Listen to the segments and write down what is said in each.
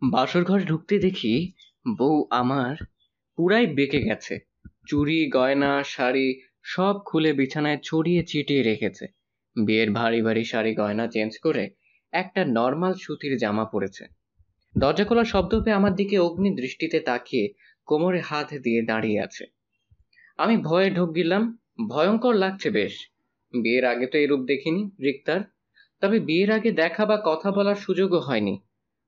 বাসর ঘরে ঢুকতে দেখি বউ আমার পুরাই বেঁকে গেছে। চুড়ি গয়না শাড়ি সব খুলে বিছানায় ছড়িয়ে ছিটিয়ে রেখেছে। বিয়ের ভারী ভারী শাড়ি গয়না চেঞ্জ করে একটা নর্মাল সুতির জামা পরেছে। দরজা খোলার শব্দ পেয়ে আমার দিকে অগ্নি দৃষ্টিতে তাকিয়ে কোমরে হাত দিয়ে দাঁড়িয়ে আছে। আমি ভয়ে ঢোক গিললাম। ভয়ঙ্কর লাগছে বেশ। বিয়ের আগে তো এরূপ দেখিনি রিক্তার। তবে বিয়ের আগে দেখা বা কথা বলার সুযোগও হয়নি।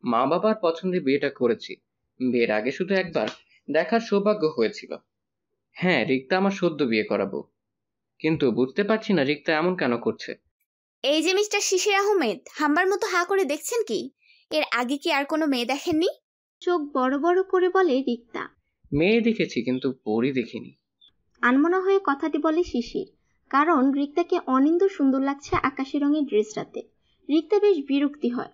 মা বাবার পছন্দে বিয়েটা করেছি। বিয়ের আগে শুধু একবার দেখার সৌভাগ্য হয়েছিল। হ্যাঁ, রিক্তা আমার সদ্য বিয়ে করাবো, কিন্তু বুঝতে পারছি না রিক্তা এমন কেন করছে। এই যে মিস্টার শিশির আহমেদ, হাম্বার মতো হা করে দেখছেন কি? এর আগে কি আর কোনো মেয়ে দেখেননি? চোখ বড় বড় করে বলে রিক্তা। মেয়ে দেখেছি কিন্তু পরী দেখিনি। আনমনা হয়ে কথাটি বলে শিশির, কারণ রিক্তাকে অনিন্দ সুন্দর লাগছে আকাশি রঙের ড্রেসটাতে। রিক্তা বেশ বিরক্তি হয়।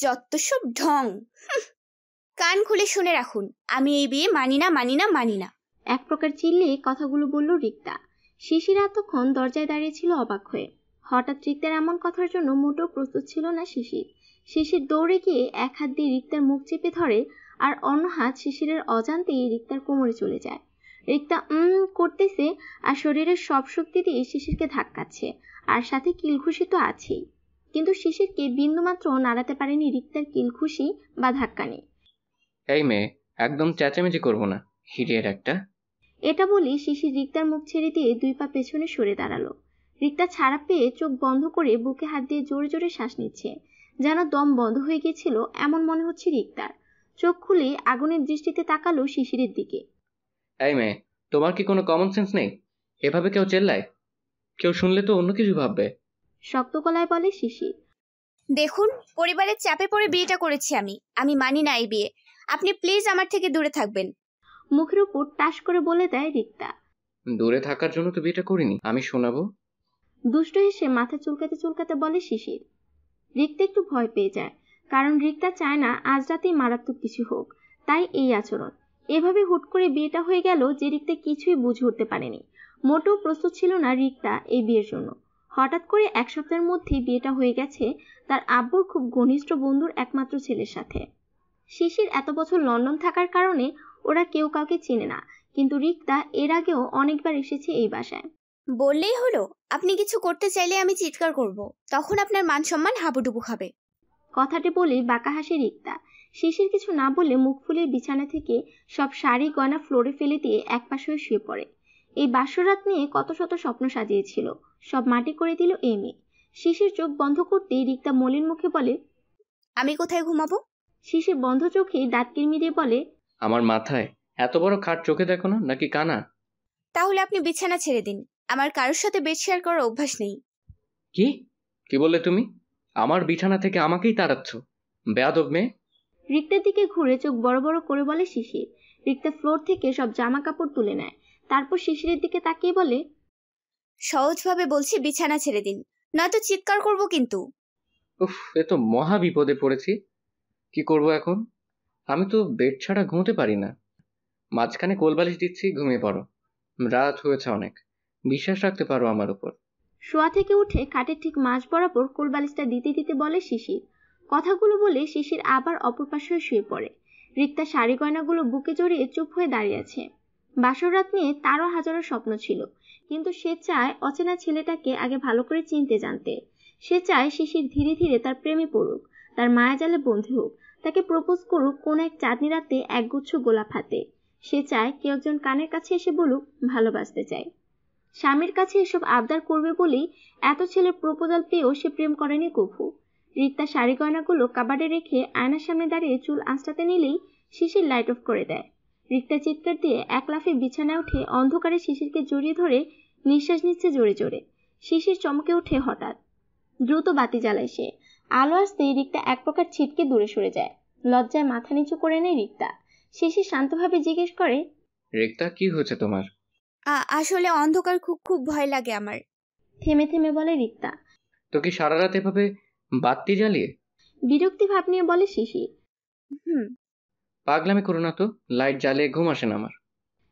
যত সব ঢং। কান খুলে শুনে রাখুন, আমি এই বিয়ে মানি না, মানি না, মানি না। এক প্রকার চিল্লিয়ে কথাগুলো বলল রিক্তা। শিশির এতক্ষণ দরজায় দাঁড়িয়ে ছিল অবাক হয়ে। হঠাৎ রিক্তার এমন কথার জন্য মোটেও প্রস্তুত ছিল না শিশির। শিশির দৌড়ে গিয়ে এক হাত দিয়ে রিক্তার মুখ চেপে ধরে, আর অন্য হাত শিশিরের অজান্তেই রিক্তার কোমরে চলে যায়। রিক্তা করতেছে, আর শরীরের সব শক্তি দিয়ে শিশিরকে ধাক্কাচ্ছে, আর সাথে কিলঘুষি তো আছেই। কিন্তু শিশিরকে বিন্দুমাত্র নাড়াতে পারেনি রিক্তার কিলঘুষি বা ধাক্কানি। এই মেয়ে, একদম চেঁচামেচি করবো না, হিরিয়ের একটা। এটা বলি শিশির রিক্তার মুখ ছেড়ে দিয়ে 2 পা পেছনে সরে দাঁড়ালো। রিক্তা ছাড়া পেয়ে চোখ বন্ধ করে বুকে হাত দিয়ে জোরে জোরে শ্বাস নিচ্ছে, যেন দম বন্ধ হয়ে গেছিল এমন মনে হচ্ছে রিক্তার। চোখ খুলে আগুনের দৃষ্টিতে তাকালো শিশিরের দিকে। এই মেয়ে, তোমার কি কোনো কমন সেন্স নেই? এভাবে কেউ চেল্লায়? কেউ শুনলে তো অন্য কিছু ভাববে। শক্ত গলায় বলে শিশির। দেখুন, পরিবারের চাপে পড়ে বিয়েটা করেছি আমি মানি না এই বিয়ে। আপনি প্লিজ আমার থেকে দূরে থাকবেন। মুখের উপর টাস করে বলে দেয় রিক্তা। দূরে থাকার জন্য তো বিয়েটা করিনি, আমি শোনাবো। দুষ্ট হেসে মাথা চুলকাতে চুলকাতে বলে শিশির। রিক্তা একটু ভয় পেয়ে যায়, কারণ রিক্তা চায় না আজ রাতেই মারাত্মক কিছু হোক, তাই এই আচরণ। এভাবে হুট করে বিয়েটা হয়ে গেল যে রিক্তা কিছুই বুঝে উঠতে পারেনি। মোটেও প্রস্তুত ছিল না রিক্তা এই বিয়ের জন্য। হঠাৎ করে 1 সপ্তাহের মধ্যেই বিয়েটা হয়ে গেছে তার আব্বুর খুব ঘনিষ্ঠ বন্ধুর একমাত্র ছেলের সাথে। শিশির এত বছর লন্ডন থাকার কারণে ওরা কেউ কাউকে চেনে না, কিন্তু রিক্তা এর আগেও অনেকবার এসেছে এই বাসায়। বললেই হলো, আপনি কিছু করতে চাইলে আমি চিৎকার করব, তখন আপনার মান সম্মান হাবুডুবু খাবে। কথাটি বলেই বাঁকা হাসে রিক্তা। শিশির কিছু না বলে মুখ ফুলিয়ে বিছানা থেকে সব শাড়ি গয়না ফ্লোরে ফেলে দিয়ে একপাশ হয়ে শুয়ে পড়ে। এই বাসরাত নিয়ে কত শত স্বপ্ন সাজিয়েছিল, সব মাটি করে দিল এই মেয়ে। শিশির চোখ বন্ধ করতেই রিক্তা মলিন মুখে বলে, আমি কোথায় ঘুমাবো? শিশির বন্ধ চোখে দাঁত কিরমিরিয়ে বলে, আমার মাথায় এত বড় খাট চোখে দেখো না নাকি কানা? তাহলে আপনি বিছানা ছেড়ে দিন, আমার কারোর সাথে বেড শেয়ার করার অভ্যাস নেই। কি কি বললে তুমি? আমার বিছানা থেকে আমাকেই তাড়াচ্ছ, বেয়াদব মেয়ে। রিক্তার দিকে ঘুরে চোখ বড় বড় করে বলে শিশির। রিক্তা ফ্লোর থেকে সব জামা কাপড় তুলে নেয়, তারপর শিশিরের দিকে তাকিয়ে বলে, সহজভাবে বলছি বিছানা ছেড়ে দিন, নয়তো চিৎকার করব কিন্তু। উফ, এ তো মহা বিপদে পড়েছি। কি করব এখন? আমি তো বেড ছাড়া ঘুমোতে পারি না। মাঝখানে কোলবালিশ দিচ্ছি, ঘুমিয়ে পড়ো। রাত হয়েছে অনেক, বিশ্বাস রাখতে পারো আমার উপর। শোয়া থেকে উঠে খাটের ঠিক মাঝ বরাবর কোলবালিশটা দিতে দিতে বলে শিশির। কথাগুলো বলে শিশির আবার অপর পাশে হয়ে শুয়ে পড়ে। রিক্তা শাড়ি গয়নাগুলো বুকে জড়িয়ে চুপ হয়ে দাঁড়িয়ে আছে। বাসর রাত নিয়ে তারও হাজারো স্বপ্ন ছিল, কিন্তু সে চায় অচেনা ছেলেটাকে আগে ভালো করে চিনতে জানতে। সে চায় শিশির ধীরে ধীরে তার প্রেমে পড়ুক, তার মায়াজালে বন্দী হোক, তাকে প্রপোজ করুক কোন এক চাঁদনি রাতে একগুচ্ছ গোলাপ হাতে। সে চায় কেউ একজন কানের কাছে এসে বলুক ভালোবাসতে চায়। স্বামীর কাছে এসব আবদার করবে বলেই এত ছেলের প্রপোজাল পেয়েও সে প্রেম করেনি কভু। রিক্তা শাড়ি গয়নাগুলো কাবাডে রেখে আয়নার সামনে দাঁড়িয়ে চুল আঁচড়াতে নিলেই শিশির লাইট অফ করে দেয়। রিক্তা চিৎকার দিয়ে এক লাফে বিছানায় উঠে অন্ধকারে শিশিরকে জড়িয়ে ধরে নিঃশ্বাস নিচ্ছে জোরে জোরে। শিশির চমকে ওঠে হঠাৎ। দ্রুত বাতি জ্বালায় সে। আলো আসতেই রিক্তা এক প্রকার ছিটকে দূরে সরে যায়। লজ্জায় মাথা নিচু করে নেয় রিক্তা। শিশির শান্তভাবে জিজ্ঞেস করে, রিক্তা, কি হয়েছে তোমার? আসলে অন্ধকার খুব খুব ভয় লাগে আমার। থেমে থেমে বলে রিক্তা। তো কি সারা রাত এভাবে বাতি জ্বালিয়ে? বিরক্তি ভাব নিয়ে বলে শিশির। হুম। পাগলামি করো না তো, লাইট জ্বালিয়ে ঘুম আসে না আমার।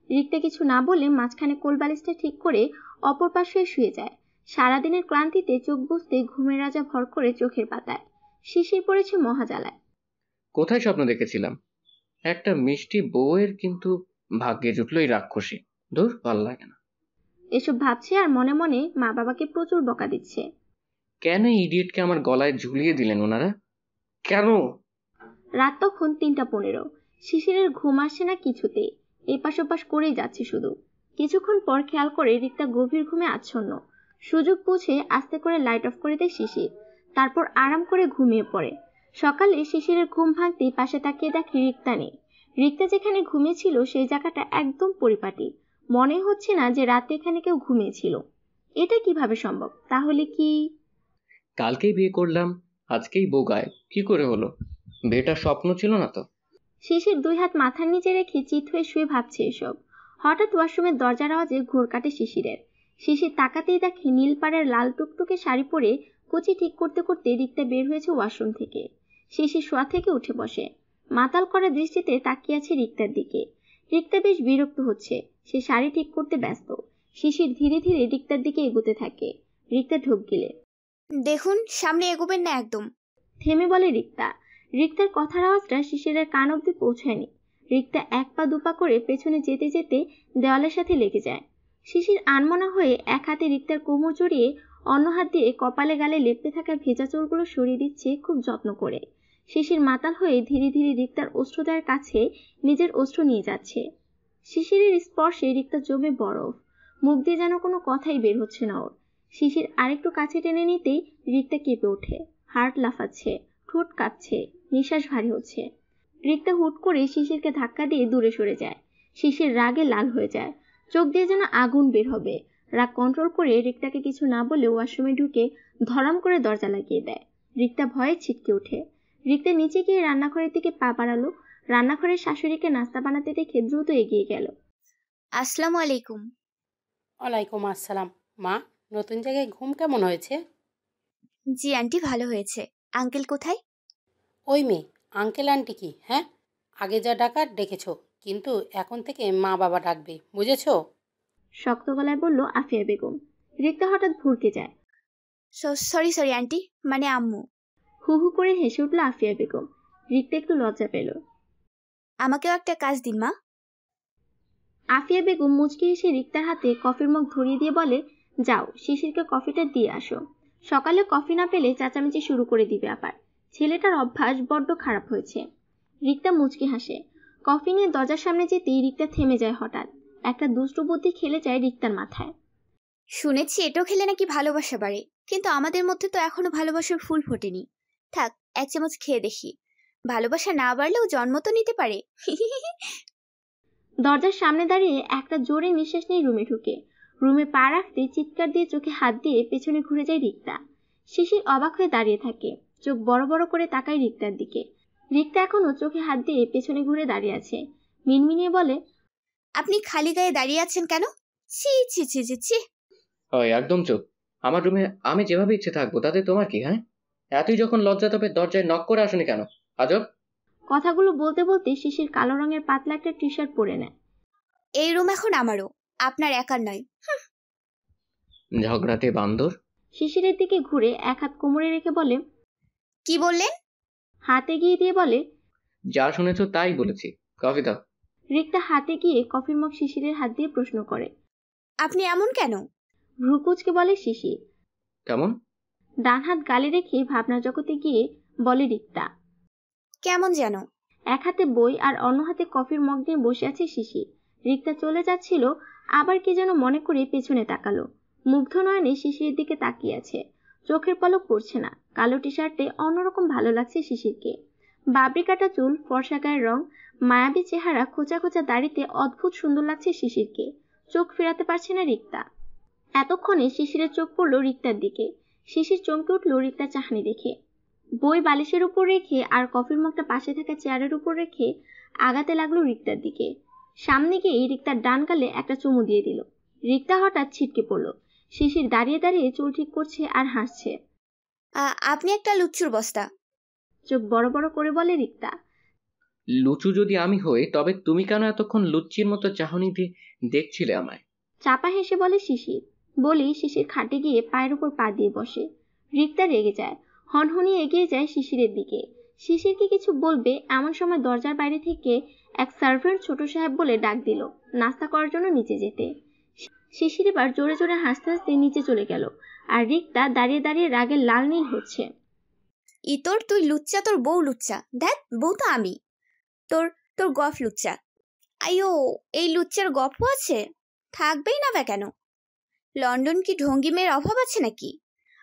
রিক্তা কিছু না বলে মাঝখানে কোলবালিশটা ঠিক করে অপর পাশে শুয়ে যায়। সারাদিনের ক্লান্তিতে চোখ বুজতে ঘুমের রাজা ভর করে চোখের পাতায়। শিশির পড়েছে মহাজালায়। কোথায় স্বপ্ন দেখেছিলাম? একটা মিষ্টি বউয়ের, কিন্তু ভাগ্যে জুটলো এই রাক্ষসী। ধুর, ভালো লাগে না। এসব ভাবছে আর মনে মনে মা বাবাকে প্রচুর বকা দিচ্ছে। কেন ইডিয়েটকে আমার গলায় ঝুলিয়ে দিলেন ওনারা? কেন? রাত তখন 3:15। শিশিরের ঘুম আসছে না কিছুতেই, এপাশ ওপাশ করেই যাচ্ছে শুধু। কিছুক্ষণ পর খেয়াল করে রিক্তা গভীর ঘুমে আচ্ছন্ন। সুযোগ বুঝে আস্তে করে লাইট অফ করে দেয় শিশির, তারপর আরাম করে ঘুমিয়ে পড়ে। সকালে শিশিরের ঘুম ভাঙতেই পাশে তাকিয়ে দেখে রিক্তা নেই। রিক্তা যেখানে ঘুমিয়েছিল সেই জায়গাটা একদম পরিপাটি, মনে হচ্ছে না যে রাতে এখানে কেউ ঘুমিয়েছিল। এটা কিভাবে সম্ভব? তাহলে কি? কালকেই বিয়ে করলাম, আজকেই বউ গায়েব, কি করে হলো? বিয়েটা স্বপ্ন ছিল না তো? শিশির 2 হাত মাথার নিচে রেখে চিত হয়ে শুয়ে ভাবছে এসব। হঠাৎ ওয়াশরুমের দরজার আওয়াজে ঘোর কাটে শিশিরের। শিশির তাকাতেই দেখে নীল পাড়ের লাল টুকটুকে শাড়ি পরে কুচি ঠিক করতে করতে রিক্তা বের হয়েছে ওয়াশরুম থেকে। শিশির শোয়া থেকে উঠে বসে, মাতাল করা দৃষ্টিতে তাকিয়ে আছে রিক্তার দিকে। রিক্তা বেশ বিরক্ত হচ্ছে, সে শাড়ি ঠিক করতে ব্যস্ত। শিশির ধীরে ধীরে রিক্তার দিকে এগোতে থাকে। রিক্তা ঢোক গিলে, দেখুন সামনে এগোবেন না একদম। থেমে বলে রিক্তা। রিক্তার কথার আওয়াজটা শিশিরের কান অব্দি পৌঁছায়নি। রিক্তা 1 পা 2 পা করে পেছনে যেতে যেতে দেওয়ালের সাথে লেগে যায়। শিশির আনমনা হয়ে এক হাতে রিক্তার কোমর জড়িয়ে অন্য হাত দিয়ে কপালে গালে লেপ্টে থাকা ভেজা চুলগুলো সরিয়ে দিচ্ছে খুব যত্ন করে। শিশির মাতাল হয়ে ধীরে ধীরে রিক্তার অস্ত্রদ্বয়ের কাছে নিজের অস্ত্র নিয়ে যাচ্ছে। শিশিরের স্পর্শে রিক্তা জমে বরফ, মুখ দিয়ে যেন কোনো কথাই বের হচ্ছে না ওর। শিশির আরেকটু কাছে টেনে নিতেই রিক্তা কেঁপে ওঠে, হার্ট লাফাচ্ছে, ঠোঁট কাঁপছে, নিঃশ্বাস ভারী হচ্ছে। রিক্তা হুট করে শিশিরকে ধাক্কা দিয়ে দূরে সরে যায়। শিশির রাগে লাল হয়ে যায়, চোখ দিয়ে যেন আগুন বের হবে। রাগ কন্ট্রোল করে রিক্তাকে কিছু না বলে ওয়াশরুমে ঢুকে ধরাম করে দরজা লাগিয়ে দেয়। রিক্তা ভয়ে ছিটকে ওঠে। রিক্তা নিচে গিয়ে রান্নাঘরের দিকে পা বাড়ালো। রান্নাঘরের শাশুড়িকে নাস্তা বানাতে দেখে দ্রুত এগিয়ে গেল। আসসালামু আলাইকুম। ওয়ালাইকুম আসসালাম। মা, নতুন জায়গায় ঘুম কেমন হয়েছে? জি আন্টি, ভালো হয়েছে। আঙ্কেল কোথায়? ওই মেয়ে, আঙ্কেল আন্টি কি? হ্যাঁ, আগে যা ডাকার ডেকেছো, কিন্তু এখন থেকে মা বাবা ডাকবে, বুঝেছো? শক্ত গলায় বলল আফিয়া বেগম। রিক্তা হঠাৎ ভুরকে যায়। সরি সরি আন্টি, মানে আম্মু। হু হু করে হেসে উঠল আফিয়া বেগম। রিক্তা একটু লজ্জা পেল। আমাকেও একটা কাজ দিন মা। আফিয়া বেগম মুচকি হেসে রিক্তার হাতে কফির মগ ধরিয়ে দিয়ে বলে, যাও শিশিরকে কফিটা দিয়ে আসো। সকালে কফি না পেলে চেঁচামেচি শুরু করে দিবে আবার। ছেলেটার অভ্যাস বড্ড খারাপ হয়েছে। রিক্তা মুচকি হাসে। কফি নিয়ে দরজার সামনে যেতেই রিক্তা থেমে যায় হঠাৎ। একটা দুষ্টু বুদ্ধি খেলে যায় রিক্তার মাথায়। শুনেছি এটাও খেলে নাকি ভালোবাসা বাড়ে, কিন্তু আমাদের মধ্যে তো এখনো ভালোবাসার ফুল ফোটেনি। থাক, 1 চামচ খেয়ে দেখি। ভালোবাসা না বাড়লেও জন্ম তো নিতে পারে। দরজার সামনে দাঁড়িয়ে একটা জোরে নিঃশ্বাস নিয়ে রুমে ঢুকে। রুমে পা রাখতে চিৎকার দিয়ে চোখে হাত দিয়ে পেছনে ঘুরে যায় রিক্তা। শিশির অবাক হয়ে দাঁড়িয়ে থাকে, চোখ বড় বড় করে তাকায় রিক্তার দিকে। রিক্তা এখনো চোখে হাত দিয়ে পেছনে ঘুরে দাঁড়িয়ে আছে। মিনমিনিয়ে বলে, আপনি খালি গায়ে দাঁড়িয়ে আছেন কেন? ছি ছি ছি ছি ছি। ওই একদম চুপ। আমার রুমে আমি যেভাবে ইচ্ছে থাকবো, তাতে তোমার কি? হ্যাঁ, এতই যখন লজ্জা, তবে দরজায় নক করে আসুনি কেন? আজব। কথাগুলো বলতে বলতে শিশির কালো রঙের পাতলা একটা টি শার্ট পরে নেয়। এই রুম এখন আমারও, আপনার একার নয়। ঝগড়াটে বান্দর। শিশিরের দিকে ঘুরে এক হাত কোমরে রেখে বলে, কি বললেন? হাত এগিয়ে দিয়ে বলে, যা শুনেছো তাই বলেছি। কফি দাও। রিক্তা হাতে গিয়ে কফির মগ শিশিরের হাত দিয়ে প্রশ্ন করে। আপনি এমন কেন? ভ্রুকুচকে বলে শিশির। কেমন? ডান হাত গালে রেখে ভাবনা জগতে গিয়ে বলে রিক্তা। কেমন যেন? এক হাতে বই আর অন্য হাতে কফির মগ নিয়ে বসে আছে শিশির। রিক্তা চলে যাচ্ছিল, আবার কি যেন মনে করে পেছনে তাকালো। মুগ্ধ নয়নে শিশিরের দিকে তাকিয়ে আছে, চোখের পলক পড়ছে না। কালো টি শার্টে অন্যরকম ভালো লাগছে শিশিরকে। বাবরি কাটা চুল, ফর্সা গায়ের রং, মায়াবী চেহারা, খোঁচা খোঁচা দাড়িতে অদ্ভুত সুন্দর লাগছে শিশিরকে। চোখ ফেরাতে পারছে না রিক্তা। এতক্ষণে শিশিরের চোখ পড়ল রিক্তার দিকে। শিশির চমকে উঠল রিক্তার চাহনি দেখে। বই বালিশের উপর রেখে আর কফির মগটা পাশে থাকা চেয়ারের উপর রেখে আগাতে লাগলো রিক্তার দিকে। সামনে গিয়ে রিক্তার ডান গালে একটা চুমু দিয়ে দিল। রিক্তা হঠাৎ ছিটকে পড়ল। শিশির দাঁড়িয়ে দাঁড়িয়ে চুল ঠিক করছে আর হাসছে। আপনি একটা লুচ্চুর বস্তা। চোখ বড় বড় করে বলে রিক্তা। লুচু যদি আমি হই, তবে তুমি কেন এতক্ষণ লুচ্চির মতো চাহনি দিয়ে দেখছিলে আমায়? চাপা হেসে বলে শিশির। বলি শিশির খাটে গিয়ে পায়ের উপর পা দিয়ে বসে। রিক্তা রেগে যায়, হনহনিয়ে এগিয়ে যায় শিশিরের দিকে। শিশিরকে কিছু বলবে এমন সময় দরজার বাইরে থেকে এক সার্ভেন্ট ছোট সাহেব বলে ডাক দিল নাস্তা করার জন্য নিচে যেতে। শিশির এবার জোরে জোরে হাসতে হাসতে নিচে চলে গেল, আর রিক্তা দাঁড়িয়ে দাঁড়িয়ে রাগে লাল নীল হচ্ছে। ইতর তুই লুচ্চা, তোর বউ লুচ্চা। দেখ বউ তো আমি, তোর তোর গফ লুচ্চা। আইও, এই লুচ্চার গপও আছে? থাকবেই না বা কেন? লন্ডন কি ঢঙ্গি মেয়ের অভাব আছে নাকি?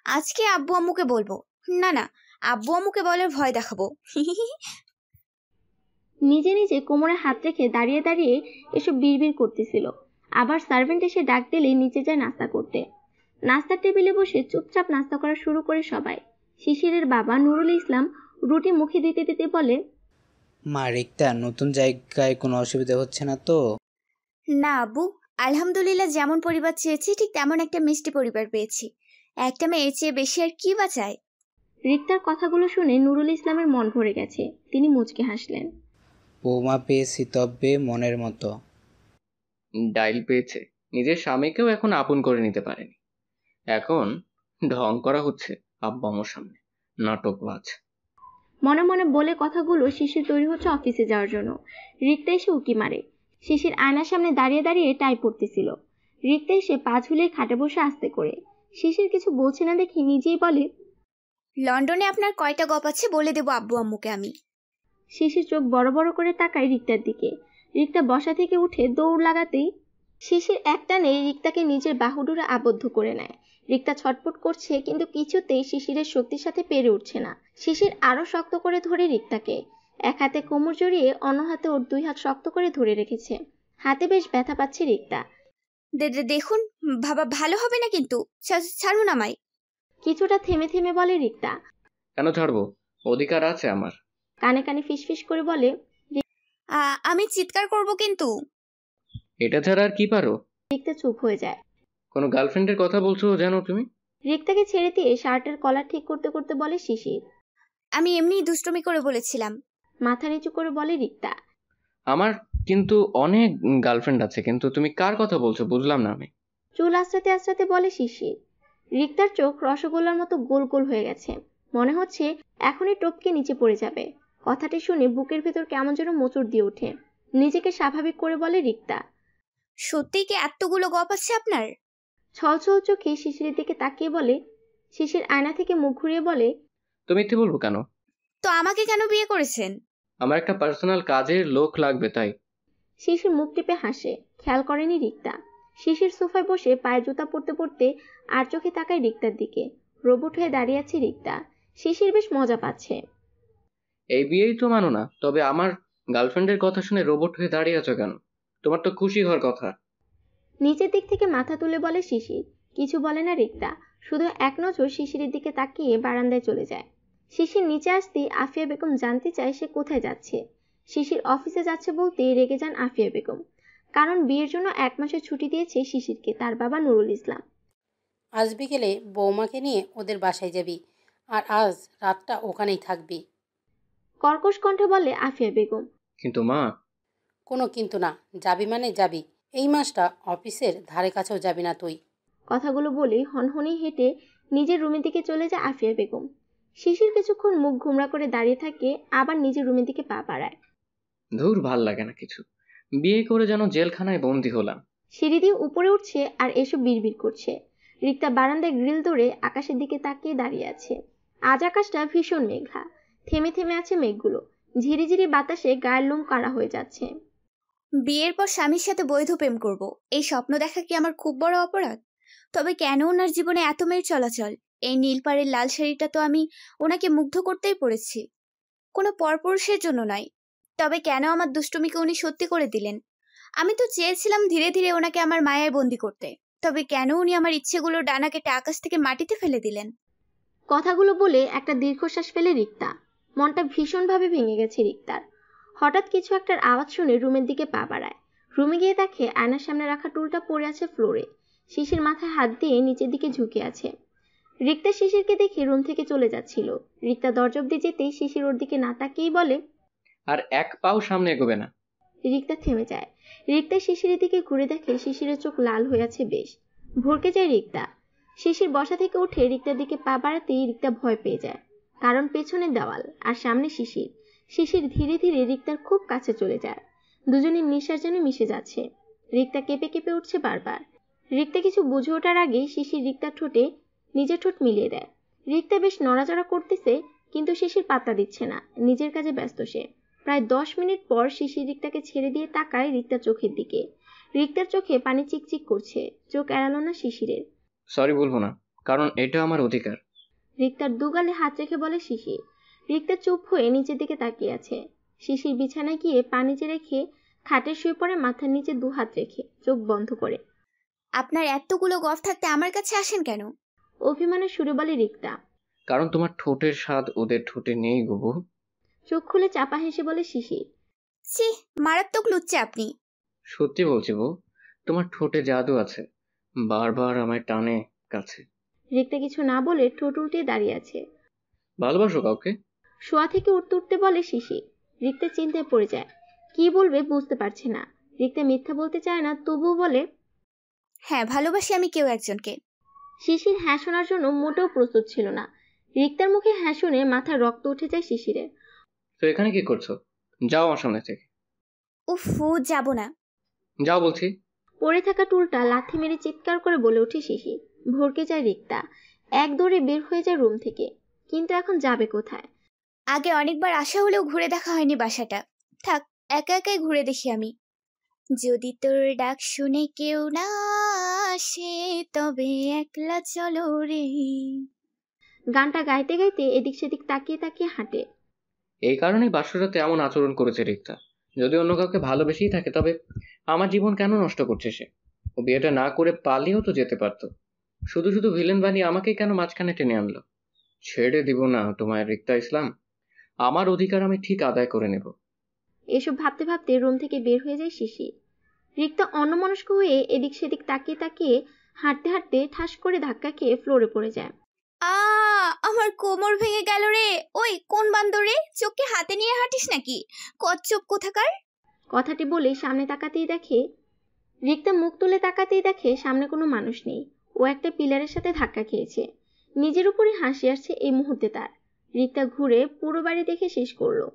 আজকে আব্বু আম্মুকে বলবো। না না, আব্বু আম্মুকে বলার ভয় দেখাবো। নিজে নিজে কোমরে হাত রেখে দাঁড়িয়ে দাঁড়িয়ে এসব বিড়বিড় করতেছিল। আবার সার্ভেন্ট এসে ডাক দিলে নিচে যায় নাস্তা করতে। নাস্তার টেবিলে বসে চুপচাপ নাস্তা করা শুরু করে সবাই। শিশিরের বাবা নুরুল ইসলাম রুটি মুখে দিতে দিতে বলে, মা রিক্তা, নতুন জায়গায় কোনো অসুবিধা হচ্ছে না তো? না আব্বু, আলহামদুলিল্লাহ যেমন পরিবার চেয়েছি ঠিক তেমন একটা মিষ্টি পরিবার পেয়েছি। একটা মেয়ে চেয়ে বেশি আর কি বা চায়? রিক্তার কথাগুলো শুনে নুরুল ইসলামের মন ভরে গেছে। তিনি মুচকে হাসলেন। বৌমা পেয়েছি, তবে মনের মতো। ডাইল পেয়েছে, নিজের স্বামীকেও এখন আপন করে নিতে পারেনি। এখন ঢং করা হচ্ছে আব্বা আমার সামনে, নাটকবাজ। মনে মনে বলে কথাগুলো শিশির তৈরি হচ্ছে অফিসে যাওয়ার জন্য। রিক্তা এসে উকি মারে। শিশির আয়নার সামনে দাঁড়িয়ে দাঁড়িয়ে টাই পড়তেছিল। রিক্তা এসে পা ঝুলিয়ে খাটে বসে আস্তে করে। শিশির কিছু বলছে না দেখে নিজেই বলে, লন্ডনে আপনার কয়টা গপ আছে বলে দেবো আব্বু আম্মুকে আমি। শিশির চোখ বড় বড় করে তাকায় রিক্তার দিকে। রিক্তা বসা থেকে উঠে দৌড় লাগাতেই শিশির একটানে রিক্তাকে নিজের বাহুডোরে আবদ্ধ করে নেয়। রিক্তা ছটফট করছে, কিন্তু কিছুতেই শিশিরের শক্তির সাথে পেরে উঠছে না। শিশির আরো শক্ত করে ধরে রিক্তাকে, এক হাতে কোমর জড়িয়ে অন্য হাতে ওর দুই হাত শক্ত করে ধরে রেখেছে। হাতে বেশ ব্যথা পাচ্ছে রিক্তা। দেখুন বাবা, ভালো হবে না কিন্তু, ছাড়ুন আমায়। কিছুটা থেমে থেমে বলে রিক্তা। কেন ছাড়বো? অধিকার আছে আমার। কানে কানে ফিসফিস করে বলে, আমি চিৎকার করব কিন্তু। এটা ছাড়া আর কি পারো? রিক্তা চুপ হয়ে যায়। কোনো গার্লফ্রেন্ডের কথা বলছো জানো তুমি? রিক্তাকে ছেড়ে দিয়ে শার্টের কলার ঠিক করতে করতে বলে শিশির। আমি এমনি দুষ্টুমি করে বলেছিলাম। মাথা নিচু করে বলে রিক্তা। আমার কিন্তু অনেক গার্লফ্রেন্ড আছে, কিন্তু তুমি কার কথা বলছো বুঝলাম না আমি। চুল আঁচড়াতে আঁচড়াতে বলে শিশির। রিক্তার চোখ রসগোল্লার মতো গোল গোল হয়ে গেছে। মনে হচ্ছে এখনই টপকে নিচে পড়ে যাবে। কথাটি শুনে বুকের ভেতর কেমন যেন মোচড় দিয়ে ওঠে। নিজেকে স্বাভাবিক করে বলে রিক্তা। সত্যি কি এতগুলো গপ আছে আপনার? ছল ছল চোখে শিশিরের দিকে তাকিয়ে বলে। শিশির আয়না থেকে মুখ ঘুরিয়ে বলে, তুমি মিথ্যে বলবো কেন? তো আমাকে কেন বিয়ে করেছেন? আমার একটা পার্সোনাল কাজের লোক লাগবে তাই। শিশির মুখ টিপে হাসে। খেয়াল করেনি রিক্তা। শিশির সোফায় বসে পায়ে জুতা পরতে পরতে আর চোখে তাকায় রিক্তার দিকে। রোবট হয়ে দাঁড়িয়ে আছে রিক্তা। শিশির বেশ মজা পাচ্ছে। এই বিয়েই তো মানো না, তবে আমার গার্লফ্রেন্ডের কথা শুনে রোবট হয়ে দাঁড়িয়ে আছো কেন? তোমার তো খুশি হওয়ার কথা। নিচের দিক থেকে মাথা তুলে বলে শিশির। কিছু বলে না রিক্তা, শুধু এক নজর শিশিরের দিকে তাকিয়ে বারান্দায় চলে যায়। শিশির নিচে আসতেই আফিয়া বেগম জানতে চায় সে কোথায় যাচ্ছে। শিশির অফিসে যাচ্ছে বলতেই রেগে যান আফিয়া বেগম, কারণ বিয়ের জন্য 1 মাসের ছুটি দিয়েছে শিশিরকে তার বাবা নুরুল ইসলাম। আজ বিকেলে বৌমাকে নিয়ে ওদের বাসায় যাবি, আর আজ রাতটা ওখানেই থাকবি। কর্কশ কণ্ঠে বলে আফিয়া বেগম। কিন্তু মা। কোনো কিন্তু না, যাবি মানে যাবি। এই মাসটা অফিসের ধারে কাছেও যাবি না তুই। কথাগুলো বলেই হনহনি হেঁটে নিজের রুমের দিকে চলে যায় আফিয়া বেগম। শিশির কিছুক্ষণ মুখ ঘুমরা করে দাঁড়িয়ে থাকে, আবার নিজের রুমের দিকে পা বাড়ায়। ধুর, ভাল লাগে না কিছু। বিয়ে করে যেন জেলখানায় বন্দি হলাম। সিঁড়ি দিয়ে উপরে উঠছে আর এসব বিড়বিড় করছে। রিক্তা বারান্দায় গ্রিল ধরে আকাশের দিকে তাকিয়ে দাঁড়িয়ে আছে। আজ আকাশটা ভীষণ মেঘলা। থেমে থেমে আছে মেঘগুলো। ঝিরিঝিরি বাতাসে গায়ের লোম কাড়া হয়ে যাচ্ছে। বিয়ের পর স্বামীর সাথে বৈধ প্রেম করব, এই স্বপ্ন দেখা কি আমার খুব বড় অপরাধ? তবে কেন ওনার জীবনে এত মেয়ের চলাচল? এই নীল পাড়ের লাল শাড়িটা তো আমি ওনাকে মুগ্ধ করতেই পড়েছি, কোনো পরপুরুষের জন্য নয়। তবে কেন আমার দুষ্টুমিকে উনি সত্যি করে দিলেন? আমি তো চেয়েছিলাম ধীরে ধীরে ওনাকে আমার মায়ায় বন্দি করতে, তবে কেন উনি আমার ইচ্ছেগুলো ডানা কেটে আকাশ থেকে মাটিতে ফেলে দিলেন? কথাগুলো বলে একটা দীর্ঘশ্বাস ফেলে রিক্তা। মনটা ভীষণভাবে ভেঙে গেছে রিক্তার। হঠাৎ কিছু একটার আওয়াজ শুনে রুমের দিকে পা বাড়ায়। রুমে গিয়ে দেখে আয়নার সামনে রাখা টুলটা পড়ে আছে ফ্লোরে। শিশির মাথায় হাত দিয়ে নিচের দিকে ঝুঁকে আছে। রিক্তা শিশিরকে দেখে রুম থেকে চলে যাচ্ছিল। রিক্তা দরজা অব্দি যেতেই শিশির ওর দিকে না তাকিয়েই বলে, আর এক পাও সামনে এগোবে না। রিক্তা থেমে যায়। রিক্তা শিশিরের দিকে ঘুরে দেখে শিশিরের চোখ লাল হয়ে আছে বেশ। ভরকে যায় রিক্তা। শিশির বসা থেকে উঠে রিক্তার দিকে পা বাড়াতেই রিক্তা ভয় পেয়ে যায়। কারণ পেছনে দেওয়াল আর সামনে শিশির। শিশির ধীরে ধীরে রিক্তার খুব কাছে চলে যায়। দুজনের নিঃশ্বাস যেন মিশে যাচ্ছে। রিক্তা কেঁপে কেঁপে উঠছে বারবার। রিক্তা কিছু বুঝে ওঠার আগেই শিশির রিক্তার ঠোঁটে নিজের ঠোঁট মিলিয়ে দেয়। রিক্তা বেশ নড়াচড়া করতেছে, কিন্তু শিশির পাত্তা দিচ্ছে না, নিজের কাজে ব্যস্ত সে। প্রায় 10 মিনিট পর শিশির রিক্তাকে ছেড়ে দিয়ে তাকায় রিক্তার চোখের দিকে। রিক্তার চোখে পানি চিকচিক করছে, চোখ এড়ালো না শিশিরের। সরি বলবো না, কারণ এটা আমার অধিকার। রিক্তার দুগালে হাত রেখে বলে শিশির। রিক্তা চুপ হয়ে নিচের দিকে তাকিয়ে আছে। শিশির বিছানায় গিয়ে পা নিচে রেখে খাটে শুয়ে পড়ে, মাথার নিচে 2 হাত রেখে চোখ বন্ধ করে। আপনার এতগুলো গফ থাকতে আমার কাছে আসেন কেন? অভিমানের সুরে বলে রিক্তা। কারণ তোমার ঠোঁটের স্বাদ ওদের ঠোঁটে নেই গো বউ। চোখ খুলে চাপা হেসে বলে শিশির। ছি, মারাত্মক লুচ্চে আপনি। সত্যি বলছি বউ, তোমার ঠোঁটে জাদু আছে, বারবার আমায় টানে কাছে। রিক্তা কিছু না বলে ঠোঁট উল্টে দাঁড়িয়ে আছে। ভালোবাসো কাউকে? শোয়া থেকে উঠতে উঠতে বলে শিশির। রিক্তা চিন্তায় পড়ে যায়, কি বলবে বুঝতে পারছে না। রিক্তা মিথ্যা বলতে চায় না, তবুও বলে, হ্যাঁ, ভালোবাসি আমি কেউ একজনকে। শিশির হ্যাঁ শোনার জন্য মোটেও প্রস্তুত ছিল না। রিক্তার মুখে হ্যাঁ শুনে মাথায় রক্ত উঠে যায় শিশিরের। তো এখানে কি করছো? যাও আমার সামনে থেকে। উফু, যাব না। যাও বলছি। পড়ে থাকা টুলটা লাথি মেরে চিৎকার করে বলে ওঠে শিশির। ভরকে যায় রিক্তা, এক দৌড়ে বের হয়ে যায় রুম থেকে। কিন্তু এখন যাবে কোথায়? আগে অনেকবার আসা হলেও ঘুরে দেখা হয়নি বাসাটা। থাক, একা একাই ঘুরে দেখি আমি। যদি তোর ডাক শুনে কেউ না আসে, তবে একলা চলো রে। গানটা গাইতে গাইতে এদিক সেদিক তাকিয়ে তাকিয়ে হাঁটে। এই কারণেই বাসরাতে এমন আচরণ করেছে রিক্তা। যদি অন্য কাউকে ভালোবেসেই থাকে, তবে আমার জীবন কেন নষ্ট করছে সে? ও বিয়েটা না করে পালিয়েও তো যেতে পারতো। শুধু শুধু ভিলেন বানিয়ে আমাকেই কেন মাঝখানে টেনে আনলো? ছেড়ে দিব না তোমায় রিক্তা ইসলাম, আমার অধিকার আমি ঠিক আদায় করে নেব। এসব ভাবতে ভাবতে রুম থেকে বের হয়ে যায় শিশির। রিক্তা অন্যমনস্ক হয়ে এদিক সেদিক তাকিয়ে তাকিয়ে হাঁটতে হাঁটতে ঠাস করে ধাক্কা খেয়ে ফ্লোরে পড়ে যায়। আমার কোমর ভেঙে গেল রে। ওই কোন বান্দরে, চোখকে হাতে নিয়ে হাঁটিস নাকি? কচ্ছপ কোথাকার। কথাটি বলে সামনে তাকাতেই দেখে, রিক্তা মুখ তুলে তাকাতেই দেখে সামনে কোনো মানুষ নেই। ও একটা পিলারের সাথে ধাক্কা খেয়েছে। নিজের উপরে হাসি আসছে এই মুহূর্তে তার। রিক্তা ঘুরে পুরো বাড়ি দেখে শেষ করলো।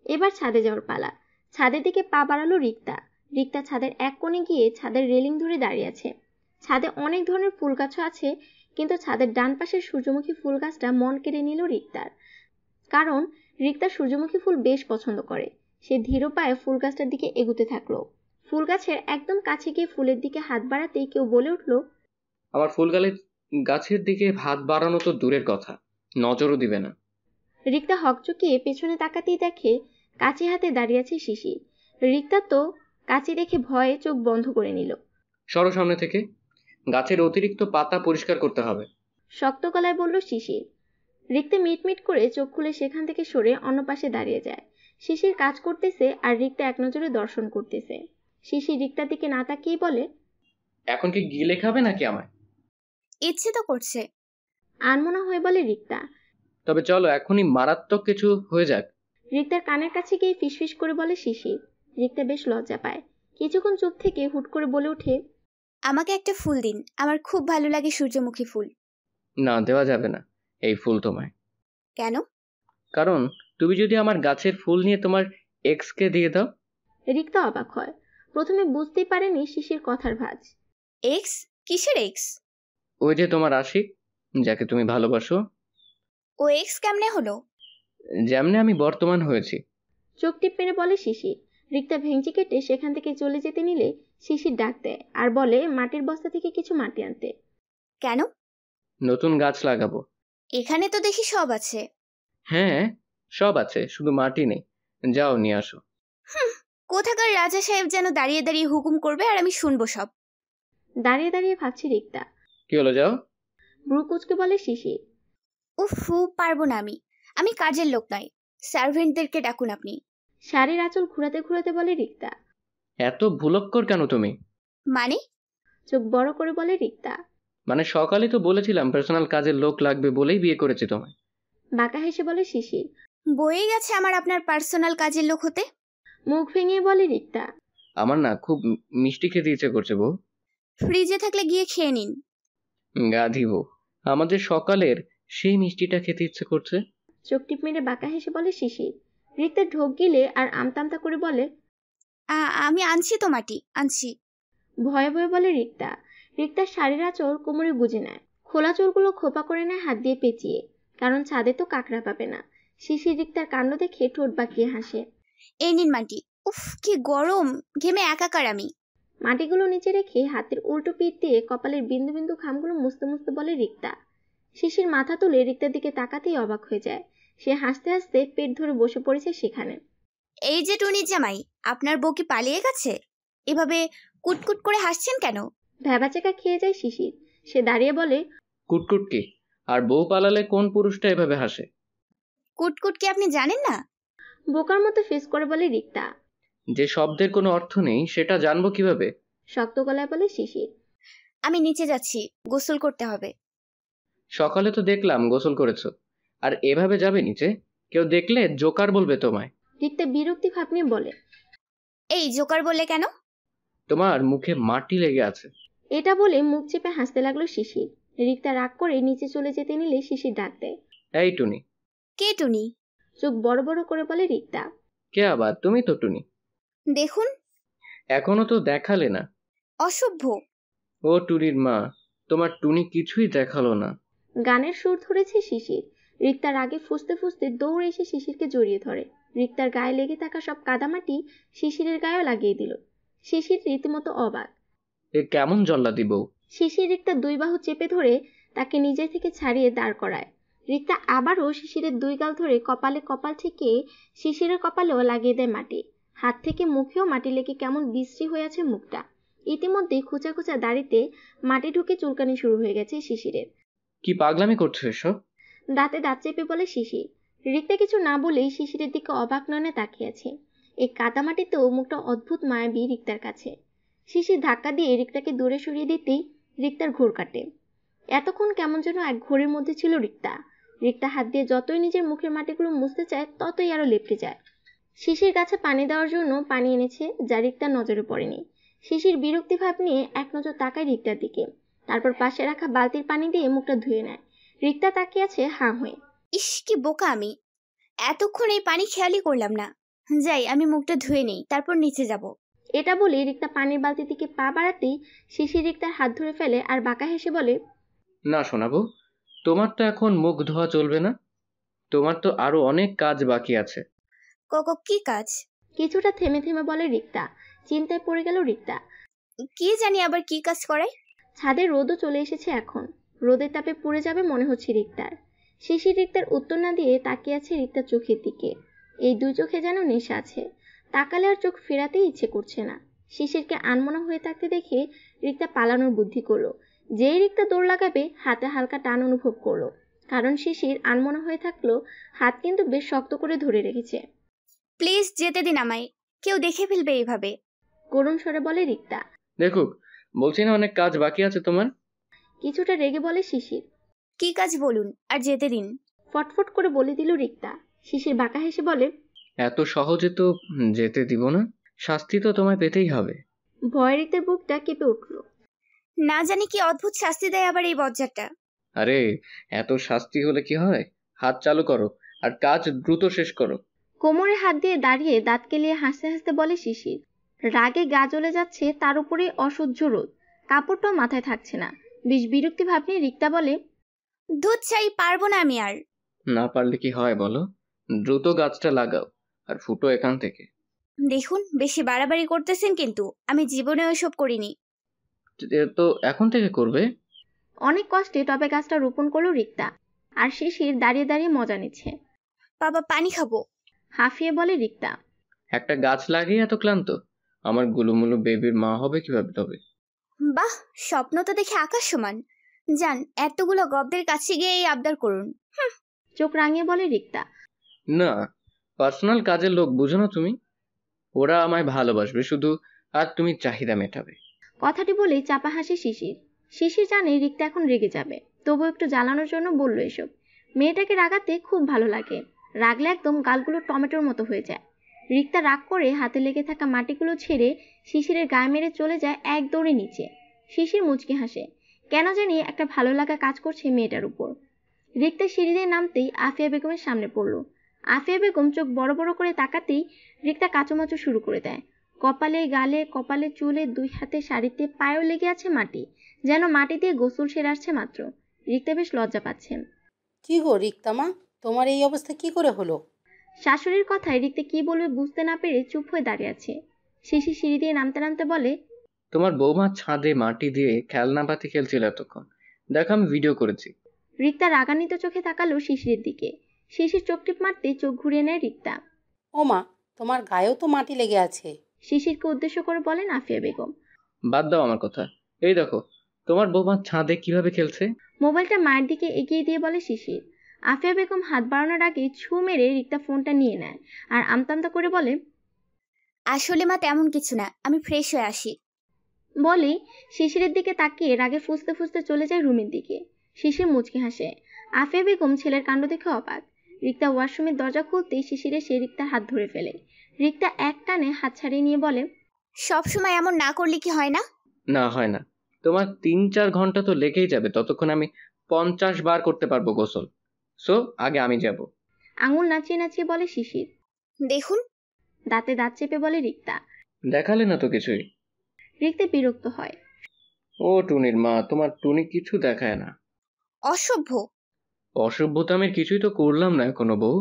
এবার ছাদে যাওয়ার পালা। ছাদের দিকে পা বাড়ালো রিক্তা। রিক্তা ছাদের এক কোণে গিয়ে ছাদের রেলিং ধরে দাঁড়িয়ে আছে। ছাদে অনেক ধরনের ফুল গাছও আছে, কিন্তু ছাদের ডান পাশের সূর্যমুখী ফুল গাছটা মন কেড়ে নিল রিক্তার। কারণ রিক্তা সূর্যমুখী ফুল বেশ পছন্দ করে। সে ধীর পায়ে ফুল গাছটার দিকে এগুতে থাকলো। ফুল গাছের একদম কাছে গিয়ে ফুলের দিকে হাত বাড়াতেই কেউ বলে উঠল, আমার গাছের দিকে হাত বাড়ানো তো দূরের কথা, নজরও দিবে না। রিক্তা হকচকিয়ে পেছনে তাকাতেই দেখে কাছে হাতে দাঁড়িয়ে আছে শিশির। রিক্তা তো কাছে দেখে ভয়ে চোখ বন্ধ করে নিল। সরো সামনে থেকে, গাছের অতিরিক্ত পাতা পরিষ্কার করতে হবে। শক্ত গলায় বলল শিশির। রিক্তা মিটমিট করে চোখ খুলে সেখান থেকে সরে অন্য পাশে দাঁড়িয়ে যায়। শিশির কাজ করতেছে আর রিক্তা এক নজরে দর্শন করতেছে। শিশির রিক্তার দিকে না তাকিয়ে বলে, এখন কি গিলে খাবে নাকি আমায়? ইচ্ছে তো করছে। আনমনা হয়ে বলে রিক্তা। তবে চলো এখনই মারাত্মক কিছু হয়ে যাক। রিক্তার কানের কাছে গিয়ে ফিসফিস করে বলে শিশির। রিক্তা বেশ লজ্জা পায়। কিছুক্ষণ চুপ থেকে হুট করে বলে ওঠে, আমাকে একটা ফুল দিন, আমার খুব ভালো লাগে সূর্যমুখী ফুল। না, দেওয়া যাবে না এই ফুল তোমায়। কেন? কারণ তুমি যদি আমার গাছের ফুল নিয়ে তোমার এক্সকে দিয়ে দাও। রিক্তা অবাক হয়। প্রথমে বুঝতেই পারেনি শিশির কথার ভাঁজ। এক্স? কিসের এক্স? ওই যে তোমার আশিক, যাকে তুমি ভালোবাসো। ও এক্স কেমনে হলো? যেমনে আমি বর্তমান হয়েছি। চোখ টিপ মেরে বলে শিশির। রিক্তা ভেঙচি কেটে সেখান থেকে চলে যেতে নিলে শিশির ডাক দেয় আর বলে মাটির বস্তা থেকে কিছু মাটি আনতে। কেন? নতুন গাছ লাগাবো। এখানে তো দেখি সব আছে। হ্যাঁ, সব আছে, শুধু মাটি নেই। যাও নিয়ে আসো। কোথাকার রাজা সাহেব যেন দাঁড়িয়ে দাঁড়িয়ে হুকুম করবে আর আমি শুনবো সব। দাঁড়িয়ে দাঁড়িয়ে ভাবছি রিক্তা। কি হলো, যাও। ব্রু কুচকে বলে শিশির। উফু, পারবো না আমি। আমি কাজের লোক নয়, সার্ভেন্টদেরকে ডাকুন আপনি। শাড়ির আঁচল ঘুরাতে ঘুরাতে বলে রিক্তা। এত ভুলক্কর কেন তুমি? মানে? চোখ বড় করে বলে রিক্তা। মানে সকালে তো বলেছিলাম পার্সোনাল কাজের লোক লাগবে বলেই বিয়ে করেছি তোমায়। বাঁকা হেসে বলে শিশির। বয়ে গেছে আমার আপনার পার্সোনাল কাজের লোক হতে। মুখ ভেঙে বলে রিক্তা। আমার না খুব মিষ্টি খেতে ইচ্ছে করছে বউ। ফ্রিজে থাকলে গিয়ে খেয়ে নিন। গাধি বউ, আমাদের সকালের সেই মিষ্টিটা খেতে ইচ্ছে করছে। চোখ টিপ মেরে বাঁকা হেসে বলে শিশির। রিক্তা ঢোক গিলে আর আমতামতা করে বলে, আমি আনছি তো মাটি, আনছি। ভয়ে ভয়ে বলে রিক্তা। রিক্তার শাড়ির আঁচল কোমরে গুজে নেয়, খোলা চুলগুলো খোপা করে নেয় হাত দিয়ে পেঁচিয়ে, কারণ ছাদে তো কাকড়া পাবে না। শিশির রিক্তার কাণ্ড দেখে ঠোঁট বাঁকিয়ে হাসে। এই নিন মাটি। উফ কি গরম, ঘেমে একাকার আমি। মাটিগুলো নিচে রেখে হাতের উল্টো পিঠ দিয়ে কপালের বিন্দু বিন্দু খামগুলো মুছতে মুছতে বলে রিক্তা। শিশির মাথা তুলে রিক্তার দিকে তাকাতেই অবাক হয়ে যায়। সে হাসতে হাসতে পেট ধরে বসে পড়েছে সেখানে। এই যে টুনির জামাই, আপনার বউ কি পালিয়ে গেছে? এভাবে কুটকুট করে হাসছেন কেন? ভ্যাবাচাকা খেয়ে যায় শিশির। সে দাঁড়িয়ে বলে, কুটকুট কি? আর বউ পালালে কোন পুরুষটা এভাবে হাসে? কুটকুট কি আপনি জানেন না? বোকার মতো ফেস করে বলে রিক্তা। যে শব্দের কোনো অর্থ নেই সেটা জানবো কিভাবে? শক্ত গলায় বলে শিশির। আমি নিচে যাচ্ছি, গোসল করতে হবে। সকালে তো দেখলাম গোসল করেছো, আর এভাবে যাবে নিচে? কেউ দেখলে জোকার বলবে তোমায়। রিক্তা বিরক্তি ভাব নিয়ে বলে, এই জোকার বললে কেন? তোমার মুখে মাটি লেগে আছে। এটা বলে মুখ চেপে হাসতে লাগলো শিশির। রিক্তা রাগ করে নিচে চলে যেতে নিলে শিশির ডাক দেয়, এই টুনি। কে টুনি? চোখ বড় বড় করে বলে রিক্তা। কে আবার? তুমি তো টুনি। দেখুন, এখনো তো দেখালে না। অসভ্য। ও টুনির মা, তোমার টুনি কিছুই দেখালো না। গানের সুর ধরেছে শিশির। রিক্তার আগে ফুসতে ফুসতে দৌড়ে এসে শিশিরকে জড়িয়ে ধরে। রিক্তার গায়ে লেগে থাকা সব কাদামাটি শিশিরের গায়েও লাগিয়ে দিল। শিশির রীতিমতো অবাক। এ কেমন জল্লাদি বউ! শিশির রিক্তার দুই বাহু চেপে ধরে তাকে নিজে থেকে ছাড়িয়ে দাঁড় করায়। রিক্তা আবারও শিশিরের দুই গাল ধরে কপালে কপাল ঠেকিয়ে শিশিরের কপালেও লাগিয়ে দেয় মাটি। হাত থেকে মুখেও মাটি লেগে কেমন বিশ্রী হয়ে আছে মুখটা। ইতিমধ্যে খোঁচা খোঁচা দাড়িতে মাটি ঢুকে চুলকানি শুরু হয়ে গেছে শিশিরের। কি পাগলামি করছো এসব? দাঁতে দাঁত চেপে বলে শিশির। রিক্তা কিছু না বলেই শিশিরের দিকে অবাক নয়নে তাকিয়ে আছে। এই কাদামাটিতেও মুখটা অদ্ভুত মায়াবী রিক্তার কাছে। শিশির ধাক্কা দিয়ে রিক্তাকে দূরে সরিয়ে দিতেই রিক্তার ঘোর কাটে। এতক্ষণ কেমন যেন এক ঘোরের মধ্যে ছিল রিক্তা। রিক্তা হাত দিয়ে যতই নিজের মুখের মাটিগুলো মুছতে চায় ততই আরো লেপটে যায়। শিশির গাছে পানি দেওয়ার জন্য পানি এনেছে, যা রিক্তার নজরে পড়েনি। শিশির বিরক্তি ভাব নিয়ে এক নজর তাকায় রিক্তার দিকে, তারপর পাশে রাখা বালতির পানি দিয়ে মুখটা ধুয়ে নেয়। রিক্তা তাকিয়ে আছে হাঁ হয়ে। ইস কি বোকা আমি, এতক্ষণ এই পানি খেয়ালই করলাম না। যাই, আমি মুখটা ধুয়ে নেই, তারপর নিচে যাব। এটা বলে রিক্তা পানির বালতির দিকে পা বাড়াতেই শিশির রিক্তার হাত ধরে ফেলে আর বাঁকা হেসে বলে, না শোনাবো, তোমার তো এখন মুখ ধোয়া চলবে না। তোমার তো আরো অনেক কাজ বাকি আছে। কি কাজ? কিছুটা থেমে থেমে বলে রিক্তা। চিন্তায় পড়ে গেল রিক্তা। কি জানি আবার কি কাজ করে। ছাদে রোদও চলে এসেছে এখন। রোদের তাপে পুড়ে যাবে মনে হচ্ছে রিক্তার। শিশির রিক্তার উত্তর না দিয়ে তাকিয়ে আছে রিক্তার চোখের দিকে। এই দুই চোখে যেন নেশা আছে, তাকালে আর চোখ ফেরাতেই ইচ্ছে করছে না। শিশিরকে আনমনা হয়ে থাকতে দেখে রিক্তা পালানোর বুদ্ধি করলো। যেই রিক্তা দৌড় লাগাবে হাতে হালকা টান অনুভব করলো, কারণ শিশির আনমনা হয়ে থাকলো হাত কিন্তু বেশ শক্ত করে ধরে রেখেছে। প্লিজ যেতে দিন আমায়, কেউ দেখে ফেলবে এইভাবে। করুণ স্বরে বলে রিক্তা। দেখুক, বলছি না অনেক কাজ বাকি আছে তোমার। কিছুটা রেগে বলে শিশির। কি কাজ বলুন, আর যেতে দিন। ফটফট করে বলে দিল রিক্তা। শিশির বাঁকা হেসে বলে, এত সহজে তো যেতে দিব না, শাস্তি তো তোমায় পেতেই হবে। ভয়ে রিক্তার বুকটা কেঁপে উঠল। না জানি কি অদ্ভুত শাস্তি দেয় আবার এই বজ্জারটা। আরে এত শাস্তি হলে কি হয়, হাত চালু করো আর কাজ দ্রুত শেষ করো। কোমরে হাত দিয়ে দাঁড়িয়ে দাঁত কেলিয়ে হাসতে হাসতে বলে শিশির। রাগে গা জ্বলে যাচ্ছে, তার উপরে অসহ্য রোদ, কাপড়টাও মাথায় থাকছে না। বেশ বিরক্তি ভাব নিয়ে রিক্তা বলে, দুধ চাই, পারবো না আমি আর। না পারলে কি হয় বলো, দ্রুত গাছটা লাগাও আর ফুটো এখান থেকে। দেখুন বেশি বাড়াবাড়ি করতেছেন, কিন্তু আমি জীবনে ওইসব করিনি। তো এখন থেকে করবে? অনেক কষ্টে টবে গাছটা রোপণ করলো রিক্তা, আর শিশির দাঁড়িয়ে দাঁড়িয়ে মজা নিচ্ছে। বাবা পানি খাবো। হাঁফিয়ে বলে রিক্তা। একটা গাছ লাগিয়ে এত ক্লান্ত, আমার গুলুমুলু বেবির মা হবে কিভাবে তবে? বাহ, স্বপ্ন তো দেখে আকাশ সমান। যান, এতগুলো গব্দের কাছে গিয়ে এই আবদার করুন। চোখ রাঙিয়ে বলে রিক্তা। না, পার্সোনাল কাজের লোক বুঝো না তুমি? ওরা আমায় ভালোবাসবে শুধু, আর তুমি চাহিদা মেটাবে। কথাটি বলেই চাপা হাসে শিশির। শিশির জানে রিক্তা এখন রেগে যাবে, তবু একটু জ্বালানোর জন্য বলল এসব। মেয়েটাকে রাগাতে খুব ভালো লাগে, রাগলে একদম গালগুলো টমেটোর মতো হয়ে যায়। রিক্তা রাগ করে হাতে লেগে থাকা মাটিগুলো ছেড়ে শিশিরের গায়ে মেরে চলে যায় এক দৌড়ে নিচে। শিশির মুচকি হাসে, কেন জানি একটা ভালো লাগা কাজ করছে মেয়েটার উপর। রিক্তা সিঁড়ি দিয়ে নামতেই আফিয়া বেগমের সামনে পড়ল। আফিয়া বেগম চোখ বড় বড় করে তাকাতেই রিক্তা কাচুমাচু শুরু করে দেয়। কপালে, গালে, কপালে, চুলে, 2 হাতে, শাড়িতে, পায়েও লেগে আছে মাটি, যেন মাটি দিয়ে গোসল সেরে আসছে মাত্র। রিক্তা বেশ লজ্জা পাচ্ছেন। কি গো রিক্তামা, তোমার এই অবস্থা কি করে হলো? শাশুড়ির কথায় রিক্তা কি বলবে বুঝতে না পেরে চুপ হয়ে দাঁড়িয়ে আছে। শিশির সিঁড়ি দিয়ে নামতে নামতে বলে, তোমার বৌমা ছাদে মাটি দিয়ে খেলনাপাতি খেলছিল এতক্ষণ, দেখো আমি ভিডিও করেছি। রিক্তা রাগান্বিত চোখে তাকালো শিশিরের দিকে। শিশির চোখ টিপ মারতে চোখ ঘুরিয়ে নেয় রিক্তা। ও মা, তোমার গায়েও তো মাটি লেগে আছে। শিশিরকে উদ্দেশ্য করে বলেন আফিয়া বেগম। বাদ দাও আমার কথা, এই দেখো তোমার বৌমা ছাদে কিভাবে খেলছে। মোবাইলটা মায়ের দিকে এগিয়ে দিয়ে বলে শিশির। আফিয়া বেগম হাত বাড়ানোর আগে ছু মেরে রিক্তা ফোনটা নিয়ে নেয় আর আমতামতা করে বলে, আসলে মা তেমন কিছু না, আমি ফ্রেশ হয়ে আসি। বলেই শিশিরের দিকে তাকিয়ে রাগে ফুঁসতে ফুঁসতে চলে যায় রুমের দিকে। শিশির মুচকি হাসে। আফিয়া বেগম ছেলের কাণ্ড দেখে অবাক। রিক্তা ওয়াশরুমের দরজা খুলতেই শিশিরে সে রিক্তার হাত ধরে ফেলে। রিক্তা এক টানে হাত ছাড়িয়ে নিয়ে বলে, সবসময় এমন না করলে কি হয় না? না হয় না, তোমার 3-4 ঘন্টা তো লেগেই যাবে, ততক্ষণ আমি 50 বার করতে পারবো গোসল। সো আগে আমি যাব। আঙুল নাচিয়ে নাচিয়ে বলে শিশির। দেখুন। দাঁতে দাঁত চেপে বলে রিক্তা। দেখালে না তো কিছুই। রিক্তা বিরক্ত হয়। ও টুনির মা, তোমার টুনি কিছু দেখায় না। অসভ্য। অসভ্যতামের কিছুই তো করলাম না এখনো বউ।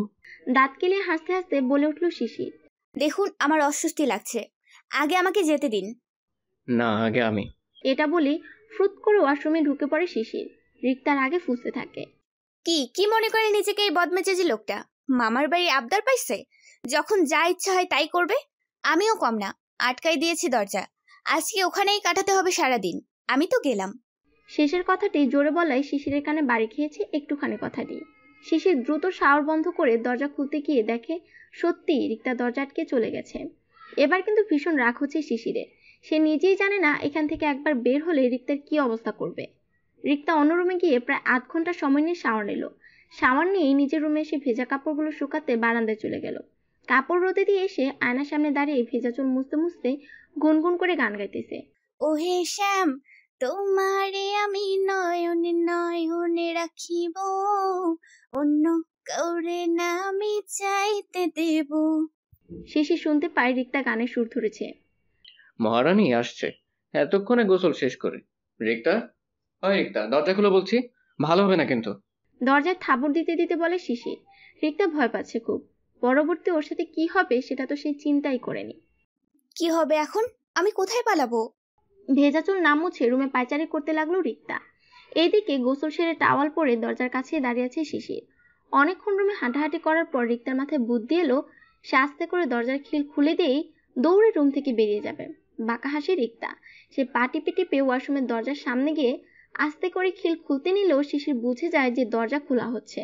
দাঁত কেলিয়ে হাসতে হাসতে বলে উঠল শিশির। দেখুন, আমার অস্বস্তি লাগছে, আগে আমাকে যেতে দিন। না, আগে আমি। এটা বলি ফ্রুত করে ওয়াশরুমে ঢুকে পড়ে শিশির। রিক্তার আগে ফুঁসতে থাকে। কি মনে করে নিজেকে এই বদমেজাজি লোকটা? মামার বাড়ি আবদার পাইছে, যখন যা ইচ্ছা হয় তাই করবে। আমিও কম না, আটকাই দিয়েছি দরজা। আজকে ওখানেই কাটাতে হবে সারাদিন। আমি তো গেলাম। শেষের কথাটি জোরে বলায় শিশিরের কানে বাড়ি খেয়েছে একটুখানি কথাটি। শিশির দ্রুত শাওয়ার বন্ধ করে দরজা খুলতে গিয়ে দেখে সত্যি রিক্তা দরজা আটকে চলে গেছে। এবার কিন্তু ভীষণ রাগ হচ্ছে শিশিরের। সে নিজেই জানে না এখান থেকে একবার বের হলে রিক্তার কি অবস্থা করবে। রিক্তা অন্য রুমে গিয়ে প্রায় 8 ঘন্টা সময় নিয়ে শাওয়ার নিল। শাওয়ার নিয়েই নিজের রুমে এসে ভেজা কাপড়গুলো শুকাতে বারান্দায় চলে গেল। কাপড় রোদে দিয়ে এসে আয়নার সামনে দাঁড়িয়ে ভেজা চুল মুছতে মুছতে গুনগুন করে গান গাইতেছে। ওহে শ্যাম, তোমারে আমি নয়নে নয়নে রাখিব, অন্য কাউরে না আমি চাইতে দেব। শিশির শুনতে পায় রিক্তা গানের সুর ধরেছে। মহারানী আসছে এতক্ষণে গোসল শেষ করে। রিক্তা, হয় রিক্তা, দরজা খুলে বলছি, ভালো হবে না কিন্তু। দরজায় থাবড় দিতে দিতে বলে শিশির। রিক্তা ভয় পাচ্ছে খুব। পরবর্তী ওর সাথে কি হবে সেটা তো সে চিন্তাই করেনি। কি হবে এখন? আমি কোথায় পালাবো? ভেজা চুল না মুছে রুমে পায়চারি করতে লাগলো রিক্তা। এইদিকে গোসল সেরে টাওয়াল পরে দরজার কাছে দাঁড়িয়ে আছে শিশির। অনেকক্ষণ রুমে হাঁটাহাঁটি করার পর রিক্তার মাথায় বুদ্ধি এলো, সে আস্তে করে দরজার খিল খুলে দিয়েই দৌড়ে রুম থেকে বেরিয়ে যাবে। বাঁকা হাসি রিক্তা। সে পা টিপে টিপে ওয়াশরুমের দরজার সামনে গিয়ে আস্তে করে খিল খুলতে নিলেও শিশির বুঝে যায় যে দরজা খোলা হচ্ছে,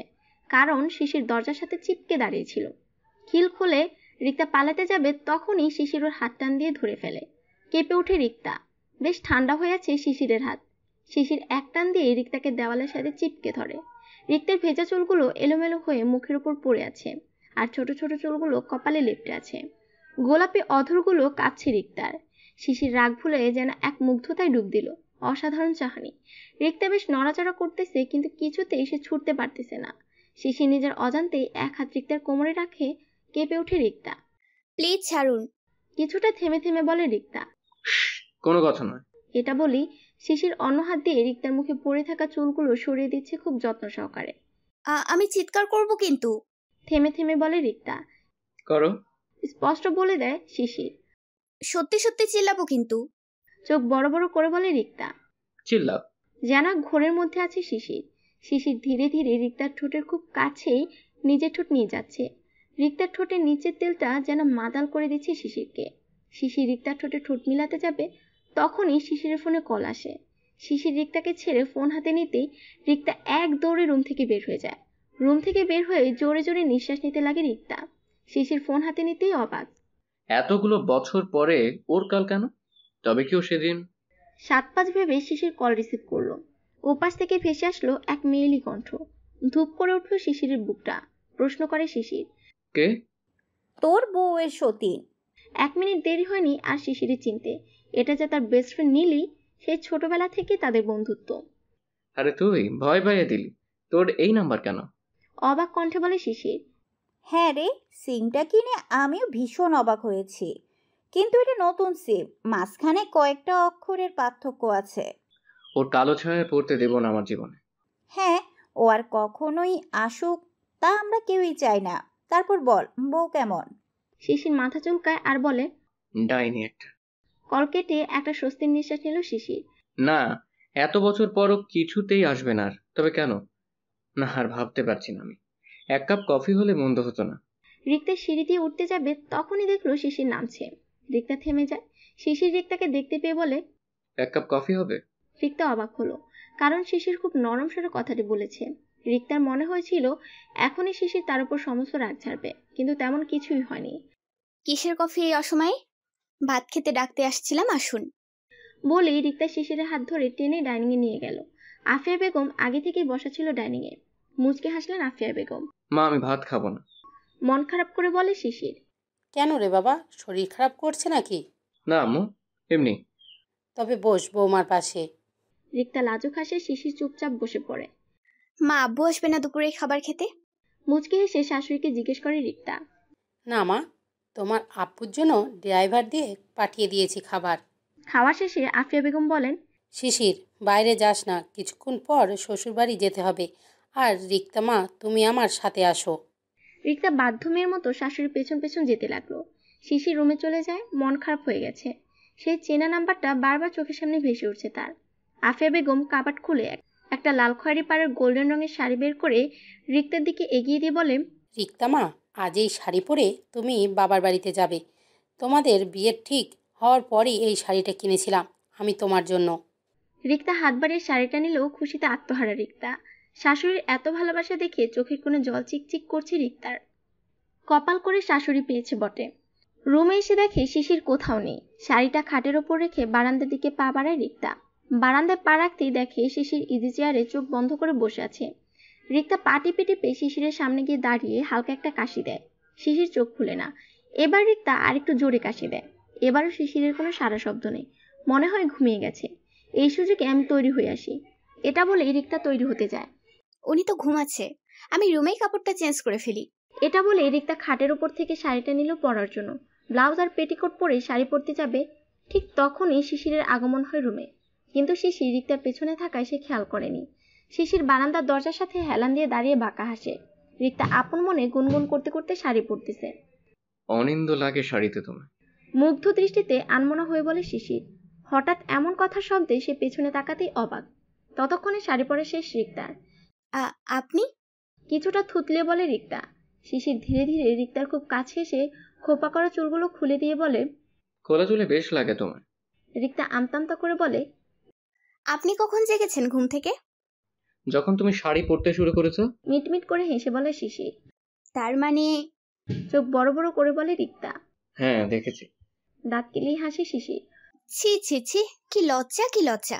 কারণ শিশির দরজার সাথে চিপকে দাঁড়িয়েছিল। খিল খুলে রিক্তা পালাতে যাবে তখনই শিশির ওর হাত টান দিয়ে ধরে ফেলে। কেঁপে ওঠে রিক্তা। বেশ ঠান্ডা হয়ে আছে শিশিরের হাত। শিশির এক টান দিয়ে রিক্তাকে দেওয়ালের সাথে চিপকে ধরে। রিক্তার ভেজা চুলগুলো এলোমেলো হয়ে মুখের উপর পড়ে আছে, আর ছোট ছোট চুলগুলো কপালে লেপ্টে আছে। গোলাপি অধরগুলো কাঁপছে রিক্তার। শিশির রাগ ভুলে যেন এক মুগ্ধতায় ডুব দিল। অসাধারণ চাহনি। রিক্তা বেশ নড়াচড়া করতেছে, কিন্তু কিছুতেই সে ছুটতে পারতেছে না। শিশির নিজের অজান্তেই এক হাত রিক্তার কোমরে রাখে। কেঁপে ওঠে রিক্তা। প্লিজ ছাড়ুন। কিছুটা থেমে থেমে বলে রিক্তা। কোনো কথা নয়। এটা বলি শিশির অন্য হাত দিয়ে রিক্তার মুখে পড়ে থাকা চুলগুলো সরিয়ে দিচ্ছে খুব যত্ন সহকারে। আমি চিৎকার করব কিন্তু। থেমে থেমে বলে রিক্তা। করো। স্পষ্ট বলে দেয় শিশির। সত্যি সত্যি চিল্লাবো কিন্তু। চোখ বড় বড় করে বলে রিক্তা। চিল্লাও। যেন ঘোরের মধ্যে আছে শিশির। শিশির ধীরে ধীরে রিক্তার ঠোঁটের খুব কাছেই নিজের ঠোঁট নিয়ে যাচ্ছে। রিক্তার ঠোঁটের নিচের তেলটা যেন মাতাল করে দিচ্ছে শিশিরকে। শিশির রিক্তার ঠোঁটে ঠোঁট মিলাতে যাবে, তখনই শিশিরের ফোনে কল আসে। শিশির রিক্তাকে ছেড়ে ফোন হাতে নিতেই রিক্তা এক দৌড়ে রুম থেকে বের হয়ে যায়। রুম থেকে বের হয়ে জোরে জোরে নিঃশ্বাস নিতে লাগে রিক্তা। শিশির ফোন হাতে নিতেই অবাক। এতগুলো বছর পরে ওর কাল কেন? তবে কি ও সেদিন? 7-5 ভেবে শিশির কল রিসিভ করলো। ওপাশ থেকে ভেসে আসলো এক মেয়েলি কণ্ঠ। ধূপ করে উঠলো শিশিরের বুকটা। প্রশ্ন করে শিশির, কে? তোর বউয়ের সতীন। 1 মিনিট দেরি হয়নি আর শিশিরের চিনতে। এটা যে তার বেস্ট ফ্রেন্ড নীলি, সেই ছোটবেলা থেকে তাদের বন্ধুত্ব। আরে তুই ভয় পাইয়ে দিলি। তোর এই নাম্বার কেন? অবাক কণ্ঠে বলে শিশির। হ্যাঁ রে, সিমটা কিনে আমিও ভীষণ অবাক হয়েছি, কিন্তু এটা নতুন সিম, মাঝখানে কয়েকটা অক্ষরের পার্থক্য আছে। ওর কালো ছায়ায় পড়তে দেব না আমার জীবনে। হ্যাঁ, ও আর কখনোই আসুক, তা আমরা কেউই চাই না। তারপর বল, বউ কেমন? শিশির মাথা চুলকায় আর বলে, ডাইনি একটা। কল কেটে একটা স্বস্তির নিঃশ্বাস নিল শিশির। না, এত বছর পরও কিছুতেই আসবে না আর। তবে কেন? না, আর ভাবতে পারছি না আমি। এক কাপ কফি হলে মন্দ হতো না। রিক্তা সিঁড়ি দিয়ে উঠতে যাবে, তখনই দেখলো শিশির নামছে। রিক্তা থেমে যায়। শিশির রিক্তাকে দেখতে পেয়ে বলে, এক কাপ কফি হবে? রিক্তা অবাক হলো, কারণ শিশির খুব নরম স্বরে কথাটি বলেছে। রিক্তার মনে হয়েছিল এখনই শিশির তার উপর সমস্ত রাগ ছাড়বে, কিন্তু তেমন কিছুই হয়নি। কিসের কফি এই অসময়ে? ভাত খেতে ডাকতে আসছিলাম, আসুন। বলেই রিক্তা শিশিরের হাত ধরে টেনে ডাইনিং এ নিয়ে গেল। আফিয়া বেগম আগে থেকেই বসা ছিল ডাইনিং এ। মুচকে হাসলেন আফিয়া বেগম। মা, আমি ভাত খাবো না। মন খারাপ করে বলে শিশির। কেন রে বাবা, শরীর খারাপ করছে নাকি? না আম্মু, এমনি। তবে বস বৌমার পাশে। রিক্তা লাজুক হাসে। শিশির চুপচাপ বসে পড়ে। মা, আব্বু আসবে না দুপুরে খাবার খেতে? মুচকে হেসে শাশুড়িকে জিজ্ঞেস করে রিক্তা। না মা, তোমার আব্বুর জন্য ড্রাইভার দিয়ে পাঠিয়ে দিয়েছি খাবার। খাওয়া শেষে আফিয়া বেগম বলেন, শিশির, বাইরে যাস না, কিছুক্ষণ পর শ্বশুরবাড়ি যেতে হবে। আর রিক্তা মা, তুমি আমার সাথে আসো। রিক্তা বাধ্য মেয়ের মতো শাশুড়ির পেছন পেছন যেতে লাগলো। শিশির রুমে চলে যায়। মন খারাপ হয়ে গেছে। সেই চেনা নাম্বারটা বারবার চোখের সামনে ভেসে উঠছে তার। আফিয়া বেগম কাবাট খুলে একটা লাল খয়েরি পাড়ের গোল্ডেন রঙের শাড়ি বের করে রিক্তার দিকে এগিয়ে দিয়ে বলে, রিক্তা মা, আজ এই শাড়ি পরে তুমি বাবার বাড়িতে যাবে। তোমাদের বিয়ের ঠিক হওয়ার পরই এই শাড়িটা কিনেছিলাম আমি তোমার জন্য। রিক্তা হাত বাড়িয়ে শাড়িটা নিলেও খুশিতে আত্মহারা রিক্তা। শাশুড়ির এত ভালোবাসা দেখে চোখের কোণে জল চিকচিক করছে রিক্তার। কপাল করে শাশুড়ি পেয়েছে বটে। রুমে এসে দেখে শিশির কোথাও নেই। শাড়িটা খাটের ওপর রেখে বারান্দার দিকে পা বাড়ায় রিক্তা। বারান্দায় পা রাখতেই দেখে শিশির ইজি চেয়ারে চোখ বন্ধ করে বসে আছে। রিক্তা পা টিপে টিপে শিশিরের সামনে গিয়ে দাঁড়িয়ে হালকা একটা কাশি দেয়। শিশির চোখ খুলে না। এবার রিক্তা আরেকটু জোরে কাশি দেয়। এবারও শিশিরের কোনো সারা শব্দ নেই। মনে হয় ঘুমিয়ে গেছে। এই সুযোগে আমি তৈরি হয়ে আসি, এটা বলে রিক্তা তৈরি হতে যায়। উনি তো ঘুমাচ্ছে, আমি রুমেই কাপড়টা চেঞ্জ করে ফেলি। এটা বলে রিক্তা খাটের উপর থেকে শাড়িটা নিল পরার জন্য। ব্লাউজ আর পেটিকোট পরে শাড়ি পরতে যাবে, ঠিক তখনই শিশিরের আগমন হয় রুমে। কিন্তু শিশির রিক্তার পেছনে থাকায় সে খেয়াল করেনি। শিশির বারান্দার দরজার সাথে হেলান দিয়ে দাঁড়িয়ে বাঁকা হাসে। রিক্তা আপন মনে গুনগুন করতে করতে শাড়ি পরতেছে। অনিন্দ লাগে শাড়িতে তুমি। মুগ্ধ দৃষ্টিতে আনমনা হয়ে বলে শিশির। হঠাৎ এমন কথা শব্দে সে পেছনে তাকাতেই অবাক। ততক্ষণে শাড়ি পরা শেষ রিক্তার। আপনি? কিছুটা থুতলে বলে রিক্তা। শিশির ধীরে ধীরে রিক্তার খুব কাছে এসে খোপা করা চুলগুলো খুলে দিয়ে বলে, খোলা চুলে বেশ লাগে তোমার। রিক্তা আমতামতা করে বলে, আপনি কখন জেগেছেন ঘুম থেকে? যখন তুমি শাড়ি পরতে শুরু করেছো। মিটমিট করে হেসে বলে শিশির। তার মানে? চোখ বড় বড় করে বলে রিক্তা। হ্যাঁ, দেখেছি। দাঁত কেলেই হাসে শিশির। ছি ছি ছি, কি লজ্জা, কি লজ্জা।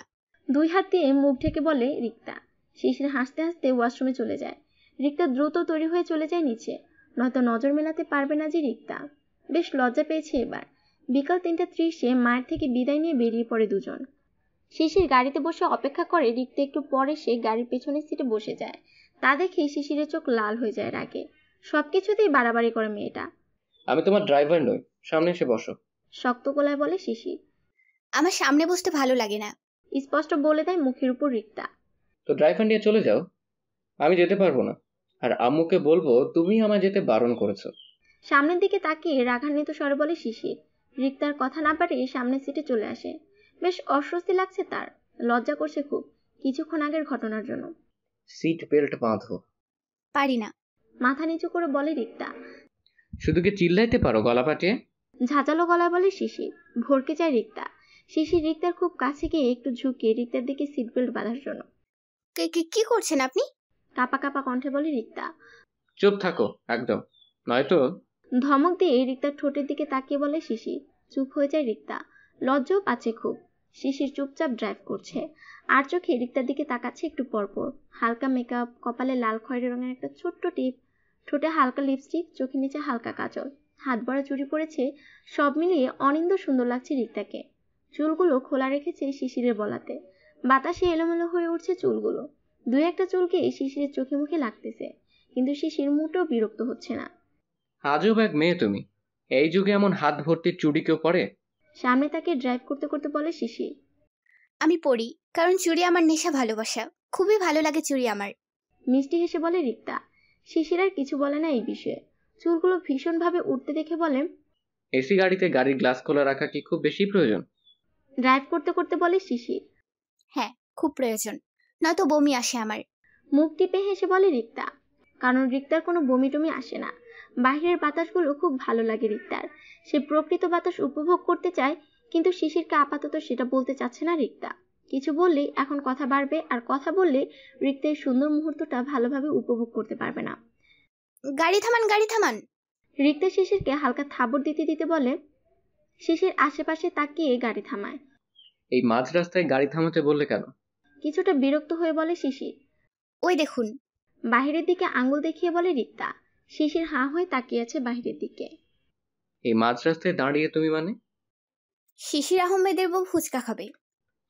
দুই হাত দিয়ে মুখ ঢেকে বলে রিক্তা। শিশির হাসতে হাসতে ওয়াশরুমে চলে যায়। রিক্তা দ্রুত তৈরি হয়ে চলে যায় নিচে, নয়তো নজর মেলাতে পারবে না যে রিক্তা। বেশ লজ্জা পেয়েছে এবার। বিকাল 3:30 মায়ের থেকে বিদায় নিয়ে বেরিয়ে পড়ে দুজন। শিশির গাড়িতে বসে অপেক্ষা করে। রিক্তা একটু পরে সে গাড়ির পেছনের সিটে বসে যায়। তা দেখে শিশিরের চোখ লাল হয়ে যায় রাগে। সবকিছুতেই বাড়াবাড়ি করে মেয়েটা। আমি তোমার ড্রাইভার নই, সামনে এসে বসো। শক্ত গলায় বলে শিশির। আমার সামনে বসতে ভালো লাগে না। স্পষ্ট বলে দেয় মুখের উপর রিক্তা। তো ড্রাইভার নিয়ে চলে যাও, আমি যেতে পারবো না। আর আম্মুকে বলবো তুমি আমায় যেতে বারণ করেছো। সামনের দিকে তাকিয়ে রাগান্বিত স্বরে বলে শিশির। রিক্তার কথা না পারে সামনের সিটে চলে আসে। বেশ অস্বস্তি লাগছে তার, লজ্জা করছে খুব কিছুক্ষণ আগের ঘটনার জন্য। সিট বেল্ট বাঁধো। পারি না। মাথা নিচু করে বলে রিক্তা। শুধু কি চিল্লাইতে পারো গলা পাটিয়ে? ঝাঁঝালো গলায় বলে শিশির। ভরকে যায় রিক্তা। শিশির রিক্তার খুব কাছে গিয়ে একটু ঝুঁকে রিক্তার দিকে সিট বেল্ট বাঁধার জন্য। কি করছেন আপনি? কাপা কাপা কণ্ঠে বলে রিক্তা। চুপ থাকো একদম, নয়তো। ধমক দিয়ে রিক্তার ঠোঁটের দিকে তাকিয়ে বলে শিশির। চুপ হয়ে যায় রিক্তা। লজ্জাও পাচ্ছে খুব। শিশির চুপচাপ ড্রাইভ করছে, আর চোখে রিক্তার দিকে তাকাচ্ছে একটু পরপর। হালকা মেকআপ, কপালে লাল খয়েরি রঙের একটা ছোট্ট টিপ, ঠোঁটে হালকা লিপস্টিক, চোখের নিচে হালকা কাজল, হাত ভরা চুড়ি পরেছে। সব মিলিয়ে অনিন্দ সুন্দর লাগছে রিক্তাকে। চুলগুলো খোলা রেখেছে শিশিরের বলাতে। বাতাসে এলোমেলো হয়ে উঠছে চুলগুলো। দুই একটা চুলকে শিশিরের চোখে মুখে লাগতেছে, কিন্তু শিশির মোটেও বিরক্ত হচ্ছে না। আজব এক মেয়ে তুমি। এই যুগে এমন হাত ভর্তি চুড়ি কেউ পরে? সামনে তাকে ড্রাইভ করতে করতে বলে শিশির। আমি পড়ি, কারণ চুড়ি আমার নেশা, ভালোবাসা। খুবই ভালো লাগে চুড়ি আমার। মিষ্টি হেসে বলে রিক্তা। শিশির আর কিছু বলে না এই বিষয়ে। চুলগুলো ভীষণভাবে উঠতে দেখে বলে, এসি গাড়িতে গাড়ির গ্লাস খোলা রাখা কি খুব বেশি প্রয়োজন? ড্রাইভ করতে করতে বলে শিশির। হ্যাঁ, খুব প্রয়োজন, নয়তো বমি আসে আমার। মুখ টিপে হেসে বলে রিক্তা। কারণ রিক্তার কোনো বমি টমি আসে না। বাইরের বাতাসগুলো খুব ভালো লাগে রিক্তার। সে প্রকৃত বাতাস উপভোগ করতে চায়, কিন্তু শিশিরকে আপাতত সেটা বলতে চাচ্ছে না রিক্তা। কিছু বললেই এখন কথা বাড়বে, আর কথা বললে রিক্তা এই সুন্দর মুহূর্তটা ভালোভাবে উপভোগ করতে পারবে না। গাড়ি থামান, গাড়ি থামান। রিক্তা শিশিরকে হালকা থাবড় দিতে দিতে বলে। শিশির আশেপাশে তাকিয়ে গাড়ি থামায়। এই মাঝ রাস্তায় গাড়ি থামাতে বললে কেন? কিছুটা বিরক্ত হয়ে বলে শিশির। ওই দেখুন। বাহিরের দিকে আঙ্গুল দেখিয়ে বলে রিক্তা। শিশির হাঁ হয়ে তাকিয়ে আছে বাহিরের দিকে। এই মাঝ রাস্তায় দাঁড়িয়ে তুমি মানে? শিশির আহমেদের বউ ফুচকা খাবে।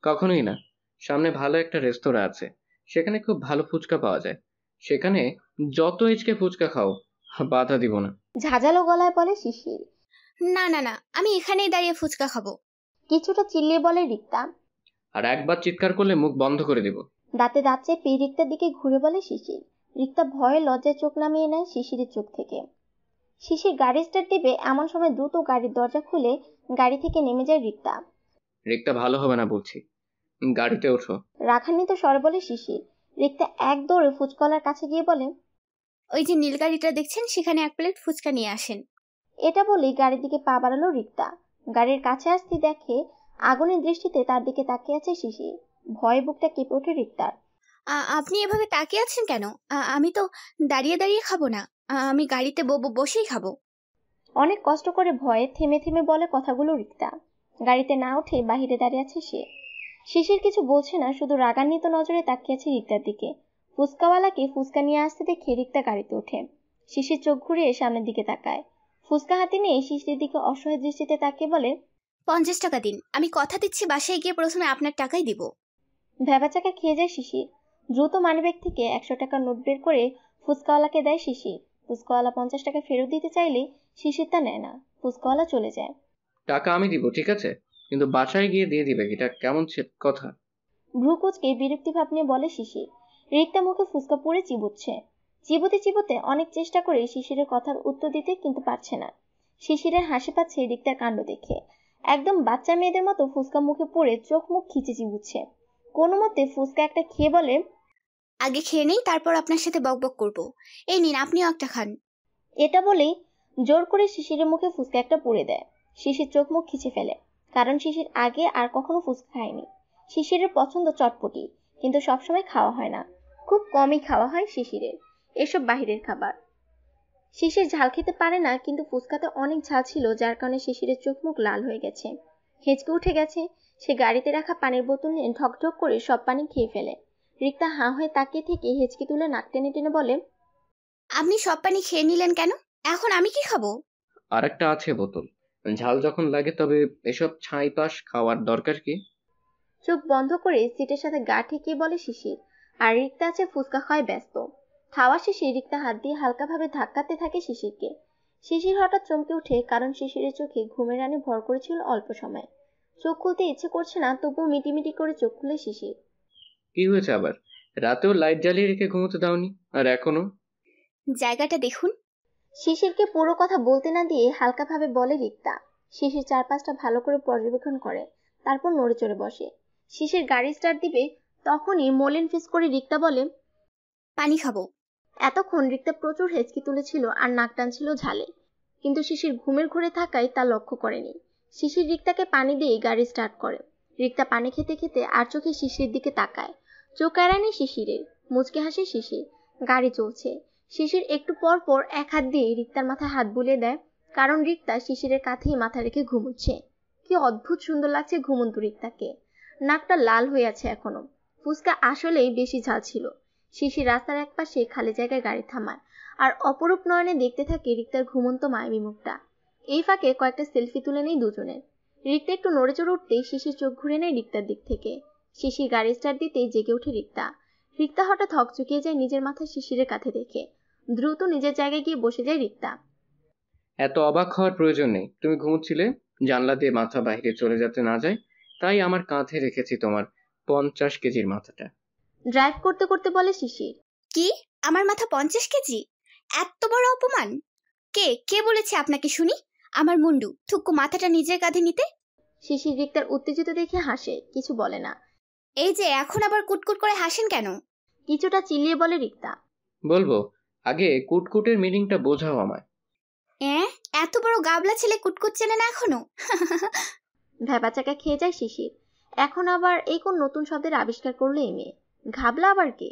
কখনোই না। সামনে ভালো একটা রেস্তোরাঁ আছে, সেখানে খুব ভালো ফুচকা পাওয়া যায়। সেখানে যত ইচকে ফুচকা খাও, বাধা দিব না। ঝাঁঝালো গলায় বলে শিশির। না না না, আমি এখানেই দাঁড়িয়ে ফুচকা খাবো। কিছুটা চিল্লিয়ে বলে রিক্তা। আর একবার চিৎকার করলে মুখ বন্ধ করে দিব। দাঁতে দাঁত চেপে রিক্তার দিকে ঘুরে বলে শিশির। রিক্তা ভয়ে লজ্জায় চোখ নামিয়ে নেয় শিশিরের চোখ থেকে। শিশির গাড়ি স্টার্ট দিবে এমন সময় দ্রুত গাড়ির দরজা খুলে গাড়ি থেকে নেমে যায় রিক্তা। রিক্তা, ভালো হবে না বলছি, গাড়িতে ওঠো। রাখান্বিত স্বরে বলে শিশির। রিক্তা এক দৌড়ে ফুচকলার কাছে গিয়ে বলে, ওই যে নীল গাড়িটা দেখছেন, সেখানে 1 প্লেট ফুচকা নিয়ে আসেন। এটা বলেই গাড়ির দিকে পা বাড়ালো রিক্তা। গাড়ির কাছে আসতে দেখে আগুনের দৃষ্টিতে তার দিকে তাকিয়ে আছে শিশির। ভয়ে বুকটা কেঁপে ওঠে রিক্তার। আপনি এভাবে তাকিয়ে আছেন কেন? আমি তো দাঁড়িয়ে দাঁড়িয়ে খাবো না, আমি গাড়িতে বসেই খাবো। অনেক কষ্ট করে ভয়ে থেমে থেমে বলে কথাগুলো রিক্তা। গাড়িতে না উঠে বাহিরে দাঁড়িয়ে আছে সে। শিশির কিছু বলছে না, শুধু রাগান্বিত নজরে তাকিয়ে আছে রিক্তার দিকে। ফুচকাওয়ালাকে ফুচকা নিয়ে আসতে দেখে রিক্তা গাড়িতে ওঠে। শিশির চোখ ঘুরিয়ে সামনের দিকে তাকায়। ফুচকা হাতে নিয়ে শিশিরের দিকে অসহায় দৃষ্টিতে তাকিয়ে বলে, 50 টাকা দিন, আমি কথা দিচ্ছি বাসায় গিয়ে প্রথমে আপনার টাকাই দিব। ভ্যাবাচাকা খেয়ে যায় শিশির। দ্রুত মানিব্যাগ থেকে 100 টাকার নোট বের করে ফুচকাওয়ালাকে দেয় শিশির। ফুচকাওয়ালা 50 টাকা ফেরত দিতে চাইলে শিশির তা নেয় না। ফুচকাওয়ালা চলে যায়। টাকা আমি দিব, ঠিক আছে, কিন্তু বাসায় গিয়ে দিয়ে দিবে, এটা কেমন কথা? ভ্রু কুচকে বিরক্তি ভাব নিয়ে বলে শিশির। রিক্তা মুখে ফুচকা পুড়ে চিবুচ্ছে। চিবোতে চিবোতে অনেক চেষ্টা করে শিশিরের কথার উত্তর দিতে, কিন্তু পারছে না। শিশিরের হাসি পাচ্ছে রিক্তার কাণ্ড দেখে। একদম বাচ্চা মেয়েদের মতো ফুচকা মুখে পড়ে চোখ মুখ খিচে চিবুচ্ছে। কোনো মতে ফুচকা একটা খেয়ে বলে, আগে খেয়ে নেই, তারপর আপনার সাথে বকবক করবো। এই নিন, আপনিও একটা খান। এটা বলেই জোর করে শিশিরের মুখে ফুচকা একটা পুড়ে দেয়। শিশির চোখ মুখ খিচে ফেলে, কারণ শিশির আগে আর কখনো ফুচকা খায়নি। শিশিরের পছন্দ চটপটি, কিন্তু সবসময় খাওয়া হয় না, খুব কমই খাওয়া হয় শিশিরের এসব বাহিরের খাবার। শিশির ঝাল খেতে পারে না, কিন্তু ফুচকাতে অনেক ঝাল ছিল, যার কারণে শিশিরের চোখ মুখ লাল হয়ে গেছে, হেঁচকে উঠে গেছে। সে গাড়িতে রাখা পানির বোতল নিয়ে ঢকঢক করে সব পানি খেয়ে ফেলে। রিক্তা হাঁ হয়ে তাকিয়ে থেকে হেঁচকি তুলে নাক টেনে টেনে বলে, আপনি সব পানি খেয়ে নিলেন কেন? এখন আমি কি খাবো? আর একটা আছে বোতল, ঝাল যখন লাগে তবে এসব ছাই পাশ খাওয়ার দরকার কি? চোখ বন্ধ করে সিটের সাথে গা ঠেকিয়ে বলে শিশির। আর রিক্তা আছে ফুচকা খাওয়ায় ব্যস্ত। খাওয়া শেষে রিক্তা হাত দিয়ে হালকাভাবে ধাক্কাতে থাকে শিশিরকে। শিশির হঠাৎ চমকে ওঠে, কারণ শিশিরের চোখে ঘুমের রানী ভর করেছিল অল্প সময়। চোখ খুলতে ইচ্ছে করছে না, তবুও মিটিমিটি করে চোখ খুলে শিশির। কি হয়েছে আবার? রাতেও লাইট জ্বালিয়ে রেখে ঘুমোতে দাওনি, আর এখনো? জায়গাটা দেখুন। শিশিরকে পুরো কথা বলতে না দিয়ে হালকাভাবে বলে রিক্তা। শিশির চারপাশটা ভালো করে পর্যবেক্ষণ করে, তারপর নড়ে চড়ে বসে। শিশির গাড়ি স্টার্ট দিবে, তখনই মলিন ফিস করে রিক্তা বলে, পানি খাবো। এতক্ষণ রিক্তা প্রচুর হেঁচকি তুলেছিল আর নাক টানছিল ঝালে, কিন্তু শিশির ঘুমের ঘোরে থাকায় তা লক্ষ্য করেনি। শিশির রিক্তাকে পানি দিয়ে গাড়ি স্টার্ট করে। রিক্তা পানি খেতে খেতে আর চোখে শিশিরের দিকে তাকায়। চোখ এড়ায়নি শিশিরের, মুচকে হাসে শিশির। গাড়ি চলছে। শিশির একটু পর পর এক হাত দিয়ে রিক্তার মাথায় হাত বুলিয়ে দেয়, কারণ রিক্তা শিশিরের কাঁধেই মাথা রেখে ঘুমুচ্ছে। কি অদ্ভুত সুন্দর লাগছে ঘুমন্ত রিক্তাকে। নাকটা লাল হয়ে আছে এখনো। ফুচকা আসলেই বেশি ঝাল ছিল। শিশির রাস্তার এক পাশে খালি জায়গায় গাড়ি থামায়, আর অপরূপ নয়নে দেখতে থাকে রিক্তার ঘুমন্ত মায়াবী মুখটা। এই ফাঁকে কয়েকটা সেলফি তুলে নেই দুজনের। রিক্তা একটু নড়ে চড়ে উঠতেই শিশির চোখ ঘুরে নেয় রিক্তার দিক থেকে। শিশির গাড়ি স্টার্ট দিতেই জেগে ওঠে রিক্তা। রিক্তা হঠাৎ হকচকিয়ে যায় নিজের মাথায় শিশিরের কাঁধে দেখে। দ্রুত নিজের জায়গায় গিয়ে বসে যায় রিক্তা। এত অবাক হওয়ার প্রয়োজন নেই, তুমি ঘুমোচ্ছিলে, জানলা দিয়ে মাথা বাইরে চলে যেতে না যায়, তাই আমার কাঁধে রেখেছি তোমার 50 কেজির মাথাটা। ড্রাইভ করতে করতে বলে শিশির। কি? আমার মাথা 50 কেজি? এত বড় অপমান! কে কে বলেছে আপনাকে শুনি? আমার মুন্ডু থুকু মাথাটা নিজের কাঁধে নিতে। শিশির রিক্তার উত্তেজিত দেখে হাসে, কিছু বলে না। এই যে এখন আবার কুটকুট করে হাসেন কেন? কিছুটা চিল্লিয়ে বলে রিক্তা। বলবো, আগে কুটকুটের মিনিংটা বোঝাও আমায়। এত বড় গাবলা ছেলে কুটকুট চেনে না এখনো? ভ্যাবাচাকা খেয়ে যায় শিশির। এখন আবার এই কোন নতুন শব্দের আবিষ্কার করলো এই মেয়ে? ঘাবলা আবার কে?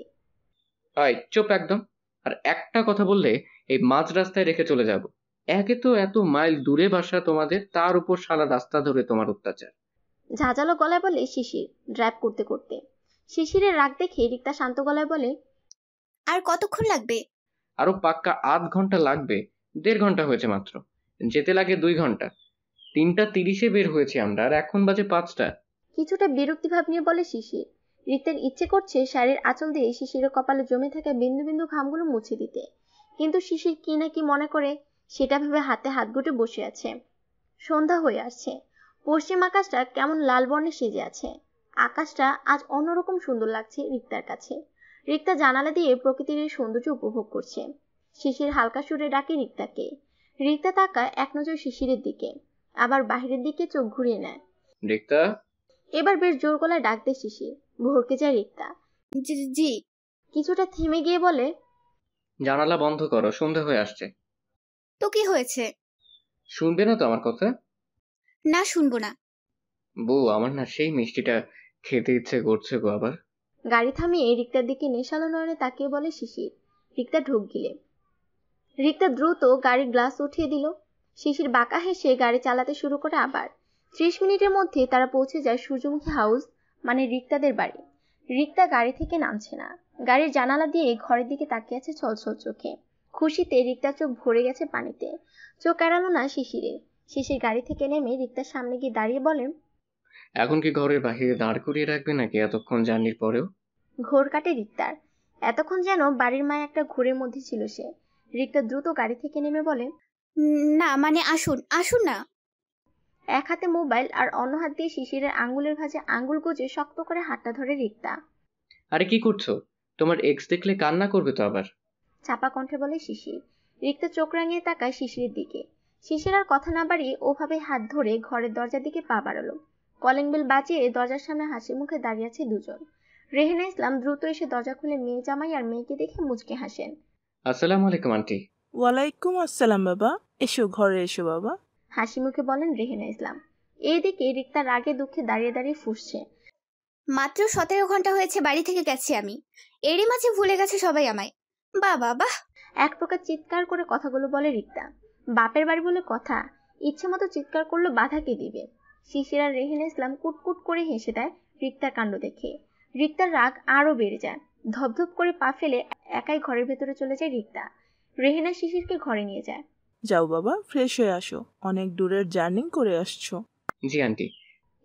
চুপ একদম। আর একটা কথা বললে এই মাঝ রাস্তায় রেখে চলে যাব। একে তো এত মাইল দূরে বাসা তোমাদের, তার উপর সারা রাস্তা ধরে তোমার অত্যাচার। ঝাঁঝালো গলায় বলে শিশির ড্রাইভ করতে করতে। শিশিরের রাগ দেখে রিক্তা শান্ত গলায় বলে, আর কতক্ষণ লাগবে? আরো পাক্কা আধ ঘন্টা লাগবে। 1.5 ঘন্টা হয়েছে মাত্র, যেতে লাগে 2 ঘন্টা। 3:30 বের হয়েছি আমরা, আর এখন বাজে 5টা। কিছুটা বিরক্তি ভাব নিয়ে বলে শিশির। রিক্তার ইচ্ছে করছে শাড়ির আঁচল দিয়ে শিশিরের কপালে জমে থাকা বিন্দু বিন্দু ঘামগুলো মুছে দিতে, কিন্তু শিশির কি না কি মনে করে সেটা ভেবে হাতে হাত গুটে বসে আছে। সন্ধ্যা হয়ে আসছে, পশ্চিম আকাশটা কেমন লাল বর্ণে সেজে আছে। আকাশটা আজ অন্যরকম সুন্দর লাগছে রিক্তার কাছে। রিক্তা জানালা দিয়ে প্রকৃতির এই সৌন্দর্য উপভোগ করছে। শিশির হালকা সুরে ডাকে রিক্তাকে। রিক্তা তাকায় এক নজর শিশিরের দিকে, আবার বাহিরের দিকে চোখ ঘুরিয়ে নেয়। রিক্তা। এবার বেশ জোর গলায় ডাক দেয় শিশির। ভরকে যায় রিক্তা। জি জি। কিছুটা থেমে গিয়ে বলে, জানালা বন্ধ করো, সন্ধ্যা হয়ে আসছে। তো কি হয়েছে? শুনবে না তো আমার কথা? না, শুনবো না। বউ, আমার না সেই মিষ্টিটা খেতে ইচ্ছে করছে গো আবার। গাড়ি থামিয়ে রিক্তার দিকে নেশালো নয়নে তাকিয়ে বলে শিশির। রিক্তা ঢোক গিলে। রিক্তা দ্রুত গাড়ির গ্লাস উঠিয়ে দিল। শিশির বাঁকা হেসে গাড়ি চালাতে শুরু করে আবার। 30 মিনিটের মধ্যে তারা পৌঁছে যায় সূর্যমুখী হাউস, মানে রিক্তাদের বাড়ি। রিক্তা গাড়ি থেকে নামছে না, গাড়ির জানালা দিয়ে ঘরের দিকে তাকিয়ে আছে ছলছল চোখে। খুশিতে রিক্তার চোখ ভরে গেছে পানিতে। চোখ এড়ালো না শিশিরের। শিশির গাড়ি থেকে নেমে রিক্তার সামনে গিয়ে দাঁড়িয়ে বলে, এখন কি ঘরের বাহিরে দাঁড় করিয়ে রাখবে নাকি এতক্ষণ জার্নির পরেও? ঘোর কাটে রিক্তার। এতক্ষণ যেন বাড়ির মায় একটা ঘোরের মধ্যে ছিল সে। রিক্তা দ্রুত গাড়ি থেকে নেমে বলে, না মানে আসুন আসুন না। এক হাতে মোবাইল আর অন্য হাত দিয়ে শিশিরের আঙ্গুলের ভাঁজে আঙ্গুল গুজে শক্ত করে হাতটা ধরে রিক্তা। আরে কি করছো? তোমার এক্স দেখলে কান্না করবে তো আবার। চাপা কণ্ঠে বলে শিশির। রিক্তা চোখ রাঙিয়ে তাকায় শিশিরের দিকে। শিশির আর কথা না বাড়িয়ে ওভাবে হাত ধরে ঘরের দরজার দিকে পা বাড়ালো। কলিং বেল বাজিয়ে দরজার সামনে হাসি মুখে দাঁড়িয়ে আছে দুজন। রেহেনা ইসলাম দ্রুত এসে দরজা খুলে মেয়ে জামাই আর মেয়েকে দেখে মুচকে হাসেন। আসসালামু আলাইকুম আন্টি। ওয়ালাইকুম আসসালাম বাবা, এসো ঘরে এসো বাবা। হাসি মুখে বলেন রেহেনা ইসলাম। এইদিকে রিক্তা রাগে দুঃখে দাঁড়িয়ে দাঁড়িয়ে ফুঁসছে। মাত্র 17 ঘন্টা হয়েছে বাড়ি থেকে গেছি আমি, এরই মাঝে ভুলে গেছে সবাই আমায়। বাবা বাহ! এক প্রকার চিৎকার করে কথাগুলো বলে রিক্তা। বাপের বাড়ি বলে কথা, ইচ্ছে মতো চিৎকার করলো বাধা কে দিবে? শিশির আর রেহেনা ইসলাম কুটকুট করে হেসে দেয় রিক্তার কাণ্ড দেখে। রিক্তার রাগ আরো বেড়ে যায়। ধপধপ করে পা ফেলে একাই ঘরের ভেতরে চলে যায় রিক্তা। রেহেনা শিশিরকে ঘরে নিয়ে যায়। যাও বাবা, ফ্রেশ হয়ে আসো, অনেক দূরের জার্নি করে আসছো। জি আন্টি।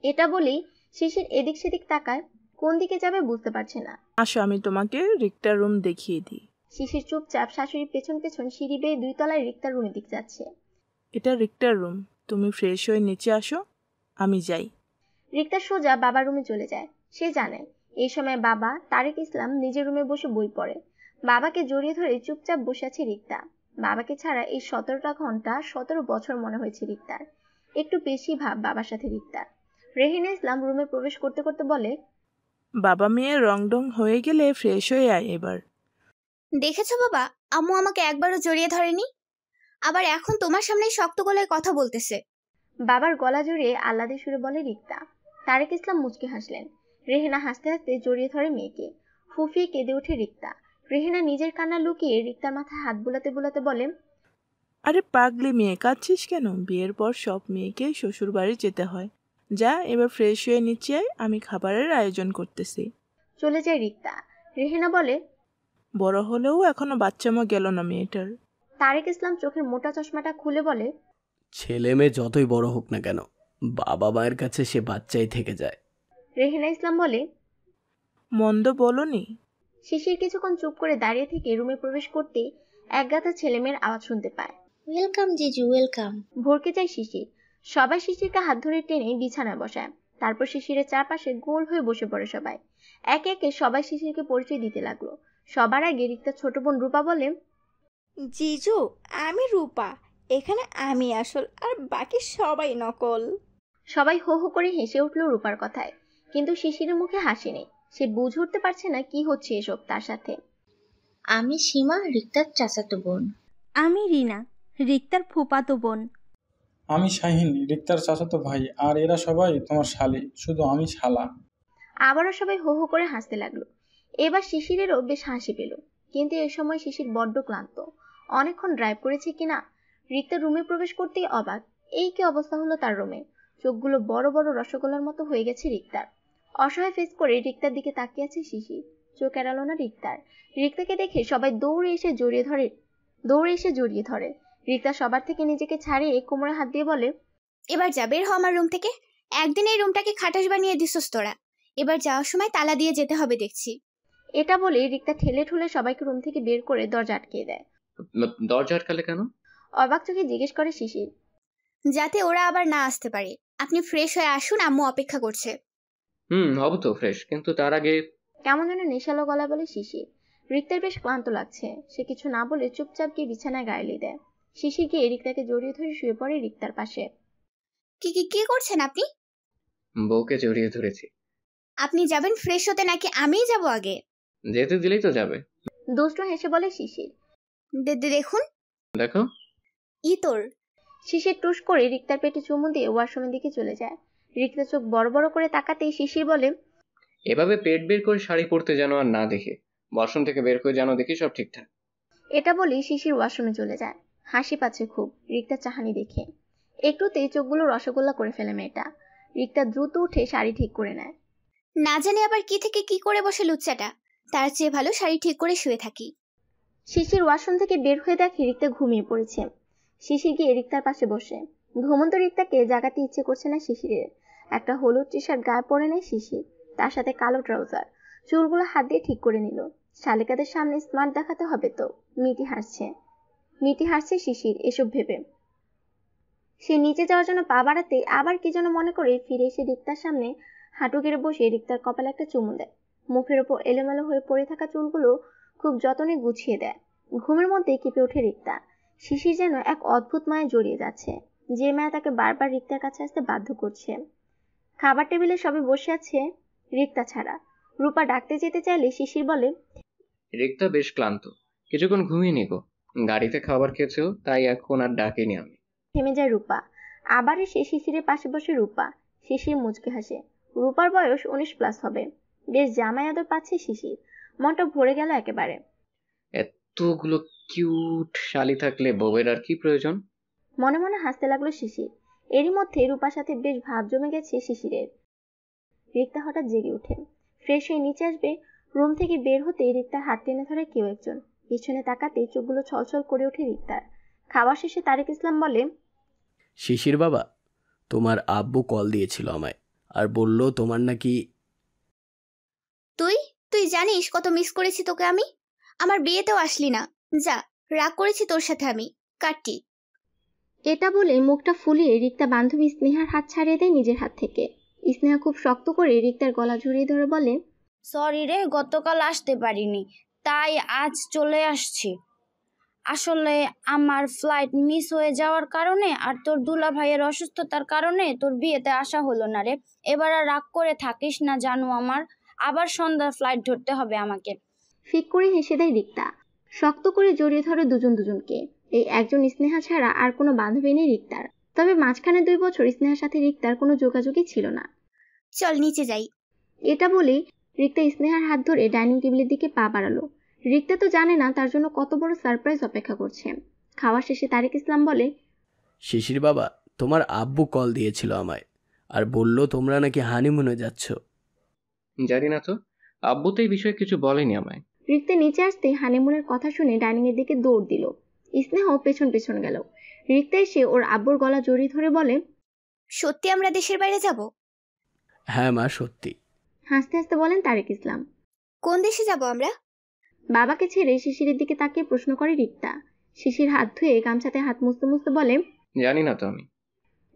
এটা বলেই শিশির এদিক সেদিক তাকায়, কোন দিকে যাবে বুঝতে পারছে না। আসো আমি তোমাকে রিক্তার রুম দেখিয়ে দিই। শিশির চুপচাপ শাশুড়ি পেছন পেছন সিঁড়ি বেয়ে 2 তলায় রিক্তার রুমের দিকে যাচ্ছে। এটা রিক্তার রুম, তুমি ফ্রেশ হয়ে নিচে আসো, আমি যাই। রিক্তা সোজা বাবার রুমে চলে যায়। সে জানে এই সময় বাবা তারেক ইসলাম নিজের রুমে বসে বই পড়ে। বাবাকে জড়িয়ে ধরে চুপচাপ বসে আছে রিক্তা। বাবাকে ছাড়া এই 17টা ঘন্টা 17 বছর মনে হয়েছে রিক্তার। একটু বেশি ভাব বাবার সাথে রিক্তার। রেহিনা ইসলাম রুমে প্রবেশ করতে করতে বলে, বাবা মেয়ে রং ডং হয়ে গেলে ফ্রেশ হয়ে আয় এবার। দেখেছো বাবা, আম্মু আমাকে একবারও জড়িয়ে ধরেনি, আবার এখন তোমার সামনেই শক্ত গলায় কথা বলতেছে। বাবার গলা জড়িয়ে আহ্লাদে সুরে বলে রিক্তা। তারেক ইসলাম মুচকে হাসলেন। রেহেনা হাসতে হাসতে জড়িয়ে ধরে মেয়েকে। ফুফিয়ে কেঁদে ওঠে রিক্তা। রেহেনা নিজের কান্না লুকিয়ে রিক্তার মাথায় হাত বুলাতে বুলাতে বলে, আরে পাগলি মেয়ে, কাঁদছিস কেন? বিয়ের পর সব মেয়েকে শ্বশুর বাড়ি যেতে হয়। যা এবার ফ্রেশ হয়ে নিচে আয়, আমি খাবারের আয়োজন করতেছি। চলে যায় রিক্তা। রেহেনা বলে, বড় হলেও এখনো বাচ্চামো গেল না মেয়েটার। তারেক ইসলাম চোখের মোটা চশমাটা খুলে বলে, ছেলে মেয়ে যতই বড় হোক না কেন, বাবা মায়ের কাছে সে বাচ্চাই থেকে যায়। রেহেনা ইসলাম বলে, মন্দ বলনি। শিশির কিছুক্ষণ চুপ করে দাঁড়িয়ে থেকে রুমে প্রবেশ করতেই একগাদা ছেলেমেয়ের আওয়াজ শুনতে পায়। ওয়েলকাম জিজু, ওয়েলকাম। ভরকে যায় শিশির। সবাই শিশিরকে হাত ধরে টেনে বিছানায় বসায়। তারপর শিশিরের চারপাশে গোল হয়ে বসে পড়ে সবাই। একে একে সবাই শিশিরকে পরিচয় দিতে লাগলো। সবার আগে রিক্তার ছোট বোন রূপা বলে, জিজু, আমি রূপা। এখানে আমি আসল আর বাকি সবাই নকল। সবাই হো হো করে হেসে উঠল রূপার কথায়, কিন্তু শিশিরের মুখে হাসি নেই। সে বুঝে উঠতে পারছে না কি হচ্ছে এসব তার সাথে। আমি সীমা, রিক্তার চাচাতো বোন। আমি রিনা, রিক্তার ফুপাতো বোন। আমি শাহিন, রিক্তার চাচাতো ভাই। আর এরা সবাই তোমার শালি, শুধু আমি শালা। আবারও সবাই হো হো করে হাসতে লাগলো। এবার শিশিরেরও বেশ হাসি পেল, কিন্তু এই সময় শিশির বড্ড ক্লান্ত। অনেকক্ষণ ড্রাইভ করেছে কিনা। রিক্তার রুমে প্রবেশ করতেই অবাক, এই কি অবস্থা হলো তার রুমে। চোখগুলো বড় বড় রসগোল্লার মতো হয়ে গেছে রিক্তার। অসহায় ফেস করে রিক্তার দিকে তাকিয়ে আছে শিশির। চোখ এড়ালো না রিক্তার। রিক্তাকে দেখে সবাই দৌড়ে এসে জড়িয়ে ধরে। রিক্তা সবার থেকে নিজেকে ছাড়িয়ে কোমরে হাত দিয়ে বলে, এবার যা, বের হ আমার রুম থেকে। একদিন এই রুমটাকে খাটাস বানিয়ে দিছস তোরা। এবার যাওয়ার সময় তালা দিয়ে যেতে হবে দেখছি। এটা বলে রিক্তা ঠেলে ঠুলে সবাইকে রুম থেকে বের করে দরজা আটকিয়ে দেয়। দরজা আটকালে কেন? অবাক চোখে জিজ্ঞেস করে শিশির। যাতে ওরা আবার না আসতে পারে। আপনি ফ্রেশ হয়ে আসুন, আম্মু অপেক্ষা করছে। হব তো ফ্রেশ, কিন্তু তার আগে। কেমন যেন নেশালো গলা বলে শিশির। রিক্তার বেশ ক্লান্ত লাগছে। সে কিছু না বলে চুপচাপ গিয়ে বিছানায় গায়ে দেয়। শিশির গিয়ে রিক্তাকে জড়িয়ে ধরে শুয়ে পড়ে রিক্তার পাশে। কি করছেন আপনি? বউকে জড়িয়ে ধরেছি। আপনি যাবেন ফ্রেশ হতে নাকি আমিই যাব আগে? যেতে দিলেই তো যাবে। দুষ্ট হেসে বলে শিশির। দেখুন। দেখো। তোর। শিশির টুস করে রিক্তার পেটে চুমু দিয়ে ওয়াশরুমের দিকে চলে যায়। রিক্তা চোখ বড় বড় করে তাকাতেই শিশির বলে, এভাবে পেট বের করে শাড়ি পরতে যেন আর না দেখে। ওয়াশরুম থেকে বের করে যেন দেখি সব ঠিকঠাক। এটা বলেই শিশির ওয়াশরুমে চলে যায়। হাসি পাচ্ছে খুব রিক্তার চাহানি দেখে। একটুতেই চোখগুলো রসগোল্লা করে ফেলে মেয়েটা। রিক্তা দ্রুত উঠে শাড়ি ঠিক করে নেয়। না জানি আবার কি থেকে কি করে বসে লুচ্চাটা। তার চেয়ে ভালো শাড়ি ঠিক করে শুয়ে থাকি। শিশির ওয়াশরুম থেকে বের হয়ে দেখে রিক্তা ঘুমিয়ে পড়েছে। শিশির গিয়ে রিক্তার পাশে বসে। ঘুমন্ত রিক্তাকে জাগাতে ইচ্ছে করছে না শিশিরের। একটা হলুদ টি শার্ট গায়ে পরে নেয় শিশির, তার সাথে কালো ট্রাউজার। চুলগুলো হাত দিয়ে ঠিক করে নিল। শালিকাদের সামনে স্মার্ট দেখাতে হবে তো। মিটি হাসছে শিশির এসব ভেবে। সে নিচে যাওয়ার জন্য পা বাড়াতে আবার কি যেন মনে করে ফিরে এসে রিক্তার সামনে হাঁটু গেড়ে বসে রিক্তার কপালে একটা চুমু দেয়। মুখের ওপর এলোমেলো হয়ে পড়ে থাকা চুলগুলো খুব যত্নে গুছিয়ে দেয়। ঘুমের মধ্যে কেঁপে ওঠে রিক্তা। শিশির যেন এক অদ্ভুত মায়ে জড়িয়ে যাচ্ছে, যে মায়া তাকে বারবার রিক্তার কাছে আসতে বাধ্য করছে। খাবার টেবিলে সবাই বসে আছে রিক্তা ছাড়া। রূপা ডাকতে যেতে চাইলে শিশির বলে, রিক্তা বেশ ক্লান্ত, কিছুক্ষণ ঘুমিয়ে নিব। গাড়িতে খাবার খেয়েছো, তাই এখন আর ডাকিনি আমি। থেমে যায় রূপা। আবার এসে শিশিরের পাশে বসে রূপা। শিশির মুচকে হাসে। রূপার বয়স 19+ হবে। বেশ জামাই আদর পাচ্ছে শিশির। মনটা ভরে গেল একেবারে। এতগুলো কিউট শালি থাকলে বউয়ের আর কি প্রয়োজন। মনে মনে হাসতে লাগলো শিশির। এরই মধ্যে রূপার সাথে বেশ ভাব জমে গেছে শিশিরের। রিক্তা হঠাৎ জেগে ওঠে। ফ্রেশ হয়ে নিচে আসবে। রুম থেকে বের হতে রিক্তার হাত টেনে ধরে কেউ একজন। পিছনে তাকাতে চোখগুলো ছলছল করে ওঠে রিক্তার। খাওয়া শেষে তারেক ইসলাম বলে, শিশির বাবা, তোমার আব্বু কল দিয়েছিল আমায়, আর বলল তোমার নাকি। তুই জানিস কত মিস করেছি তোকে আমি। আমার বিয়েতেও আসলি না। যা, রাগ করেছি তোর সাথে আমি। কাটটি। এটা বলে মুখটা ফুলিয়ে রিক্তা বান্ধবী স্নেহার হাত ছাড়িয়ে দেয় নিজের হাত থেকে। স্নেহা খুব শক্ত করে রিক্তার গলা জড়িয়ে ধরে বলে, সরি রে, গতকাল আসতে পারিনি, তাই আজ চলে আসছি। আসলে আমার ফ্লাইট মিস হয়ে যাওয়ার কারণে আর তোর দুলা ভাইয়ের অসুস্থতার কারণে তোর বিয়েতে আসা হলো না রে। এবার আর রাগ করে থাকিস না জানু আমার, আবার সন্ধ্যার ফ্লাইট ধরতে হবে আমাকে। ফিক করে হেসে দেয় রিক্তা। শক্ত করে জড়িয়ে ধরে দুজনকে। এই একজন স্নেহা ছাড়া আর কোনো বান্ধবী নেই রিক্তার। তবে মাঝখানে 2 বছর স্নেহার সাথে রিক্তার কোনো যোগাযোগই ছিল না। চল নিচে যাই। এটা বলেই রিক্তা স্নেহার হাত ধরে ডাইনিং টেবিলের দিকে পা বাড়ালো। রিক্তা তো জানে না তার জন্য কত বড় সারপ্রাইজ অপেক্ষা করছে। খাওয়া শেষে তারেক ইসলাম বলে, শিশির বাবা, তোমার আব্বু কল দিয়েছিল আমায়, আর বলল তোমরা নাকি হানিমুনে যাচ্ছ। জানি না তো, আব্বু তো এই বিষয়ে কিছু বলেনি আমায়। রিক্তা নিচে আসতে হানিমুনের কথা শুনে ডাইনিং এর দিকে দৌড় দিল। স্নেহ পেছন গেল। রিক্তা এসে ওর আব্বুর গলা জড়িয়ে ধরে বলে, সত্যি আমরা দেশের বাইরে যাব? হ্যাঁ মা, সত্যি। হাসতে হাসতে বলেন তারেক ইসলাম। কোন দেশে যাব আমরা? বাবাকে ছেড়ে শিশিরের দিকে তাকিয়ে প্রশ্ন করে রিক্তা। শিশির হাত ধুয়ে গামছাতে হাত মুছতে মুছতে বলে, জানি না তো আমি।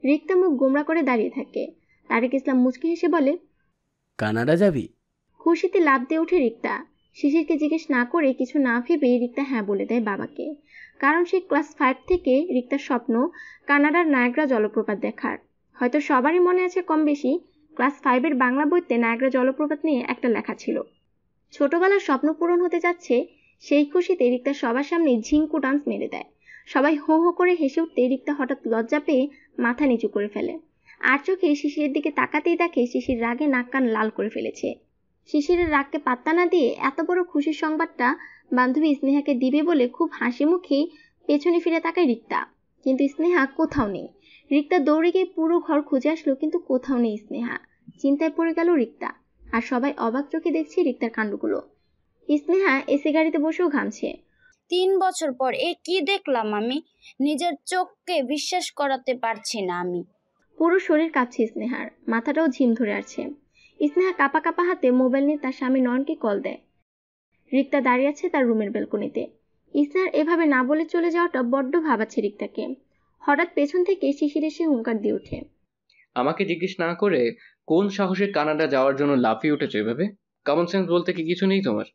রিক্তা মুখ গোমরা করে দাঁড়িয়ে থাকে। তারেক ইসলাম মুচকি হেসে বলে, কানাডা যাবি? খুশিতে লাফ দিয়ে ওঠে রিক্তা। শিশিরকে জিজ্ঞেস না করে কিছু না ভেবে রিক্তা হ্যাঁ বলে দেয় বাবাকে। কারণ সে ক্লাস 5 থেকে রিক্তার স্বপ্ন কানাডার নায়াগ্রা জলপ্রপাত দেখার। হয়তো সবারই মনে আছে কম বেশি, ক্লাস 5-এর বাংলা বইতে নায়াগ্রা জলপ্রপাত নিয়ে একটা লেখা ছিল। ছোটবেলার স্বপ্ন পূরণ হতে যাচ্ছে, সেই খুশিতে রিক্তা সবার সামনে ঝিঙ্কু ডান্স মেরে দেয়। সবাই হো হো করে হেসে উঠতে রিক্তা হঠাৎ লজ্জা পেয়ে মাথা নিচু করে ফেলে। আর চোখে শিশিরের দিকে তাকাতেই দেখে শিশির রাগে নাক কান লাল করে ফেলেছে। শিশিরের রাগকে পাত্তা না দিয়ে এত বড় খুশির সংবাদটা বান্ধবী স্নেহাকে দিবে বলে খুব হাসি মুখে পেছনে ফিরে তাকায় রিক্তা, কিন্তু স্নেহা কোথাও নেই। রিক্তা দৌড়ে গিয়ে পুরো ঘর খুঁজে আসলো, কিন্তু কোথাও নেই স্নেহা। চিন্তায় পড়ে গেল রিক্তা, আর সবাই অবাক চোখে দেখছে রিক্তার কাণ্ডগুলো। স্নেহা এসি গাড়িতে বসেও ঘামছে। 3 বছর পর এ কি দেখলাম আমি, নিজের চোখকে বিশ্বাস করাতে পারছি না আমি। পুরো শরীর কাঁপছে স্নেহার, মাথাটাও ঝিম ধরে আছে। স্নেহা কাঁপা কাঁপা হাতে মোবাইল নিয়ে তার স্বামী নয়নকে কল দেয়। রিক্তা দাঁড়িয়ে আছে তার রুমের ব্যালকনিতে। স্নেহার এভাবে না বলে চলে যাওয়াটা বড্ড ভাবাচ্ছে রিক্তাকে। হঠাৎ পেছন থেকে শিশির এসে হুঙ্কার দিয়ে ওঠে, আমাকে জিজ্ঞেস না করে কোন সাহসে কানাডা যাওয়ার জন্য লাফিয়ে উঠেছে এভাবে? কমন সেন্স বলতে কি কিছু নেই তোমার?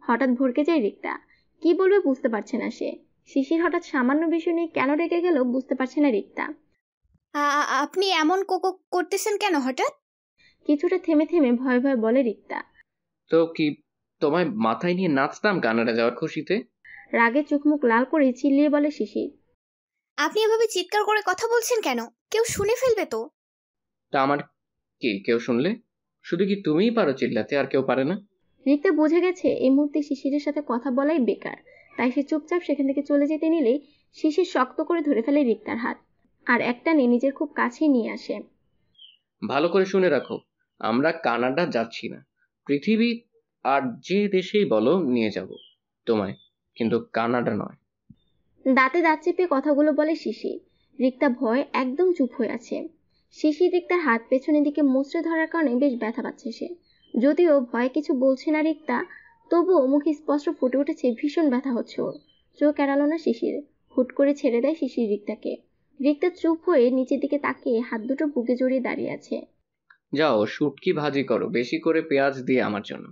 হঠাৎ ভড়কে যায় রিক্তা, কি বলবে বুঝতে পারছে না সে। শিশির হঠাৎ সামান্য বিষয় নিয়ে কেন রেগে গেল বুঝতে পারছে না রিক্তা। আপনি এমন করতেছেন কেন হঠাৎ? কিছুটা থেমে থেমে ভয়ে ভয়ে বলে রিক্তা, তো কি তোমায় মাথায় নিয়ে নাচতাম কানাডা যাওয়ার খুশিতে? রাগে চোখ মুখ লাল করে চিল্লিয়ে বলে শিশির, আপনি এভাবে চিৎকার করে কথা বলছেন কেন? কেউ শুনে ফেলবে তো। তা আমার কি কেউ শুনলে? শুধু কি তুমিই পারো চিল্লাতে, আর কেউ পারে না? রিক্তা বুঝে গেছে এই মুহূর্তে শিশিরের সাথে কথা বলাই বেকার, তাই সে চুপচাপ সেখান থেকে চলে যেতে নিলে শিশির শক্ত করে ধরে ফেলে রিক্তার হাত, আর একটানে নিজের খুব কাছেই নিয়ে আসে। ভালো করে শুনে রাখো, আমরা কানাডা যাচ্ছি না। পৃথিবী আর যে দেশেই বলো নিয়ে যাব তোমায়, কিন্তু কানাডা নয়। দাঁতে দাঁত চেপে কথাগুলো বলে শিশির। রিক্তা ভয় একদম চুপ হয়ে আছে। শিশির রিক্তার হাত পেছনের দিকে মুচড়ে ধরার কারণে বেশ ব্যথা পাচ্ছে সে। যদিও ভয়ে কিছু বলছে না রিক্তা, তবুও মুখে স্পষ্ট ফুটে উঠেছে ভীষণ ব্যথা হচ্ছে ওর। চোখ এড়ালো না শিশির, হুট করে ছেড়ে দেয় শিশির রিক্তাকে। রিক্তা চুপ হয়ে নিচের দিকে তাকিয়ে হাত দুটো বুকে জড়িয়ে দাঁড়িয়ে আছে। যাও শুটকি ভাজি করো বেশি করে পেঁয়াজ দিয়ে আমার জন্য,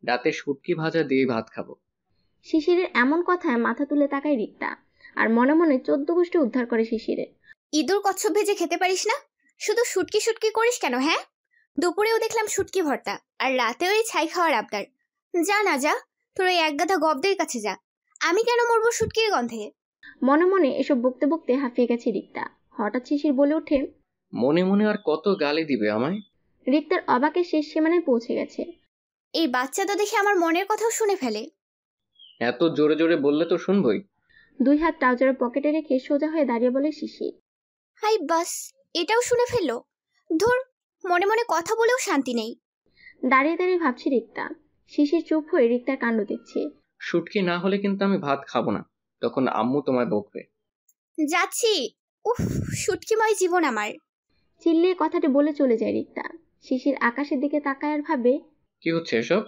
রাতে শুটকি ভাজা দিয়ে ভাত খাবো। শিশিরের এমন কথায় মাথা তুলে তাকায় রিক্তা, আর মনে মনে 14 গোষ্ঠী উদ্ধার করে শিশিরের। ইঁদুর কচ্ছপ ভেজে খেতে পারিস না, শুধু শুটকি শুটকি করিস কেন? হ্যাঁ, দুপুরেও দেখলাম শুটকি ভর্তা, আর রাতেও এই ছাই খাওয়ার আবদার। যা না যা, তোর ওই একগাদা গবদের কাছে যা। আমি কেন মরবো শুটকির গন্ধে? মনে মনে এসব বকতে বকতে হাঁপিয়ে গেছে রিক্তা। হঠাৎ শিশির বলে ওঠে, মনে মনে আর কত গালি দিবে আমায়? রিক্তার অবাকের শেষ সীমানায় পৌঁছে গেছে। এই বাচ্চা তো দেখে আমার মনের কথাও শুনে ফেলে। এত জোরে জোরে বললে তো শুনবই। 2 হাত ট্রাউজারের পকেটে রেখে সোজা হয়ে দাঁড়িয়ে বলে শিশির, হাই বাস, এটাও শুনে ফেললো। ধুর, মনে মনে কথা বলেও শান্তি নেই। দাঁড়িয়ে দাঁড়িয়ে ভাবছি রিক্তা। শিশির চুপ হয়ে রিক্তার কাণ্ড দেখছে। শুটকি না হলে কিন্তু আমি ভাত খাবো না, তখন আম্মু তোমায় বকবে। যাচ্ছি। উফ, শুটকিময় জীবন আমার। চিল্লিয়ে কথাটি বলে চলে যায় রিক্তা। শিশির আকাশের দিকে তাকায় আর ভাবে, কি হচ্ছে এসব?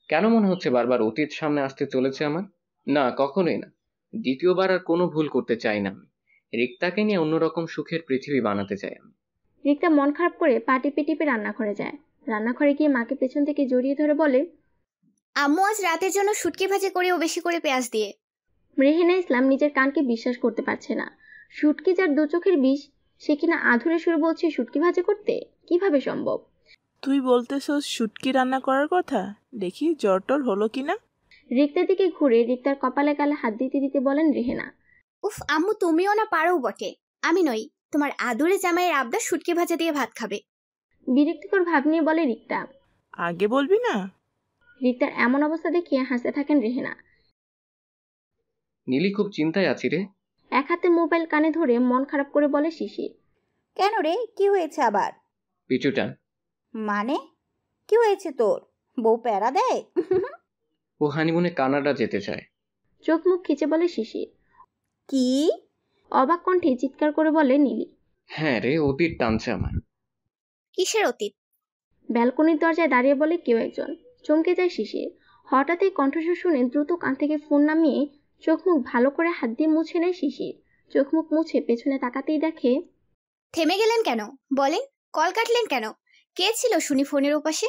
কেন মনে হচ্ছে বারবার অতীত সামনে আসতে চলেছে আমার? না, কখনোই না। দ্বিতীয়বার আর কোনো ভুল করতে চাই না আমি। রিক্তাকে নিয়ে অন্যরকম সুখের পৃথিবী বানাতে চাই আমি। রিক্তা মন খারাপ করে পা টিপে টিপে রান্নাঘরে যায়। রান্নাঘরে গিয়ে মাকে পেছন থেকে জড়িয়ে ধরে বলে, আম্মু আজ রাতের জন্য শুটকি ভাজি করেও বেশি করে পেঁয়াজ দিয়ে। রেহেনা ইসলাম নিজের কানকে বিশ্বাস করতে পারছে না। শুটকি যার 2 চোখের বিষ, সে কিনা আধুরে সুরে বলছে শুটকি ভাজি করতে, কিভাবে সম্ভব? তুই বলতেছস শুটকি রান্না করার কথা? দেখি জ্বর হলো কিনা। রিক্তার দিকে ঘুরে রিক্তার কপালে গালে হাত দিতে দিতে বলেন রেহেনা, উফ আম্মু, তুমিও না পারো বটে। আমি নই, তোমার আদুরে জামাইয়ের আবদার শুটকি ভাজা দিয়ে ভাত খাবে। বিরক্তিকর ভাব নিয়ে বলে রিক্তা। আগে বলবি না? রিক্তার এমন অবস্থা দেখে হাসতে থাকেন রেহেনা। নীলি, খুব চিন্তায় আছি রে। এক হাতে মোবাইল কানে ধরে মন খারাপ করে বলে শিশির। কেন রে, কি হয়েছে আবার? পিছুটান। মানে কি হয়েছে তোর? বউ প্যারা দেয়? ও হানিমুনে কানাডা যেতে চায়। চোখ মুখ খিচে বলে শিশির। কি? অবাক কণ্ঠে চিৎকার করে বলে নীলি। হ্যাঁ রে, অতীত টানছে আমার। কিসের অতীত? ব্যালকনির দরজায় দাঁড়িয়ে বলে কেউ একজন। চমকে যায় শিশির। হঠাৎ এই কণ্ঠস্বর শুনে দ্রুত কান থেকে ফোন নামিয়ে চোখ মুখ ভালো করে হাত দিয়ে মুছে নেয় শিশির। চোখ মুখ মুছে পেছনে তাকাতেই দেখে। থেমে গেলেন কেন বলেন? কল কাটলেন কেন? কে ছিল শুনি ফোনের ওপাশে?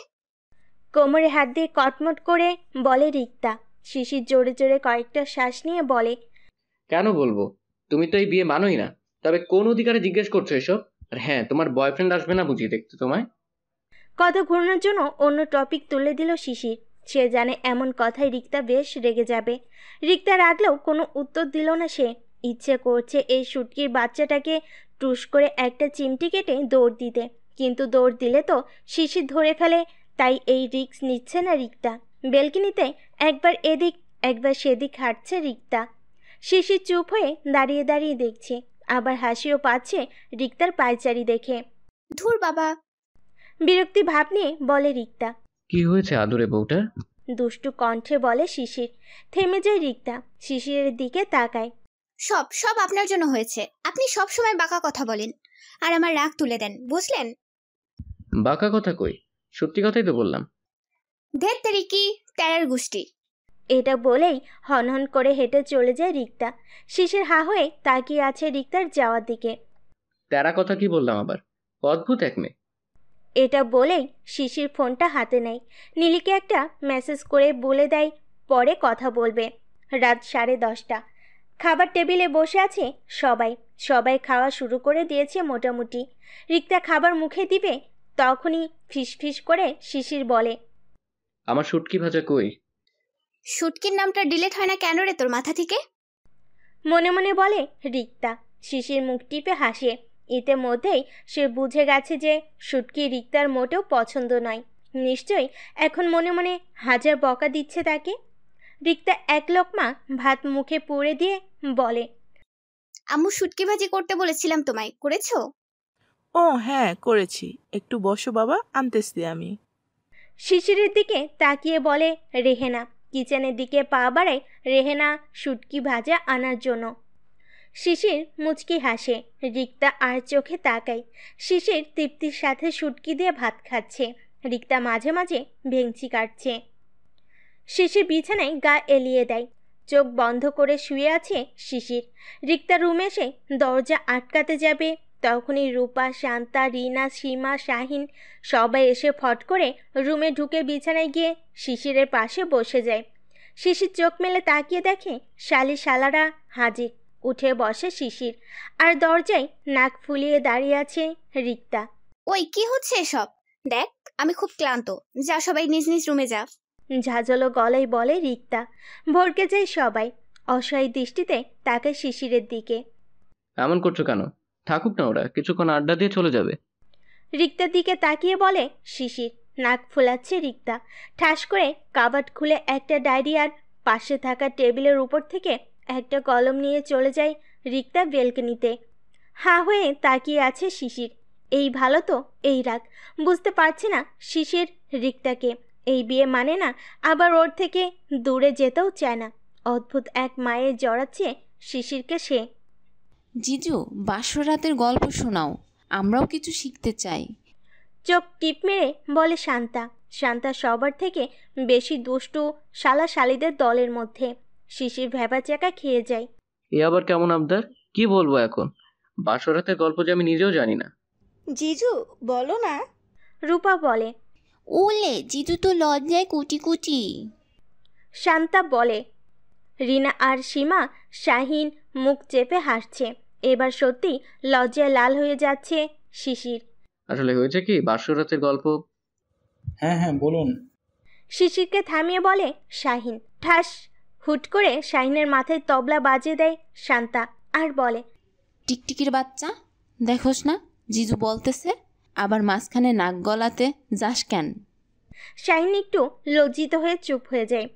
কোমরে হাত দিয়ে কটমট করে বলে রিক্তা। শিশির জোরে জোরে কয়েকটা শ্বাস নিয়ে বলে, কেন বলবো? তুমি তো এই বিয়ে মানোই না, তবে কোন অধিকারে জিজ্ঞেস করছো এসব? আর হ্যাঁ, তোমার বয়ফ্রেন্ড আসবে না বুঝি দেখতে তোমায়? কথা ঘুরানোর জন্য অন্য টপিক তুলে দিল শিশির। সে জানে এমন কথায় রিক্তা বেশ রেগে যাবে। রিক্তা রাগলেও কোনো উত্তর দিল না সে। ইচ্ছে করছে এই শুটকির বাচ্চাটাকে টুস করে একটা চিমটি কেটে দৌড় দিতে, কিন্তু দৌড় দিলে তো শিশির ধরে ফেলে, তাই এই রিস্ক নিচ্ছে না রিক্তা। বেলকনিতে একবার এদিক একবার সেদিক হাঁটছে রিক্তা। শিশির চুপ হয়ে দাঁড়িয়ে দাঁড়িয়ে দেখছে, আবার হাসিও পাচ্ছে রিক্তার পায়চারি দেখে। ধুর বাবা, বিরক্তি ভাব নিয়ে বলে রিক্তা। কি হয়েছে আদুরে বউটা? দুষ্টু কণ্ঠে বলে শিশির। থেমে যায় রিক্তা, শিশিরের দিকে তাকায়। সব সব আপনার জন্য হয়েছে। আপনি সব সময় বাঁকা কথা বলেন আর আমার রাগ তুলে দেন, বুঝলেন? বাঁকা কথা কই, সত্যি কথাই তো বললাম। ধের তেরি কি ট্যারার গুষ্টি। এটা বলেই হনহন করে হেঁটে চলে যায় রিক্তা। শিশির হা হয়ে তাকিয়ে আছে রিক্তার যাওয়ার দিকে। তেরা কথা কি বললাম আবার? অদ্ভুত এক মেয়ে। এটা বলেই শিশির ফোনটা হাতে নেয়। নীলিকে একটা মেসেজ করে বলে দেয় পরে কথা বলবে। রাত 10:30। খাবার টেবিলে বসে আছে সবাই খাওয়া শুরু করে দিয়েছে মোটামুটি। রিক্তা খাবার মুখে দিবে তখনই ফিসফিস করে শিশির বলে, আমার শুটকি ভাজা কই? শুটকির নামটা ডিলিট হয় না কেন রে তোর মাথা থেকে? মনে মনে বলে রিক্তা। শিশির মুখ টিপে হাসে। ইতিমধ্যেই সে বুঝে গেছে যে শুটকি রিক্তার মোটেও পছন্দ নয়। নিশ্চয়ই এখন মনে মনে হাজার বকা দিচ্ছে তাকে। রিক্তা এক লোকমা ভাত মুখে পুড়ে দিয়ে বলে, আম্মু শুটকি ভাজি করতে বলেছিলাম তোমায়, করেছো? ও হ্যাঁ করেছি, একটু বসো বাবা, আনতেছি আমি। শিশিরের দিকে তাকিয়ে বলে রেহেনা। কিচেনের দিকে পা বাড়ায় রেহেনা শুটকি ভাজা আনার জন্য। শিশির মুচকি হাসে। রিক্তা আর চোখে তাকায়। শিশির তৃপ্তির সাথে শুটকি দিয়ে ভাত খাচ্ছে। রিক্তা মাঝে মাঝে ভেঙচি কাটছে। শিশির বিছানায় গা এলিয়ে দেয়। চোখ বন্ধ করে শুয়ে আছে শিশির। রিক্তা রুমে এসে দরজা আটকাতে যাবে তখনই রূপা, শান্তা, রিনা, সীমা, শাহিন সবাই এসে ফট করে রুমে ঢুকে বিছানায় গিয়ে শিশিরের পাশে বসে যায়। শিশির চোখ মেলে তাকিয়ে দেখে শালি শালারা হাজির। উঠে বসে শিশির, আর দরজায় নাক ফুলিয়ে দাঁড়িয়ে আছে রিক্তা। ওই কি হচ্ছে এসব? দেখ আমি খুব ক্লান্ত, যা সবাই নিজ নিজ রুমে যা। ঝাঁঝালো গলায় বলে রিক্তা। ভরকে যায় সবাই। অসহায় দৃষ্টিতে তাকায় শিশিরের দিকে। এমন করছো কেন? থাকুক না ওরা, কিছুক্ষণ আড্ডা দিয়ে চলে যাবে। রিক্তার দিকে তাকিয়ে বলে শিশির। নাক ফুলাচ্ছে রিক্তা। ঠাস করে কাবার্ড খুলে একটা ডায়েরি আর পাশে থাকা টেবিলের উপর থেকে একটা কলম নিয়ে চলে যায় রিক্তা বেলকনিতে। হা হয়ে তাকিয়ে আছে শিশির। এই ভালো তো এই রাগ। বুঝতে পারছে না শিশির রিক্তাকে। এই বিয়ে মানে না, আবার ওর থেকে দূরে যেতেও চায় না। অদ্ভুত এক মায়ে জড়াচ্ছে শিশিরকে সে। জিজু, বাসরাতের গল্প শোনাও, আমরাও কিছু শিখতে চাই। চোখ টিপ মেরে বলে শান্তা। শান্তা সবার থেকে বেশি দুষ্টু শালা শালিদের দলের মধ্যে। শিশির ভেবাচাকা খেয়ে যায়। এ আবার কেমন আবদার? কি বলবো এখন? বাসরাতের গল্প যে আমি নিজেও জানি না। জিজু বলো না। রূপা বলে, ওলে জিজু তো লজ্জায় কুটি কুটি। শান্তা বলে। রিনা আর সীমা, শাহিন মুখ চেপে হাসছে। এবার সত্যি লজ্জায় লাল হয়ে যাচ্ছে শিশির। আসলে হয়েছে কি, বাসরাতের গল্প। হ্যাঁ বলুন। শিশিরকে থামিয়ে বলে শাহিন। ঠাস হুট করে শাহিনের মাথায় তবলা বাজিয়ে দেয় শান্তা আর বলে, টিকটিকির বাচ্চা, দেখোস না জিজু বলতেছে, আবার মাঝখানে নাক গলাতে যাস কেন? শাহিন একটু লজ্জিত হয়ে চুপ হয়ে যায়।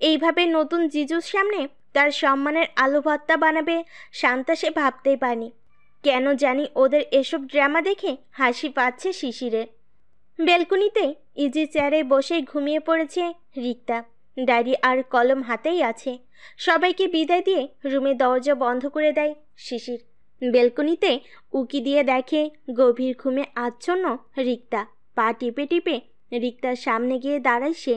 এইভাবে নতুন জিজুর সামনে তার সম্মানের আলু ভর্তা বানাবে শান্তা সে ভাবতেই পারেনি। কেন জানি ওদের এসব ড্রামা দেখে হাসি পাচ্ছে শিশিরের। বেলকনিতে ইজি চেয়ারে বসে ঘুমিয়ে পড়েছে রিক্তা। ডায়েরি আর কলম হাতেই আছে। সবাইকে বিদায় দিয়ে রুমে দরজা বন্ধ করে দেয় শিশির। বেলকনিতে উকি দিয়ে দেখে গভীর ঘুমে আচ্ছন্ন রিক্তা পা টিপে টিপে রিক্তার সামনে গিয়ে দাঁড়ায় সে।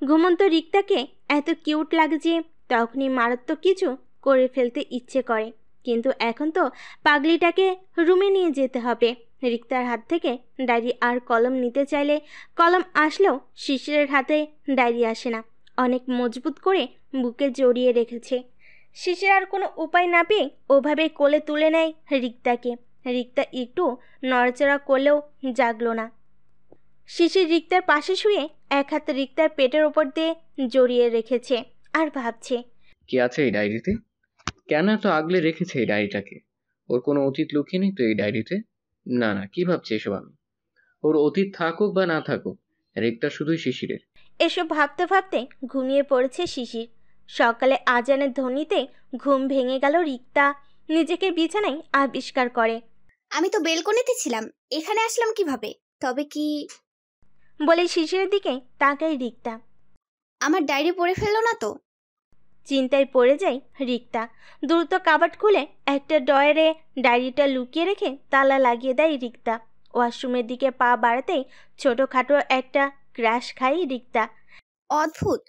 ঘুমন্ত রিক্তাকে এত কিউট লাগে যে তখনই মারাত্মক কিছু করে ফেলতে ইচ্ছে করে, কিন্তু এখন তো পাগলিটাকে রুমে নিয়ে যেতে হবে। রিক্তার হাত থেকে ডায়েরি আর কলম নিতে চাইলে কলম আসলেও শিশিরের হাতে ডায়েরি আসে না। অনেক মজবুত করে বুকে জড়িয়ে রেখেছে। শিশির আর কোনো উপায় না পেয়ে ওভাবে কোলে তুলে নেয় রিক্তাকে। রিক্তা একটু নড়াচড়া করলেও জাগলো না। শিশির রিক্তার পাশে শুয়ে এক হাত রিক্তার পেটের ওপর দিয়ে জড়িয়ে রেখেছে আর ভাবছে, কি আছে এই ডায়েরিতে? কেন এত আগলে রেখেছে এই ডায়েরিটাকে? ওর কোনো অতীত লুকিয়ে নেই তো এই ডায়েরিতে? না না, কি ভাবছি এসব আমি? ওর অতীত থাকুক বা না থাকুক, রিক্তা শুধুই শিশিরের। এসব ভাবতে ভাবতে ঘুমিয়ে পড়েছে শিশির। সকালে আজানের ধ্বনিতে ঘুম ভেঙে গেল রিক্তা নিজেকে বিছানায় আবিষ্কার করে। আমি তো বেলকনিতে ছিলাম, এখানে আসলাম কিভাবে? তবে কি বলে শিশিরের দিকে তাকায় রিক্তা। আমার ডায়েরি পড়ে ফেললো না তো? চিন্তায় পড়ে যায় রিক্তা। দ্রুত কাবাট খুলে একটা ডয়ারে ডায়েরিটা লুকিয়ে রেখে তালা লাগিয়ে দেয় রিক্তা। ওয়াশরুমের দিকে পা বাড়াতেই ছোটখাটো একটা ক্র্যাশ খায় রিক্তা। অদ্ভুত,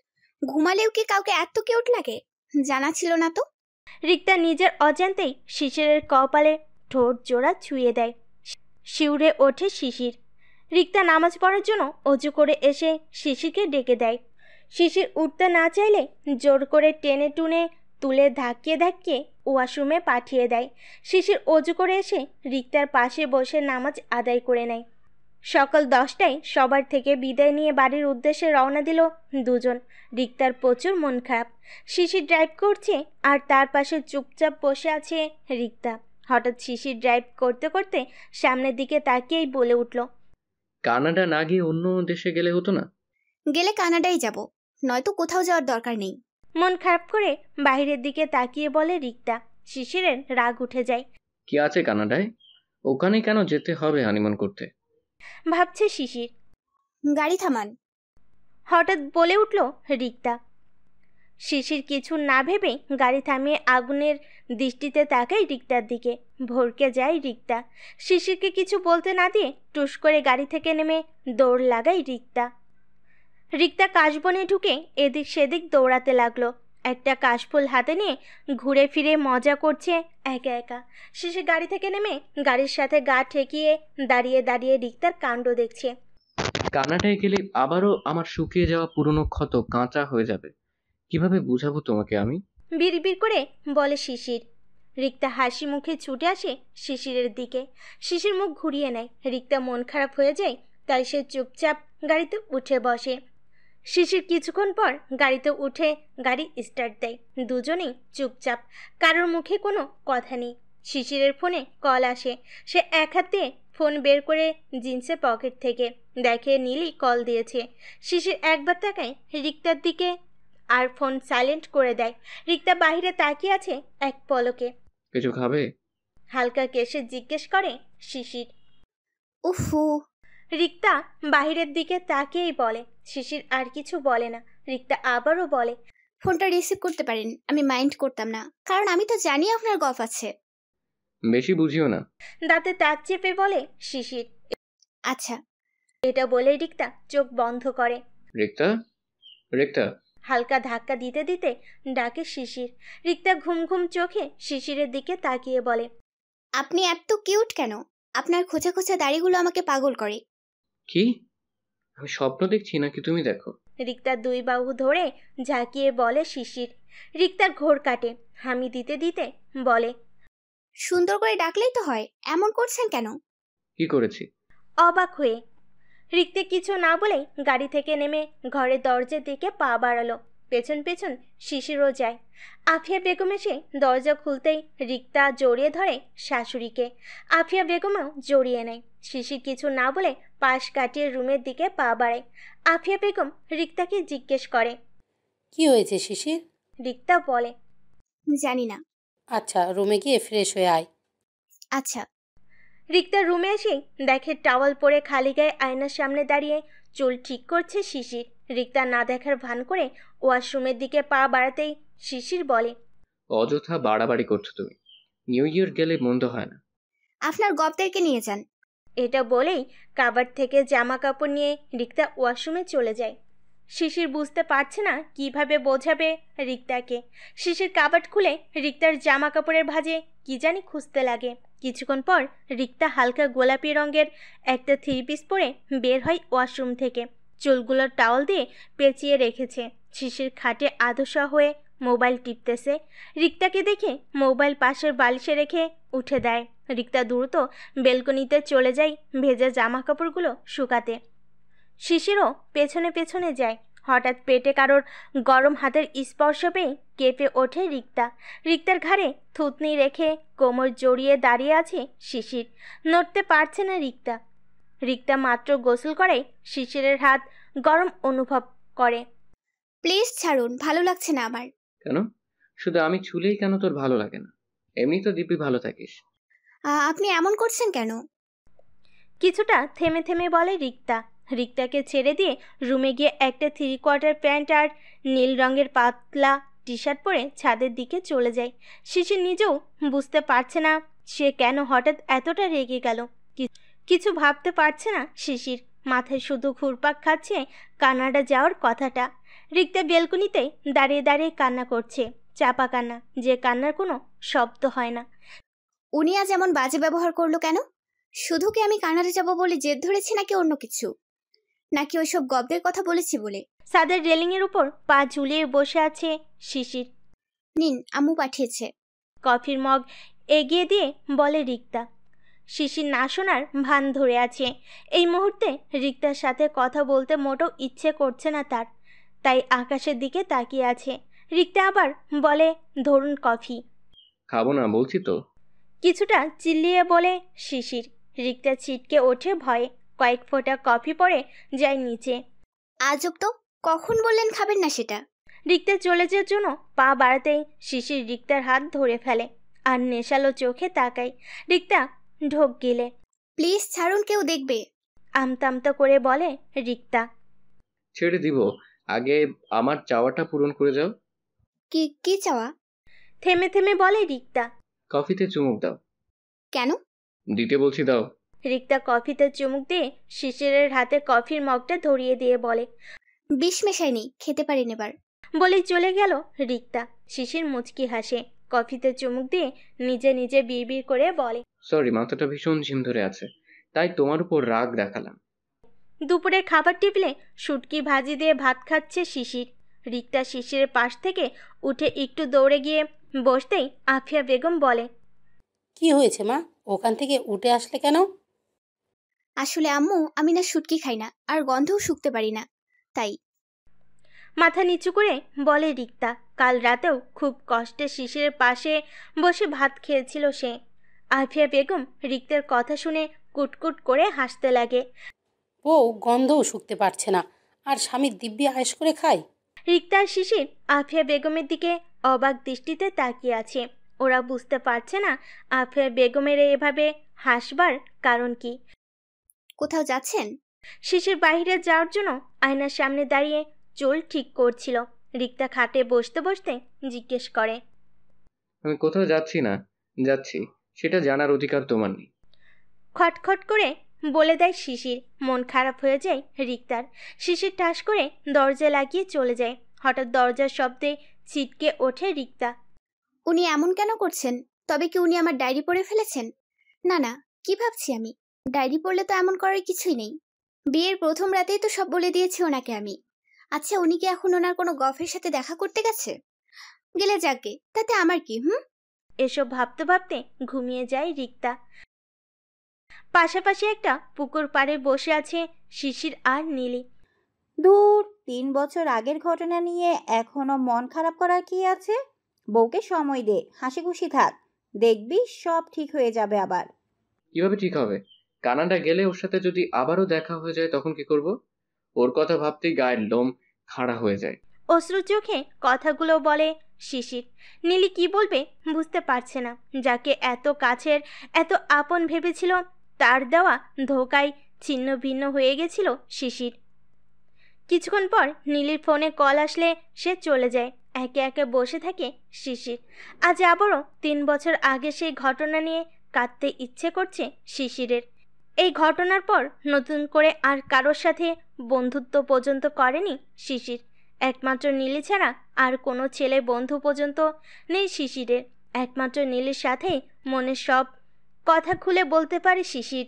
ঘুমালেও কি কাউকে এত কিউট লাগে? জানা ছিল না তো। রিক্তা নিজের অজান্তেই শিশিরের কপালে ঠোঁট জোড়া ছুঁয়ে দেয়। শিউরে ওঠে শিশির। রিক্তা নামাজ পড়ার জন্য অজু করে এসে শিশিরকে ডেকে দেয়। শিশির উঠতে না চাইলে জোর করে টেনে টুনে তুলে ধাক্কিয়ে ধাক্কিয়ে ওয়াশরুমে পাঠিয়ে দেয়। শিশির অজু করে এসে রিক্তার পাশে বসে নামাজ আদায় করে নেয়। সকাল 10টায় সবার থেকে বিদায় নিয়ে বাড়ির উদ্দেশ্যে রওনা দিল দুজন। রিক্তার প্রচুর মন খারাপ। শিশির ড্রাইভ করছে আর তার পাশে চুপচাপ বসে আছে রিক্তা। হঠাৎ শিশির ড্রাইভ করতে করতে সামনের দিকে তাকিয়েই বলে উঠল, কানাডা না গিয়ে অন্য দেশে গেলে হতো না? গেলে কানাডাই যাব, নয়তো কোথাও যাওয়ার দরকার নেই। মন খারাপ করে বাইরের দিকে তাকিয়ে বলে রিক্তা। শিশিরের রাগ উঠে যায়। কি আছে কানাডায়? ওখানে কেন যেতে হবে হানিমুন করতে? ভাবছে শিশির। গাড়ি থামান, হঠাৎ বলে উঠল রিক্তা। শিশির কিছু না ভেবে গাড়ি থামিয়ে আগুনের দৃষ্টিতে তাকায় রিক্তার দিকে। ভরকে যায় রিক্তা। শিশিরকে কিছু বলতে না দিয়ে টুস করে গাড়ি থেকে নেমে দৌড় লাগায় রিক্তা। রিক্তা কাশবনে ঢুকে এদিক সেদিক দৌড়াতে লাগলো। একটা কাশফুল হাতে নিয়ে ঘুরে ফিরে মজা করছে একা একা। শিশির গাড়ি থেকে নেমে গাড়ির সাথে গা ঠেকিয়ে দাঁড়িয়ে দাঁড়িয়ে রিক্তার কাণ্ড দেখছে। কানাডায় গেলে আবারও আমার শুকিয়ে যাওয়া পুরনো ক্ষত কাঁচা হয়ে যাবে। কিভাবে বুঝাবো তোমাকে আমি? বিড়বিড় করে বলে শিশির। রিক্তা হাসি মুখে ছুটে আসে শিশিরের দিকে। শিশির মুখ ঘুরিয়ে নেয়। রিক্তা মন খারাপ হয়ে যায়, তাই সে চুপচাপ গাড়িতে উঠে বসে। শিশির কিছুক্ষণ পর গাড়িতে উঠে গাড়ি স্টার্ট দেয়। দুজনেই চুপচাপ, কারোর মুখে কোনো কথা নেই। শিশিরের ফোনে কল আসে। সে এক হাতে ফোন বের করে জিন্সের পকেট থেকে দেখে নীলি কল দিয়েছে। শিশির একবার তাকায় রিক্তার দিকে আর ফোন সাইলেন্ট করে দেয়। রিক্তা বাইরে তাকিয়ে আছে এক পলকে। কিছু খাবে? হালকা কেশে জিজ্ঞেস করে শিশির। উফু। রিক্তা বাহিরের দিকে তাকিয়েই বলে। শিশির আর কিছু বলে না। রিক্তা আবারও বলে, ফোনটা রিসিভ করতে পারেন, আমি মাইন্ড করতাম না, কারণ আমি তো জানি আপনার গফ আছে। বেশি বুঝিও না। দাঁতে দাঁত চেপে বলে শিশির। আচ্ছা। এটা বলে রিক্তা চোখ বন্ধ করে। রিক্তা, রিক্তা। হালকা ধাক্কা দিতে দিতে ডাকে শিশির। রিক্তা ঘুম ঘুম চোখে শিশিরের দিকে তাকিয়ে বলে, আপনি এত কিউট কেন? আপনার খোঁচা খোঁচা দাড়িগুলো আমাকে পাগল করে। কি? আমি স্বপ্ন দেখছি নাকি তুমি দেখো? রিক্তার দুই বাহু ধরে ঝাঁকিয়ে বলে শিশির। রিক্তার ঘোর কাটে। হামি দিতে দিতে বলে, সুন্দর করে ডাকলেই তো হয়, এমন করছেন কেন? কি করেছি? অবাক হয়ে রিক্তা কিছু না বলে গাড়ি থেকে নেমে ঘরের দরজার দিকে পা বাড়ালো। পেছন পেছন শিশিরও যায়। আফিয়া বেগম এসে দরজা খুলতেই রিক্তা জড়িয়ে ধরে শাশুড়িকে। আফিয়া বেগমও জড়িয়ে নেয়। শিশির কিছু না বলে পাশ কাটিয়ে রুমের দিকে পা বাড়ায়। আফিয়া বেগম রিক্তাকে জিজ্ঞেস করে, কি হয়েছে শিশির? রিক্তা বলে, জানি না। আচ্ছা, রুমে গিয়ে ফ্রেশ হয়ে আয়। আচ্ছা। রিক্তা রুমে এসে দেখে টাওয়াল পরে খালি গায়ে আয়নার সামনে দাঁড়িয়ে চুল ঠিক করছে শিশির। রিক্তা না দেখার ভান করে ওয়াশরুমের দিকে পা বাড়াতেই শিশির বলে, অযথা বাড়াবাড়ি করছো তুমি। নিউ ইয়ার গেলে মন্দ হয় না। আপনার গপদেরকে নিয়ে যান। এটা বলেই কাবার্ড থেকে জামা কাপড় নিয়ে রিক্তা ওয়াশরুমে চলে যায়। শিশির বুঝতে পারছে না কিভাবে বোঝাবে রিক্তাকে। শিশির কাবার্ড খুলে রিক্তার জামা কাপড়ের ভাঁজে কি জানি খুঁজতে লাগে। কিছুক্ষণ পর রিক্তা হালকা গোলাপি রঙের একটা 3 পিস পরে বের হয় ওয়াশরুম থেকে। চুলগুলো টাওয়াল দিয়ে পেঁচিয়ে রেখেছে। শিশির খাটে আধশা হয়ে মোবাইল টিপতেছে। রিক্তাকে দেখে মোবাইল পাশের বালিশে রেখে উঠে দেয়। রিক্তা দ্রুত বেলকনিতে চলে যায় ভেজা জামা কাপড়গুলো শুকাতে। শিশিরও পেছনে পেছনে যায়। হঠাৎ পেটে কারোর গরম হাতের স্পর্শ পেয়ে কেঁপে ওঠে রিক্তা। রিক্তার ঘাড়ে থুতনি রেখে কোমর জড়িয়ে দাঁড়িয়ে আছে শিশির। নড়তে পারছে না রিক্তা। রিক্তা মাত্র গোসল করে শিশিরের হাত গরম অনুভব করে। প্লিজ ছাড়ুন, ভালো লাগছে না আমার। কেন? শুধু আমি ছুলেই কেন তোর ভালো লাগে না? এমনি তো দিব্যি ভালো থাকিস। আপনি এমন করছেন কেন? কিছুটা থেমে থেমে বলে রিক্তা। রিক্তাকে ছেড়ে দিয়ে রুমে গিয়ে একটা 3/4 প্যান্ট আর নীল রঙের পাতলা টি শার্ট পরে ছাদের দিকে চলে যায়। শিশির নিজেও বুঝতে পারছে না সে কেন হঠাৎ এতটা রেগে গেল। কিছু ভাবতে পারছে না শিশির। মাথায় শুধু ঘুরপাক খাচ্ছে কানাডা যাওয়ার কথাটা। রিক্তা বেলকনিতে দাঁড়িয়ে দাঁড়িয়ে কান্না করছে, চাপা কান্না, যে কান্নার কোনো শব্দ হয় না। উনি আজ এমন বাজে ব্যবহার করলো কেন? শুধু কি আমি কানাডা যাব বলে জেদ ধরেছি, নাকি অন্য কিছু? নাকি ওইসব গব্বের কথা বলেছি বলে? ছাদের রেলিংয়ের উপর পা ঝুলিয়ে বসে আছে শিশির। নিন, আম্মু পাঠিয়েছে। কফির মগ এগিয়ে দিয়ে বলে রিক্তা। শিশির না শোনার ভান ধরে আছে। এই মুহূর্তে রিক্তার সাথে কথা বলতে মোটেও ইচ্ছে করছে না তার, তাই আকাশের দিকে তাকিয়ে আছে। রিক্তা আবার বলে, ধরুন কফি। খাবো না বলছি তো। কিছুটা চিল্লিয়ে বলে শিশির। রিক্তা ছিটকে ওঠে ভয়ে, কয়েক ফোঁটা কফি পড়ে যায় নিচে। আজব তো, কখন বললেন খাবেন না সেটা? রিক্তা চলে যাওয়ার জন্য পা বাড়াতেই শিশির রিক্তার হাত ধরে ফেলে আর নেশালো চোখে তাকায়। রিক্তা ঢোক গিলে। প্লিজ ছাড়ুন, কেউ দেখবে। আমতা আমতা করে বলে রিক্তা। ছেড়ে দিব, আগে আমার চাওয়াটা পূরণ করে যাও। কি চাওয়া? থেমে থেমে বলে রিক্তা। কফিতে চুমুক দাও। কেন? দিতে বলছি, দাও। রিক্তা কফিতে চুমুক দিয়ে শিশিরের হাতে কফির মগটা ধরিয়ে দিয়ে বলে, বিষ মেশাইনি, খেতে পারেন এবার। বলে চলে গেল রিক্তা। শিশির মুচকি হাসে, কফিতে চুমুক দিয়ে নিজে নিজে বিড়বিড় করে বলে, সরি, মাথাটা ভীষণ ঝিম ধরে আছে, তাই তোমার উপর রাগ দেখালাম। দুপুরের খাবার টেবিলে শুটকি ভাজি দিয়ে ভাত খাচ্ছে শিশির। রিক্তা শিশিরের পাশ থেকে উঠে একটু দৌড়ে গিয়ে বসতেই আফিয়া বেগম বলে, কি হয়েছে মা, ওখান থেকে উঠে আসলে কেন? আসলে আম্মু, আমি না শুটকি খাই না, আর গন্ধও শুকতে পারি না, তাই। মাথা নিচু করে বলে রিক্তা। কাল রাতেও খুব কষ্টে শিশিরের পাশে বসে ভাত খেয়েছিল সে। আফিয়া বেগম রিক্তার কথা শুনে কুটকুট করে হাসতে লাগে। বউ গন্ধও শুকতে পারছে না, আর স্বামী দিব্যি আয়েশ করে খায়। রিক্তা আর শিশির আফিয়া বেগমের দিকে অবাক দৃষ্টিতে তাকিয়ে আছে। ওরা বুঝতে পারছে না আফিয়া বেগমের এভাবে হাসবার কারণ কি। কোথাও যাচ্ছেন? শিশির বাইরে যাওয়ার জন্য আয়নার সামনে দাঁড়িয়ে চুল ঠিক করছিল। রিক্তা খাটে বসতে বসতে জিজ্ঞেস করে, আমি কোথাও যাচ্ছি না, যাচ্ছি সেটা জানার অধিকার তোমার নেই। খটখট করে বলে দেয় শিশির। মন খারাপ হয়ে যায় রিক্তার। শিশির ঠাস করে দরজা লাগিয়ে চলে যায়। হঠাৎ দরজার শব্দে ছিটকে ওঠে রিক্তা। উনি এমন কেন করছেন? তবে কি উনি আমার ডায়েরি পড়ে ফেলেছেন? না না, কি ভাবছি আমি? ডায়েরি পড়লে তো এমন করার কিছুই নেই। বিয়ের প্রথম রাতেই তো সব বলে দিয়েছি ওনাকে আমি। আচ্ছা, উনি কি এখন ওনার কোনো গফের সাথে দেখা করতে গেছে? গেলে যাকে, তাতে আমার কি? এসব ভাবতে ভাবতে ঘুমিয়ে যায় রিক্তা। পাশাপাশি একটা পুকুর পাড়ে বসে আছে শিশির আর নীলি। দূর, 3 বছর আগের ঘটনা নিয়ে এখনো মন খারাপ করার কি আছে? বউকে সময় দে, হাসি খুশি থাক, দেখবি সব ঠিক হয়ে যাবে। আবার কিভাবে ঠিক হবে? কানাডা গেলে ওর সাথে যদি আবারও দেখা হয়ে যায় তখন কি করব? ওর কথা ভাবতেই গায়ের লোম খাড়া হয়ে যায়। অশ্রু চোখে কথাগুলো বলে শিশির। নীলি কি বলবে বুঝতে পারছে না। যাকে এত কাছের, এত আপন ভেবেছিল, তার দেওয়া ধোকায় ছিন্ন ভিন্ন হয়ে গেছিল শিশির। কিছুক্ষণ পর নীলির ফোনে কল আসলে সে চলে যায়। একে একে বসে থাকে শিশির। আজ আবারও 3 বছর আগে সেই ঘটনা নিয়ে কাঁদতে ইচ্ছে করছে শিশিরের। এই ঘটনার পর নতুন করে আর কারোর সাথে বন্ধুত্ব পর্যন্ত করেনি শিশির। একমাত্র নীলি ছাড়া আর কোনো ছেলে বন্ধু পর্যন্ত নেই শিশিরের। একমাত্র নীলির সাথেই মনের সব কথা খুলে বলতে পারে শিশির।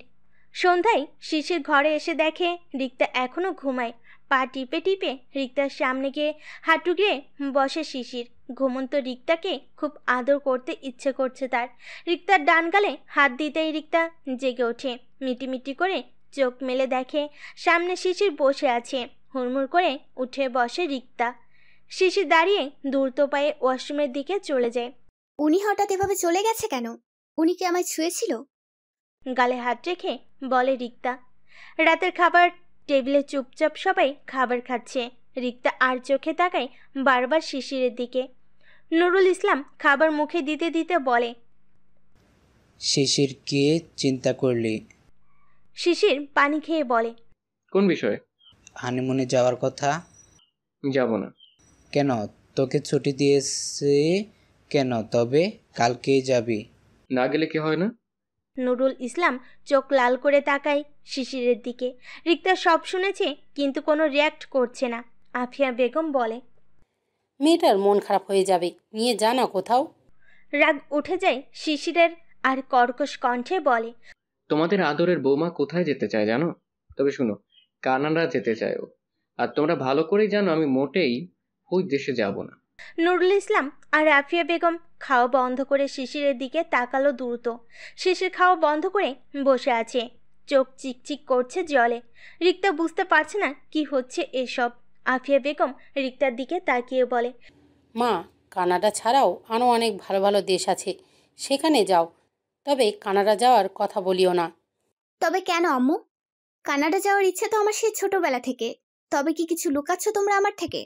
সন্ধ্যায় শিশির ঘরে এসে দেখে রিক্তা এখনো ঘুমায়। পা টিপে টিপে রিক্তার সামনে গিয়ে হাঁটু গিয়ে বসে শিশির। ঘুমন্ত রিক্তাকে খুব আদর করতে ইচ্ছে করছে তার। রিক্তার ডান গালে হাত দিতেই রিক্তা জেগে ওঠে। মিটিমিটি করে চোখ মেলে দেখে সামনে শিশির বসে আছে। হুড়মুড় করে উঠে বসে রিক্তা। শিশির দাঁড়িয়ে দ্রুত পায়ে ওয়াশরুমের দিকে চলে যায়। উনি হঠাৎ এভাবে চলে গেছে কেন? উনি কি আমায় ছুঁয়েছিল? গালে হাত রেখে বলে রিক্তা। রাতের খাবার টেবিলে চুপচাপ সবাই খাবার খাচ্ছে। রিক্তা আর চোখে তাকায় বারবার শিশিরের দিকে। নুরুল ইসলাম খাবার মুখে দিতে দিতে বলে, শিশিরকে চিন্তা করলি? শিশির পানি খেয়ে বলে, কোন বিষয়ে? হানিমুনে যাওয়ার কথা। যাব না। কেন? তোকে ছুটি দিয়েছে কেন? তবে কালকেই যাবি। না গেলে কি হয় না? নুরুল ইসলাম চোখ লাল করে তাকায় শিশিরের দিকে। রিক্তা সব শুনেছে কিন্তু কোনো রিয়াক্ট করছে না। আফিয়া বেগম বলে, মেয়েটার মন খারাপ হয়ে যাবে, নিয়ে যা না কোথাও। রাগ উঠে যায় শিশিরের আর কর্কশ কণ্ঠে বলে, তোমাদের আদরের বৌমা কোথায় যেতে চায় জানো? তবে শুনো, কানাডা যেতে চায় ও। আর তোমরা ভালো করেই জানো আমি মোটেই ওই দেশে যাব না। নুরুল ইসলাম আর আফিয়া বেগম খাওয়া বন্ধ করে শিশিরের দিকে তাকালো দ্রুত। শিশির খাওয়া বন্ধ করে বসে আছে, চোখ চিকচিক করছে জলে। রিক্তা বুঝতে পারছে না কি হচ্ছে এসব। আফিয়া বেগম রিক্তার দিকে তাকিয়ে বলে, মা, কানাডা ছাড়াও আরও অনেক ভালো ভালো দেশ আছে, সেখানে যাও। তবে কানাডা যাওয়ার কথা বলিও না। তবে কেন আম্মু? কানাডা যাওয়ার ইচ্ছে তো আমার সেই ছোটবেলা থেকে। তবে কি কিছু লুকাচ্ছ তোমরা আমার থেকে?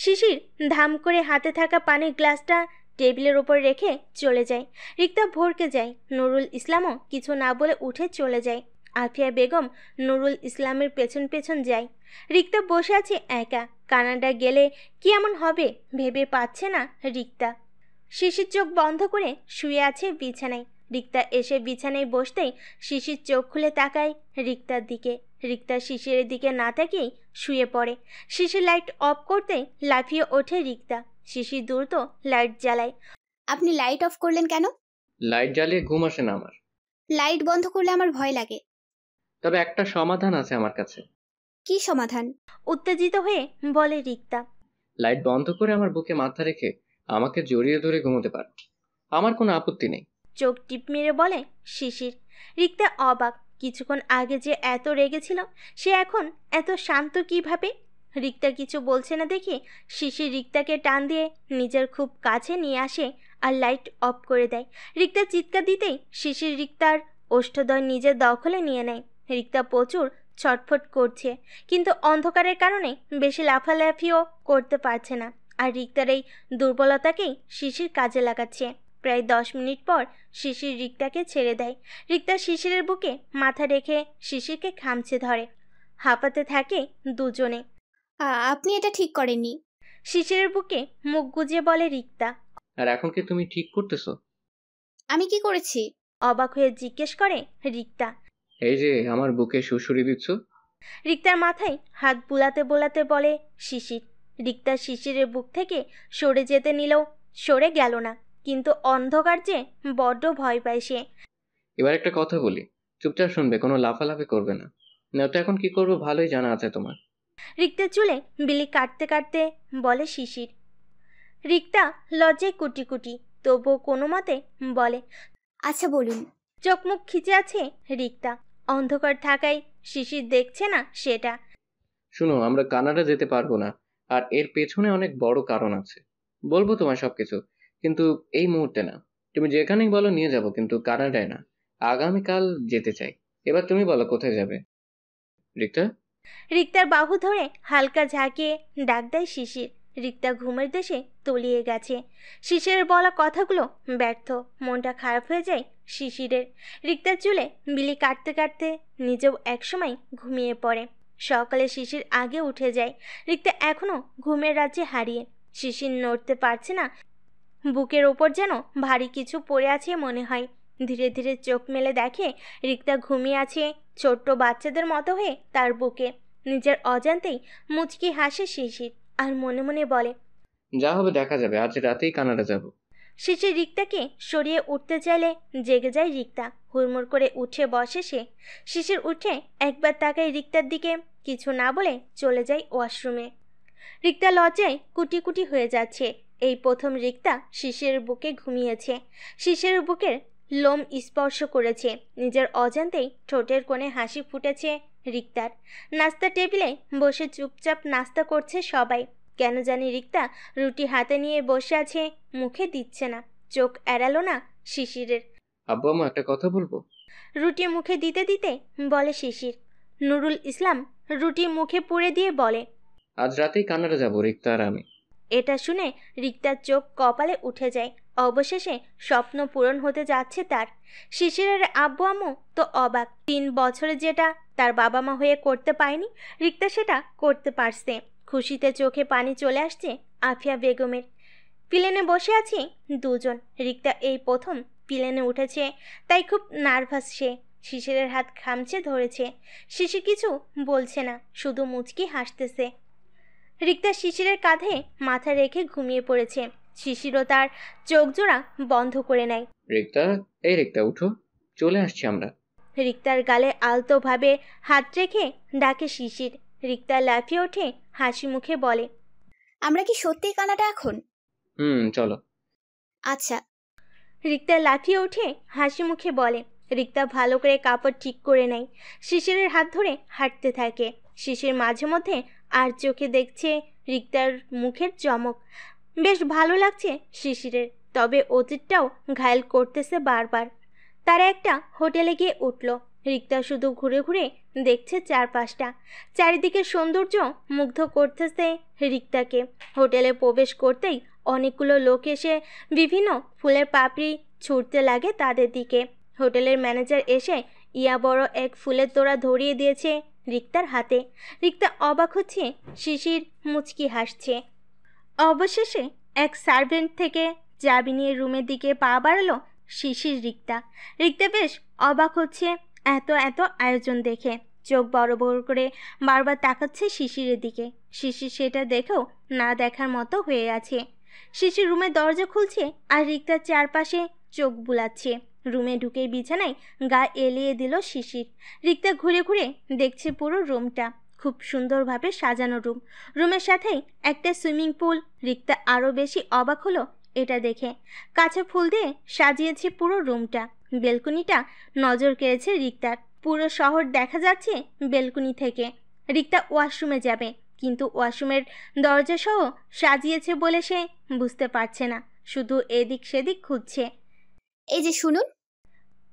শিশির ধাম করে হাতে থাকা পানির গ্লাসটা টেবিলের ওপর রেখে চলে যায়। রিক্তা ভরকে যায়। নুরুল ইসলামও কিছু না বলে উঠে চলে যায়। আফিয়া বেগম নুরুল ইসলামের পেছন পেছন যায়। রিক্তা বসে আছে একা। কানাডা গেলে কি এমন হবে ভেবে পাচ্ছে না রিক্তা। শিশির চোখ বন্ধ করে শুয়ে আছে বিছানায়। রিক্তা এসে বিছানায় বসতেই শিশির চোখ খুলে তাকায় রিক্তার দিকে। রিক্তা শিশিরের দিকে না তাকিয়েই শুয়ে পড়ে। শিশির লাইট অফ করতেই লাফিয়ে ওঠে রিক্তা। শিশির দ্রুত লাইট জ্বালায়। আপনি লাইট অফ করলেন কেন? লাইট জ্বালিয়ে ঘুম আসে না আমার। লাইট বন্ধ করলে আমার ভয় লাগে। তবে একটা সমাধান আছে আমার কাছে। কি সমাধান? উত্তেজিত হয়ে বলে রিক্তা। লাইট বন্ধ করে আমার বুকে মাথা রেখে আমাকে জড়িয়ে ধরে ঘুমোতে পারো, আমার কোনো আপত্তি নেই। চোখ টিপ মেরে বলে শিশির। রিক্তা অবাক। কিছুক্ষণ আগে যে এত রেগেছিল সে এখন এত শান্ত কিভাবে? রিক্তা কিছু বলছে না দেখে শিশির রিক্তাকে টান দিয়ে নিজের খুব কাছে নিয়ে আসে আর লাইট অফ করে দেয়। রিক্তা চিৎকার দিতেই শিশির রিক্তার ওষ্ঠদ্বয় নিজের দখলে নিয়ে নেয়। রিক্তা প্রচুর ছটফট করছে, কিন্তু অন্ধকারের কারণে বেশি লাফালাফিও করতে পারছে না। আর রিক্তার এই দুর্বলতাকেই শিশির কাজে লাগাচ্ছে। প্রায় 10 মিনিট পর শিশির রিক্তাকে ছেড়ে দেয়। রিক্তা শিশিরের বুকে মাথা রেখে শিশিরকে খামচে ধরে। হাঁপাতে থাকে দুজনে। আপনি এটা ঠিক করেননি। শিশিরের বুকে মুখ গুজে বলে রিক্তা। আর এখন কি তুমি ঠিক করতেছো? আমি কি করেছি? অবাক হয়ে জিজ্ঞেস করে রিক্তা। এই যে আমার বুকে সুড়সুড়ি দিচ্ছ। রিক্তার মাথায় হাত বুলাতে বোলাতে বলে শিশির। রিক্তা শিশিরের বুক থেকে সরে যেতে নিলেও সরে গেল না, কিন্তু অন্ধকার যে বড্ড ভয় পায় সে। এবার একটা কথা বলি, চুপচাপ শুনবে, কোনো লাফালাফি করবে না। নয়তো এখন কি করবো ভালোই জানা আছে তোমার। রিক্তা চুলে বিলি কাটতে কাটতে বলে শিশির। রিক্তা লজ্জায় কুটি কুটি, তবুও কোনো মতে বলে, আচ্ছা বলুন। চোখ মুখ খিচে আছে রিক্তা। অন্ধকার থাকায় শিশির দেখছে না সেটা। শুনো, আমরা কানাডা যেতে পারবো না, আর এর পেছনে অনেক বড় কারণ আছে। বলবো তোমার সবকিছু, কিন্তু এই মুহূর্তে না। তুমি যেখানেই বলো নিয়ে যাবো, কিন্তু কানাডায় না। আগামীকাল যেতে চাই। এবার তুমি বলো কোথায় যাবে। রিক্তা? রিক্তার বাহু ধরে হালকা ঝাঁকিয়ে ডাক দেয় শিশির। রিক্তা ঘুমের দেশে তলিয়ে গেছে। শিশিরের বলা কথাগুলো ব্যর্থ। মনটা খারাপ হয়ে যায় শিশিরের। রিক্তার চুলে বিলি কাটতে কাটতে নিজেও একসময় ঘুমিয়ে পড়ে। সকালে শিশির আগে উঠে যায়। রিক্তা এখনো ঘুমের রাজ্যে হারিয়ে। শিশির নড়তে পারছে না। বুকের ওপর যেন ভারী কিছু পড়ে আছে মনে হয়। ধীরে ধীরে চোখ মেলে দেখে রিক্তা ঘুমিয়ে আছে ছোট্ট বাচ্চাদের মতো হয়ে তার বুকে। নিজের অজান্তেই মুচকি হাসে শিশির আর মনে মনে বলে, যা হবে দেখা যাবে, আজ রাতেই কানাডা যাব। শিশির রিক্তাকে সরিয়ে উঠতে চাইলে জেগে যায় রিক্তা। হুড়মুড় করে উঠে বসে সে। শিশির উঠে একবার তাকায় রিক্তার দিকে, কিছু না বলে চলে যায় ওয়াশরুমে। রিক্তা লজ্জায় কুটি কুটি হয়ে যাচ্ছে। এই প্রথম রিক্তা শিশিরের বুকে ঘুমিয়েছে। শিশিরের বুকের লোম স্পর্শ করেছে। নিজের অজান্তেই ঠোঁটের কোণে হাসি ফুটেছে রিক্তার। নাস্তা টেবিলে বসে চুপচাপ নাস্তা করছে সবাই। কেন জানি রিক্তা রুটি হাতে নিয়ে বসে আছে, মুখে দিচ্ছে না। চোখ এড়ালো না শিশিরের। আব্বু আম্মু একটা কথা বলবো। রুটি মুখে দিতে দিতে বলে শিশির। নুরুল ইসলাম রুটি মুখে পুড়ে দিয়ে বলে, আজ রাতেই কানাডা যাব রিক্তা আর আমি। এটা শুনে রিক্তার চোখ কপালে উঠে যায়। অবশেষে স্বপ্ন পূরণ হতে যাচ্ছে তার। শিশিরের আব্বু আম্মু তো অবাক। 3 বছরে যেটা তার বাবা মা হয়ে করতে পারেনি, রিক্তা সেটা করতে পারছে। খুশিতে চোখে পানি চলে আসছে আফিয়া বেগমের। প্লেনে বসে আছি দুজন। রিক্তা এই প্রথম প্লেনে উঠেছে, তাই খুব নার্ভাস সে। শিশিরের হাত খামচে ধরেছে। শিশির কিছু বলছে না, শুধু মুচকি হাসতেছে। রিক্তা শিশিরের কাঁধে মাথা রেখে ঘুমিয়ে পড়েছে। শিশিরও তার চোখ জোড়া বন্ধ করে নেয়। রিক্তা, এই রিক্তা উঠো, চলে আসছি আমরা। রিক্তার গালে আলতোভাবে হাত রেখে ডাকে শিশির। রিক্তা লাফিয়ে ওঠে, হাসি মুখে বলে, আমরা কি সত্যিই কানাডা এখন? চলো। আচ্ছা। রিক্তা লাফিয়ে উঠে হাসি মুখে বলে। রিক্তা ভালো করে কাপড় ঠিক করে নেয়। শিশিরের হাত ধরে হাঁটতে থাকে। শিশির মাঝে মধ্যে আর চোখে দেখছে রিক্তার মুখের চমক। বেশ ভালো লাগছে শিশিরের, তবে অতীতটাও ঘায়েল করতেছে বারবার। তারা একটা হোটেলে গিয়ে উঠল। রিক্তা শুধু ঘুরে ঘুরে দেখছে চারপাশটা। চারিদিকে সৌন্দর্য মুগ্ধ করতেছে রিক্তাকে। হোটেলে প্রবেশ করতেই অনেকগুলো লোক এসে বিভিন্ন ফুলের পাপড়ি ছুঁড়তে লাগে তাদের দিকে। হোটেলের ম্যানেজার এসে ইয়া বড় এক ফুলের তোড়া ধরিয়ে দিয়েছে রিক্তার হাতে। রিক্তা অবাক হচ্ছে, শিশির মুচকি হাসছে। অবশেষে এক সার্ভেন্ট থেকে চাবি নিয়ে রুমের দিকে পা বাড়ালো শিশির। রিক্তা বেশ অবাক হচ্ছে এত এত আয়োজন দেখে। চোখ বড় বড় করে বারবার তাকাচ্ছে শিশিরের দিকে। শিশির সেটা দেখেও না দেখার মতো হয়ে আছে। শিশির রুমের দরজা খুলছে আর রিক্তার চারপাশে চোখ বুলাচ্ছে। রুমে ঢুকে বিছানায় গা এলিয়ে দিল শিশির। রিক্তা ঘুরে ঘুরে দেখছে পুরো রুমটা। খুব সুন্দরভাবে সাজানো রুম। রুমের সাথেই একটা সুইমিং পুল। রিক্তা আরও বেশি অবাক হলো এটা দেখে। কাছে ফুল দিয়ে সাজিয়েছে পুরো রুমটা। বেলকনিটা নজর কেড়েছে রিক্তার। পুরো শহর দেখা যাচ্ছে বেলকনি থেকে। রিক্তা ওয়াশরুমে যাবে, কিন্তু ওয়াশরুমের দরজা সহ সাজিয়েছে বলে সে বুঝতে পারছে না। শুধু এদিক সেদিক খুঁজছে। এই যে শুনুন।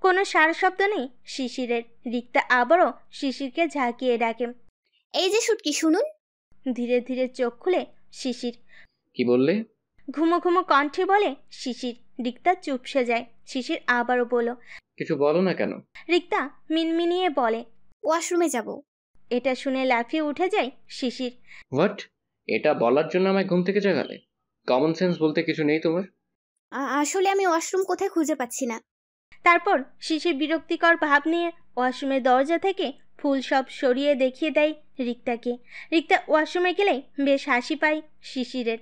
কোনো সারা শব্দ নেই শিশিরের। রিক্তা আবারও শিশিরকে ঝাঁকিয়ে ডাকে, এই যে শুটকি শুনুন। ধীরে ধীরে চোখ খুলে শিশির। কি বললে? ঘুমো ঘুমো কণ্ঠে বলে শিশির। রিক্তা চুপসে যায়। শিশির আবারও বলল, কিছু বলো না কেন? রিক্তা মিনমিনিয়ে বলে, ওয়াশরুমে যাব। এটা শুনে লাফিয়ে উঠে যায় শিশির। হোয়াট? এটা বলার জন্য আমায় ঘুম থেকে জাগালে? কমন সেন্স বলতে কিছু নেই তোমার? আসলে আমি ওয়াশরুম কোথায় খুঁজে পাচ্ছি না। তারপর শিশির বিরক্তিকর ভাব নিয়ে ওয়াশরুমের দরজা থেকে ফুল সব সরিয়ে দেখিয়ে দেয় রিক্তাকে। রিক্তা ওয়াশরুমে গেলেই বেশ হাসি পায় শিশিরের।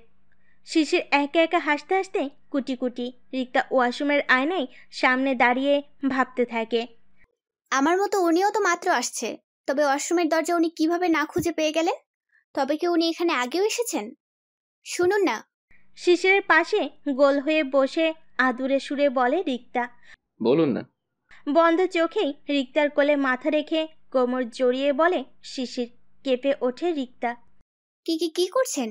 শিশির একা একা হাসতে হাসতে কুটি কুটি। রিক্তা ওয়াশরুমের আয়নায় সামনে দাঁড়িয়ে ভাবতে থাকে, আমার মতো উনিও তো মাত্র আসছে, তবে ওয়াশরুমের দরজা উনি কিভাবে না খুঁজে পেয়ে গেলেন? তবে কি উনি এখানে আগেও এসেছেন? শুনুন না। শিশিরের পাশে গোল হয়ে বসে আদুরে সুরে বলে রিক্তা। বলুন না। বন্ধ চোখেই রিক্তার কোলে মাথা রেখে কোমর জড়িয়ে বলে শিশির। কেঁপে ওঠে রিক্তা। কি করছেন?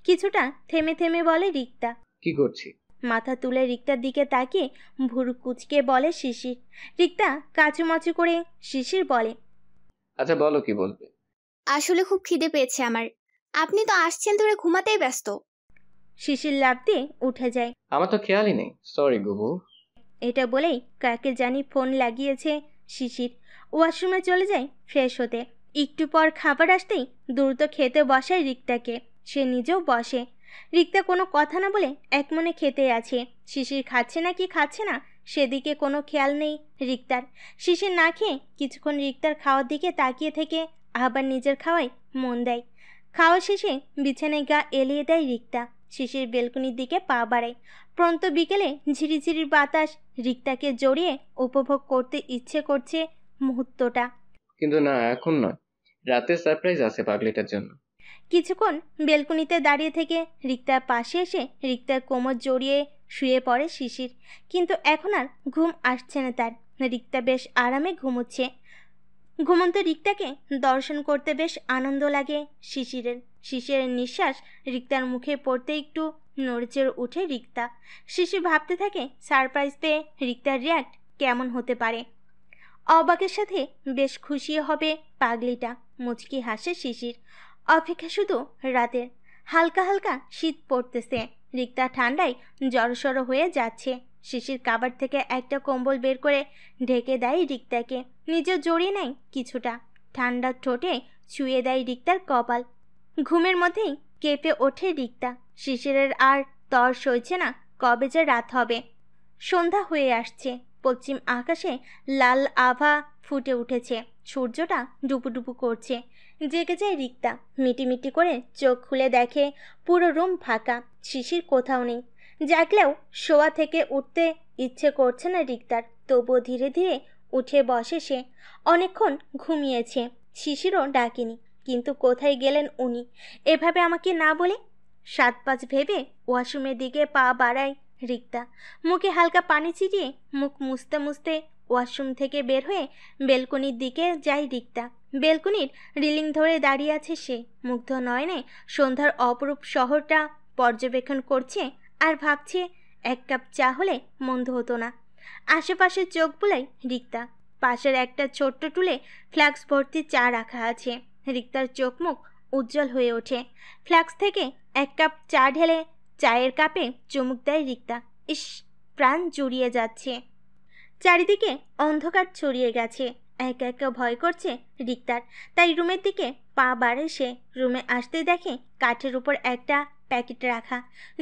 কিছুটা থেমে থেমে বলে রিক্তা। কি করছি? মাথা তুলে রিক্তার দিকে তাকিয়ে ভুরু কুচকে বলে শিশির। রিক্তা কাচুমাচু করে শিশির বলে, আচ্ছা বলো, কি বলবে? আসলে খুব খিদে পেয়েছে আমার। আপনি তো আসছেন ধরে ঘুমাতেই ব্যস্ত। শিশির লাফ দিয়ে উঠে যায়। আমার তো খেয়ালই নেই, সরি গুবু। এটা বলেই কাকে জানি ফোন লাগিয়েছে শিশির। ওয়াশরুমে চলে যায় ফ্রেশ হতে। একটু পর খাবার আসতেই দ্রুত খেতে বসায় রিক্তাকে। সে নিজেও বসে। রিক্তা কোনো কথা না বলে একমনে খেতে আছে। শিশির খাচ্ছে না কি খাচ্ছে না সেদিকে কোনো খেয়াল নেই রিক্তার। শিশির না খেয়ে কিছুক্ষণ রিক্তার খাওয়ার দিকে তাকিয়ে থেকে আবার নিজের খাওয়ায় মন দেয়। খাওয়া শেষে বিছানায় গা এলিয়ে দেয় রিক্তা। শিশির বেলকনির দিকে পা বাড়ায়। প্রন্ত বিকেলে ঝিরিঝিরি বাতাস রিক্তাকে জড়িয়ে উপভোগ করতে ইচ্ছে করছে মুহূর্তটা। কিন্তু না, এখন নয়, রাতে সারপ্রাইজ আছে পাগলিটার জন্য। কিছুক্ষণ বেলকনিতে দাঁড়িয়ে থেকে রিক্তার পাশে এসে রিক্তার কোমর জড়িয়ে শুয়ে পড়ে শিশির। কিন্তু এখন আর ঘুম আসছে না তার। রিক্তা বেশ আরামে ঘুমোচ্ছে। ঘুমন্ত রিক্তাকে দর্শন করতে বেশ আনন্দ লাগে শিশিরের। শিশিরের নিঃশ্বাস রিক্তার মুখে পড়তে একটু নড়েচড়ে উঠে রিক্তা। শিশির ভাবতে থাকে সারপ্রাইজ পেয়ে রিক্তার রিয়াক্ট কেমন হতে পারে। অবাকের সাথে বেশ খুশিও হবে পাগলিটা। মুচকি হাসে শিশির। অপেক্ষা শুধু রাতের। হালকা হালকা শীত পড়তেছে। রিক্তা ঠান্ডায় জড়সড় হয়ে যাচ্ছে। শিশির কাবার থেকে একটা কম্বল বের করে ঢেকে দেয় রিক্তাকে। নিজে জড়িয়ে নেয় কিছুটা। ঠান্ডা ঠোঁটে ছুঁয়ে দেয় রিক্তার কপাল। ঘুমের মধ্যেই কেঁপে ওঠে রিক্তা। শিশিরের আর তর সইছে না কবে যে রাত হবে। সন্ধ্যা হয়ে আসছে। পশ্চিম আকাশে লাল আভা ফুটে উঠেছে। সূর্যটা ডুবুডুবু করছে। জেগে যায় রিক্তা। মিটিমিটি করে চোখ খুলে দেখে পুরো রুম ফাঁকা। শিশির কোথাও নেই। জাগলেও শোয়া থেকে উঠতে ইচ্ছে করছে না রিক্তার। তবুও ধীরে ধীরে উঠে বসে সে। অনেকক্ষণ ঘুমিয়েছে। শিশিরও ডাকেনি। কিন্তু কোথায় গেলেন উনি এভাবে আমাকে না বলে? 7-5 ভেবে ওয়াশরুমের দিকে পা বাড়ায় রিক্তা। মুখে হালকা পানি ছিটিয়ে মুখ মুছতে মুছতে ওয়াশরুম থেকে বের হয়ে বেলকনির দিকে যায় রিক্তা। বেলকনির রিলিং ধরে দাঁড়িয়ে আছে সে। মুগ্ধ নয়নে সন্ধ্যার অপরূপ শহরটা পর্যবেক্ষণ করছে আর ভাবছে এক কাপ চা হলে মন্দ হতো না। আশেপাশে চোখ বুলাই রিক্তা। পাশের একটা ছোট্ট টুলে ফ্লাক্স ভর্তি চা রাখা আছে। রিক্তার চোখ মুখ উজ্জ্বল হয়ে ওঠে। ফ্লাক্স থেকে এক কাপ চা ঢেলে চায়ের কাপে চুমুক দেয় রিক্তা। ইস, প্রাণ জুড়িয়ে যাচ্ছে। চারিদিকে অন্ধকার ছড়িয়ে গেছে। একা একা ভয় করছে রিক্তার। তাই রুমের দিকে পা বাড়ে সে। রুমে আসতে দেখে কাঠের উপর একটা প্যাকেট রাখা।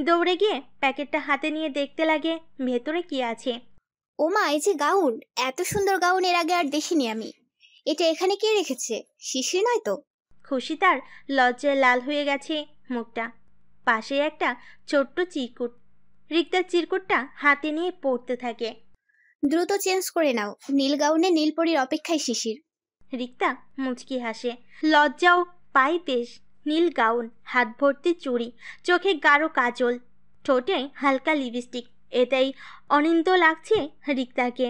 দৌড়ে গিয়ে প্যাকেটটা হাতে নিয়ে দেখতে লাগে ভেতরে কি আছে। ওমা, এই যে গাউন! এত সুন্দর গাউন এর আগে আর দেখিনি আমি। এটা এখানে কে রেখেছে? শিশির নয় তো? খুশি তার লজ্জায় লাল হয়ে গেছে মুখটা। পাশে একটা ছোট্ট চিরকুট। রিক্তার চিরকুটটা হাতে নিয়ে পড়তে থাকে। দ্রুত চেঞ্জ করে নাও। নীল গাউনে নীলপরীর অপেক্ষায় শিশির। রিক্তা মুচকি হাসে। লজ্জাও পাই বেশ। নীল গাউন, হাত ভর্তি চুড়ি, চোখে গাঢ় কাজল, ঠোঁটে হালকা লিপস্টিক। এটাই অনিন্দ লাগছে রিক্তাকে।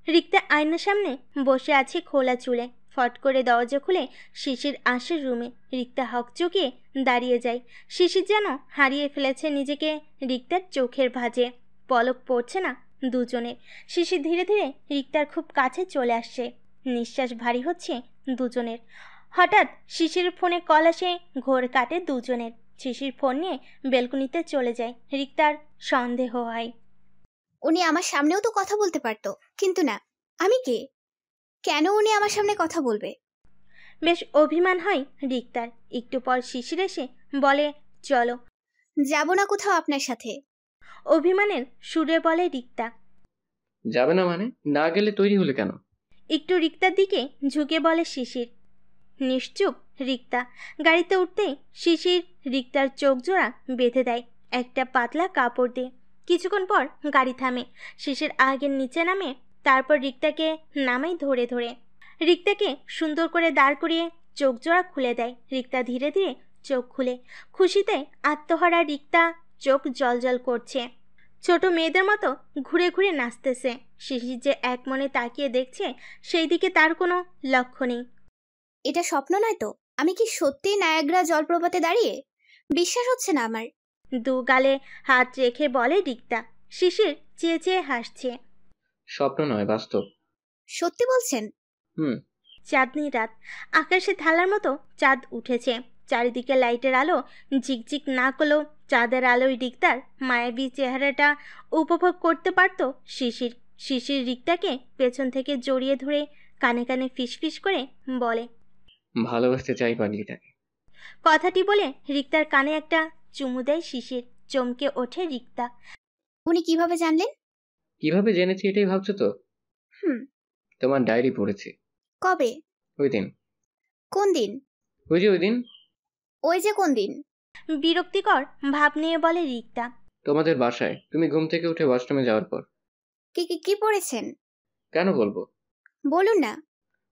রিক্তা আয়নার সামনে বসে আছে খোলা চুলে। ফট করে দরজা খুলে শিশির আসে রুমে। রিক্তা হকচকিয়ে দাঁড়িয়ে যায়। শিশির যেন হারিয়ে ফেলেছে নিজেকে রিক্তার চোখের ভাঁজে। পলক পড়ছে না দুজনের। শিশির ধীরে ধীরে রিক্তার খুব কাছে চলে আসছে। নিঃশ্বাস ভারী হচ্ছে দুজনের। হঠাৎ শিশিরের ফোনে কল আসে। ঘোর কাটে দুজনের। শিশির ফোন নিয়ে বেলকনিতে চলে যায়। রিক্তার সন্দেহ হয়। উনি আমার সামনেও তো কথা বলতে পারতো, কিন্তু না। আমি কে? কেন উনি আমার সামনে কথা বলবে? বেশ অভিমান হয় রিক্তার। একটু পর শিশির এসে বলে, চলো। যাব না কোথাও আপনার সাথে। অভিমানের সুরে বলে রিক্তা। যাবে না মানে? না গেলে তৈরি হলে কেন? একটু রিক্তার দিকে ঝুঁকে বলে শিশির। নিশ্চুপ রিক্তা। গাড়িতে উঠতেই শিশির রিক্তার চোখ জোড়া বেঁধে দেয় একটা পাতলা কাপড় দিয়ে। কিছুক্ষণ পর গাড়ি থামে। শিশির আগের নিচে নামে। তারপর রিক্তাকে নামাই ধরে ধরে। রিক্তাকে সুন্দর করে দাঁড় করিয়ে চোখ জোড়া খুলে দেয়। রিক্তা ধীরে ধীরে চোখ খুলে। খুশিতে আত্মহারা রিক্তা চোখ জলজল করছে। ছোট মেয়েদের মতো ঘুরে ঘুরে নাচতেছে। শিশির যে এক মনে তাকিয়ে দেখছে সেই দিকে তার কোনো লক্ষ্য নেই। এটা স্বপ্ন নয় তো? আমি কি সত্যি নায়াগ্রা জলপ্রপাতে দাঁড়িয়ে? বিশ্বাস হচ্ছে না আমার। দু গালে হাত রেখে বলে রিক্তা। শিশির চেয়ে চেয়ে হাসছে। স্বপ্ন নয়, বাস্তব। সত্যি বলছেন? চাঁদনি রাত। আকাশে থালার মতো চাঁদ উঠেছে। চারিদিকে লাইটের আলো ঝিকঝিক না করলেও চাঁদের আলোয় রিক্তার মায়াবী চেহারাটা উপভোগ করতে পারত শিশির। শিশির রিক্তাকে পেছন থেকে জড়িয়ে ধরে কানে কানে ফিসফিস করে বলে, ভালোবাসতে চাই পাগলিটাকে। কথাটি বলে রিক্তার কানে একটা চুমু দেয় শিশির। চমকে ওঠে রিক্তা। উনি কিভাবে জানলেন? কিভাবে জেনেছি এটাই ভাবছো তো? হুম। তোমার ডায়েরি পড়েছি। কবে? ওই দিন। কোন দিন? ওই যে ওই দিন। ওই যে কোন দিন? বিরক্তিকর ভাব নিয়ে বলে রিক্তা। তোমাদের বাসায় তুমি ঘুম থেকে উঠে ওয়াশরুমে যাওয়ার পর। কি পড়েছেন? কেন বলবো? বলুন না।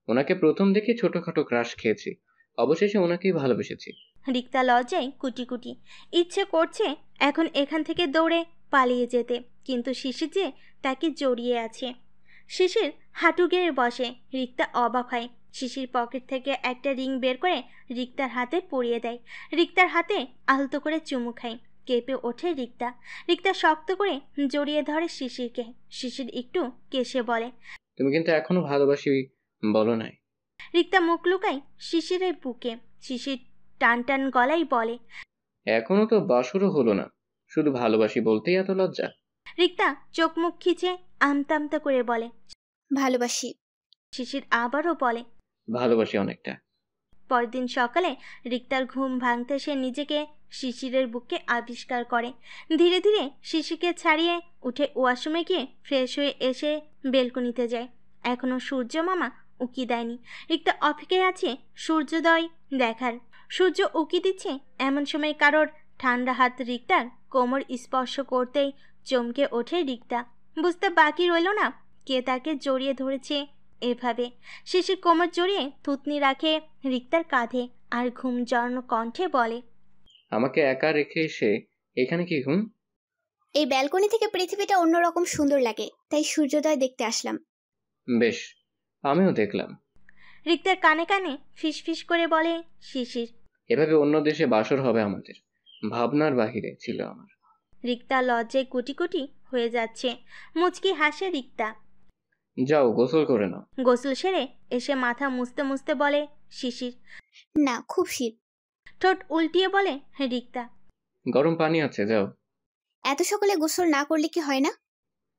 ওনাকে প্রথম দেখে ছোটখাটো ক্রাশ খেয়েছি, অবশেষে ওনাকেই ভালোবেসেছি। রিক্তা লজ্জায় কুটি কুটি। ইচ্ছে করছে এখন এখান থেকে দৌড়ে পালিয়ে যেতে, কিন্তু শিশির যে তাকে জড়িয়ে আছে। শিশির হাঁটু গেড়ে বসে। রিক্তা অবাক হয়। শিশির পকেট থেকে একটা রিং বের করে রিক্তার হাতে পরিয়ে দেয়। রিক্তার হাতে আলতো করে চুমু খায়। কেঁপে ওঠে রিক্তা। রিক্তা শক্ত করে জড়িয়ে ধরে শিশিরকে। শিশির একটু কেশে বলে, তুমি কিন্তু এখনো ভালোবাসি বলো নাই। রিক্তা মুখ লুকায় শিশিরের বুকে। শিশির টান টান গলায় বলে, এখনো তো বাসরও হলো না, শুধু ভালোবাসি বলতেই এত লজ্জা? রিক্তা চোখ মুখ খিচে আমতা আমতা করে বলে, ভালোবাসি। শিশির আবারও বলে, ভালোবাসি অনেকটা। পরদিন সকালে রিক্তার ঘুম ভাঙতে সে নিজেকে শিশিরের বুকে আবিষ্কার করে। ধীরে ধীরে শিশিরকে ছাড়িয়ে উঠে ওয়াশরুমে গিয়ে ফ্রেশ হয়ে এসে বেলকনিতে যায়। এখনো সূর্য মামা উকি দেয়নি। রিক্তা অপেক্ষায় আছে সূর্যোদয় দেখার। সূর্য উকি দিচ্ছে এমন সময় কারোর ঠান্ডা হাত রিক্তার কোমর স্পর্শ করতেই চমকে ওঠে রিক্তা। বুঝতে বাকি রইল না কে তাকে জড়িয়ে ধরেছে এভাবে। শিশির কোমর জড়িয়ে থুতনি রাখে রিক্তার কাঁধে আর ঘুম জড়ান কণ্ঠে বলে, আমাকে একা রেখে এসে এখানে কি ঘুম? এই ব্যালকনি থেকে পৃথিবীটা অন্যরকম সুন্দর লাগে, তাই সূর্যোদয় দেখতে আসলাম। বেশ, আমিও দেখলাম। রিক্তার কানে কানে ফিসফিস করে বলে শিশির। এভাবে অন্য দেশে বাসর হবে আমাদের, ভাবনার বাহিরে ছিল আমার। রিক্তা লজ্জায় কুটি কুটি হয়ে যাচ্ছে। মুচকি হাসে রিক্তা। যাও গোসল করে নাও। গোসল সেরে এসে মাথা মুছতে মুছতে বলে শিশির। না, খুব শীত। ঠোঁট উল্টিয়ে বলে রিক্তা। গরম পানি আছে, যাও। এত সকালে গোসল না করলে কি হয় না?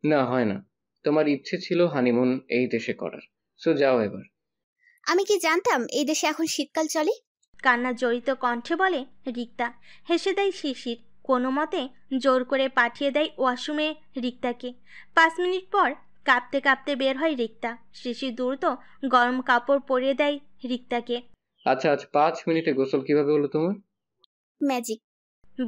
না, হয় না। তোমার ইচ্ছে ছিল হানিমুন এই দেশে করার, সো যাও এবার। আমি কি জানতাম এই দেশে এখন শীতকাল চলে? কান্না জড়িত কণ্ঠে বলে রিক্তা। হেসে দেয় শিশির। কোনো মতে জোর করে পাঠিয়ে দেয় ওয়াশরুমে রিক্তাকে। 5 মিনিট পর কাঁপতে কাঁপতে বের হয় রিক্তা। শিশির দ্রুত গরম কাপড় পরিয়ে দেয় রিক্তাকে। আচ্ছা, আজ 5 মিনিটে গোসল কিভাবে হলো তোমার? ম্যাজিক।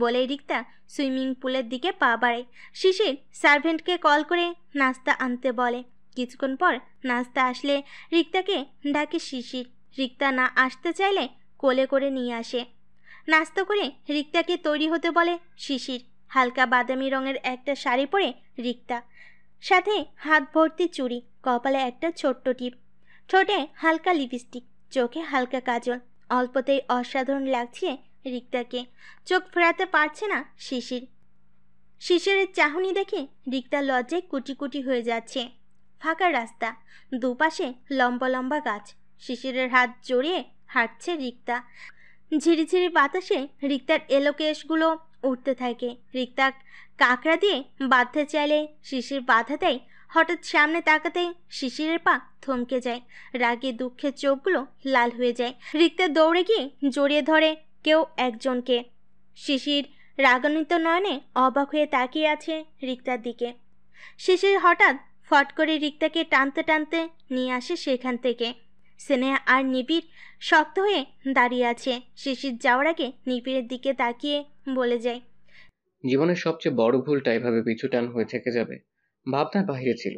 বলে রিক্তা সুইমিং পুলের দিকে পা বাড়ায়। শিশির সার্ভেন্টকে কল করে নাস্তা আনতে বলে। কিছুক্ষণ পর নাস্তা আসলে রিক্তাকে ডাকে শিশির। রিক্তা না আসতে চাইলে কোলে করে নিয়ে আসে। নাস্তা করে রিক্তাকে তৈরি হতে বলে শিশির। হালকা বাদামি রঙের একটা শাড়ি পরে রিক্তা, সাথে হাত ভর্তি চুড়ি, কপালে একটা ছোট্ট টিপ, ঠোঁটে হালকা লিপস্টিক, চোখে হালকা কাজল। অল্পতেই অসাধারণ লাগছে রিক্তাকে। চোখ ফেরাতে পারছে না শিশির। শিশিরের চাহনি দেখে রিক্তা লজ্জায় কুটি কুটি হয়ে যাচ্ছে। ফাঁকা রাস্তা, দুপাশে লম্বা লম্বা গাছ। শিশিরের হাত জড়িয়ে হাঁটছে রিক্তা। ঝিরিঝিরি বাতাসে রিক্তার এলো কেশগুলো উঠতে থাকে। রিক্তা কাঁকড়া দিয়ে বাঁধতে চাইলে শিশির বাধা দেয়। হঠাৎ সামনে তাকাতেই শিশিরের পা থমকে যায়। রাগে দুঃখের চোখগুলো লাল হয়ে যায়। রিক্তা দৌড়ে গিয়ে জড়িয়ে ধরে কেউ একজনকে। শিশির রাগান্বিত নয়নে অবাক হয়ে তাকিয়ে আছে রিক্তার দিকে। শিশির হঠাৎ ফট করে রিক্তাকে টানতে টানতে নিয়ে আসে সেখান থেকে। স্নেহা আর নিবিড় শক্ত হয়ে দাঁড়িয়ে আছে। শিশির যাওয়ার আগে নিবিড়ের দিকে তাকিয়ে বলে যায়, জীবনের সবচেয়ে বড় ভুলটা এভাবে পিছুটান হয়ে থেকে যাবে ভাবনার বাহিরে ছিল।